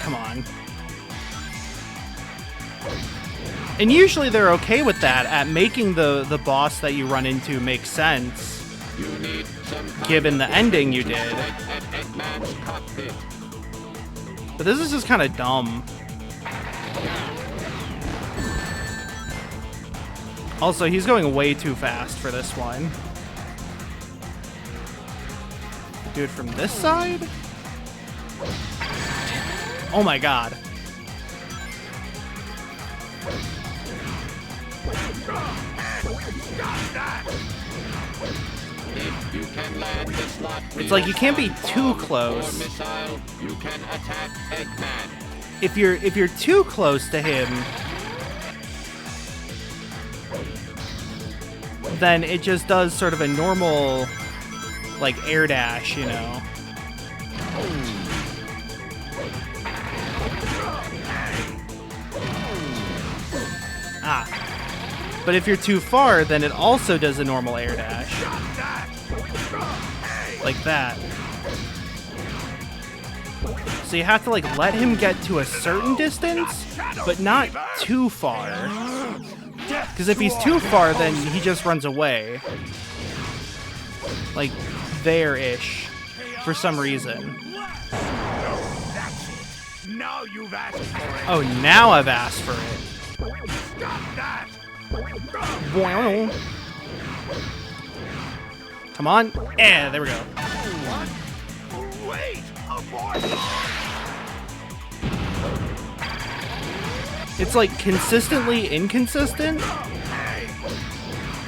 Come on. And usually they're okay with that, at making the boss that you run into make sense, You need some kind given the of ending you to did. select at Eggman's cockpit. But this is just kind of dumb. Also, he's going way too fast for this one. Do it from this side? Oh my god. If you can land the slot It's like you can't be too bomb close. or missile, you can attack Eggman. If you're too close to him, then it just does sort of a normal, like, air dash, you know. Ah. But if you're too far, then it also does a normal air dash. Like that. So you have to, like, let him get to a certain distance, but not too far. Because if he's too far, then he just runs away. Like, there-ish. For some reason. Now you've asked for it. Oh, now I've asked for it. Stop that. Wow. Come on. Yeah, there we go. What? Wait, abort. It's like consistently inconsistent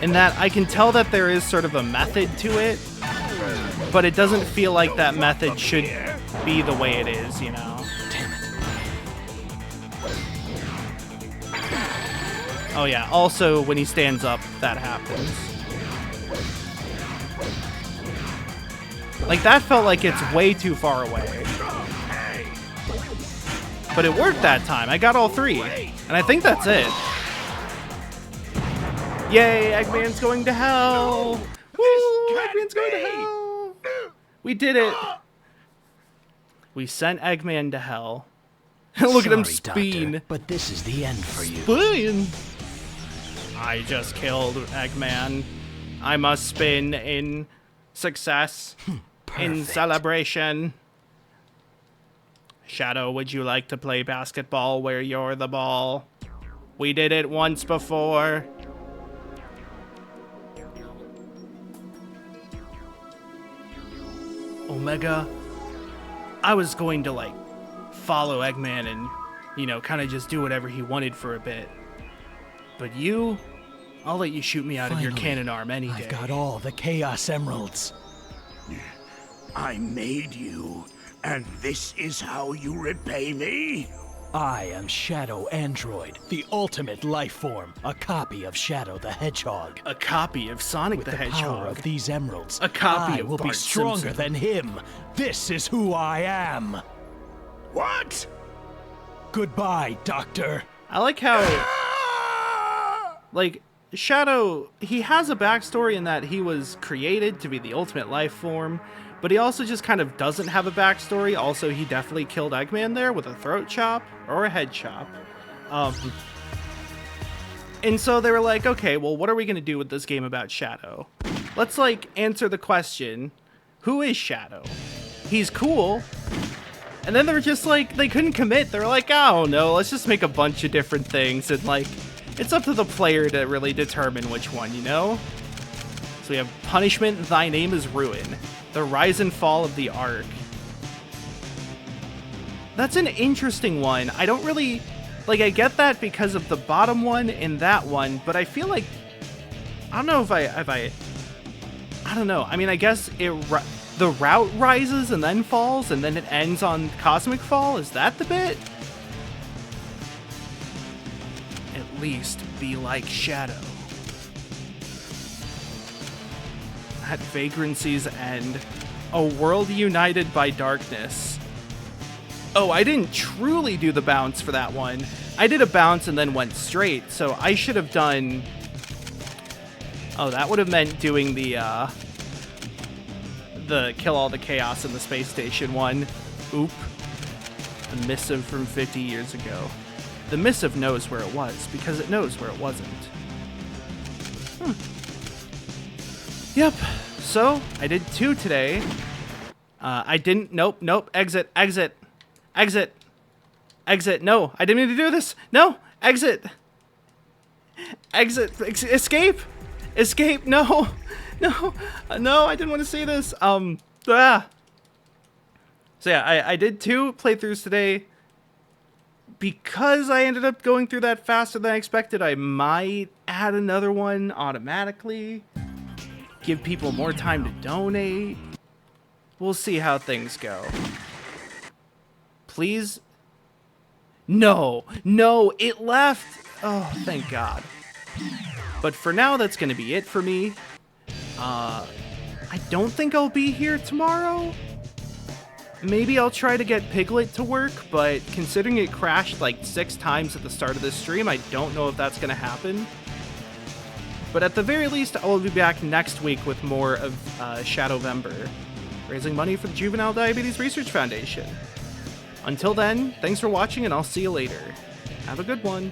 in that I can tell that there is sort of a method to it, but it doesn't feel like that method should be the way it is, you know? Oh yeah, also when he stands up, that happens. Like, that felt like it's way too far away. But it worked that time. I got all three. And I think that's it. Yay, Eggman's going to hell! Woo! Eggman's going to hell! We did it! We sent Eggman to hell. Look at him spin. Doctor, but this is the end for you. Spin! I just killed Eggman. I must spin in success in celebration. Shadow, would you like to play basketball where you're the ball? We did it once before. Omega, I was going to, like, follow Eggman and, you know, kind of just do whatever he wanted for a bit. But you, I'll let you shoot me out of your cannon arm any day. I've got all the Chaos Emeralds. I made you, and this is how you repay me? I am Shadow Android, the ultimate life form, a copy of Shadow the Hedgehog. A copy of Sonic the Hedgehog. With the power of these emeralds, a copy I of will Bart be stronger Simpson. than him. This is who I am. What? Goodbye, Doctor. I like how, like, Shadow, he has a backstory in that he was created to be the ultimate life form, but he also just kind of doesn't have a backstory. Also, he definitely killed Eggman there with a throat chop or a head chop. And so they were like, okay, well, what are we going to do with this game about Shadow? Let's, like, answer the question, who is Shadow? He's cool. And then they were just like, they couldn't commit. They were like, oh, no, let's just make a bunch of different things. And, like, it's up to the player to really determine which one, you know? So we have Punishment, Thy Name is Ruin. The Rise and Fall of the Ark. That's an interesting one. I don't really... Like, I get that because of the bottom one and that one, but I feel like... I don't know if I don't know. I mean, I guess the route rises and then falls, and then it ends on Cosmic Fall? Is that the bit? At least be like Shadow. At Vagrancy's End, a world united by darkness. Oh, I didn't truly do the bounce for that one. I did a bounce and then went straight, so I should have done... Oh, that would have meant doing the kill all the chaos in the space station one. Oop. The missive from 50 years ago. The missive knows where it was, because it knows where it wasn't. Yep, so I did 2 today. I didn't, nope, exit, no, I didn't mean to do this, no, exit, escape, no, I didn't want to see this, So yeah, I did 2 playthroughs today. Because I ended up going through that faster than I expected, I might add another one automatically. Give people more time to donate. We'll see how things go. Please? No, it left. Oh, thank God. But for now, that's going to be it for me. I don't think I'll be here tomorrow. Maybe I'll try to get Piglet to work, but considering it crashed like 6 times at the start of this stream, I don't know if that's going to happen. But at the very least, I will be back next week with more of Shadowvember, raising money for the Juvenile Diabetes Research Foundation. Until then, thanks for watching, and I'll see you later. Have a good one.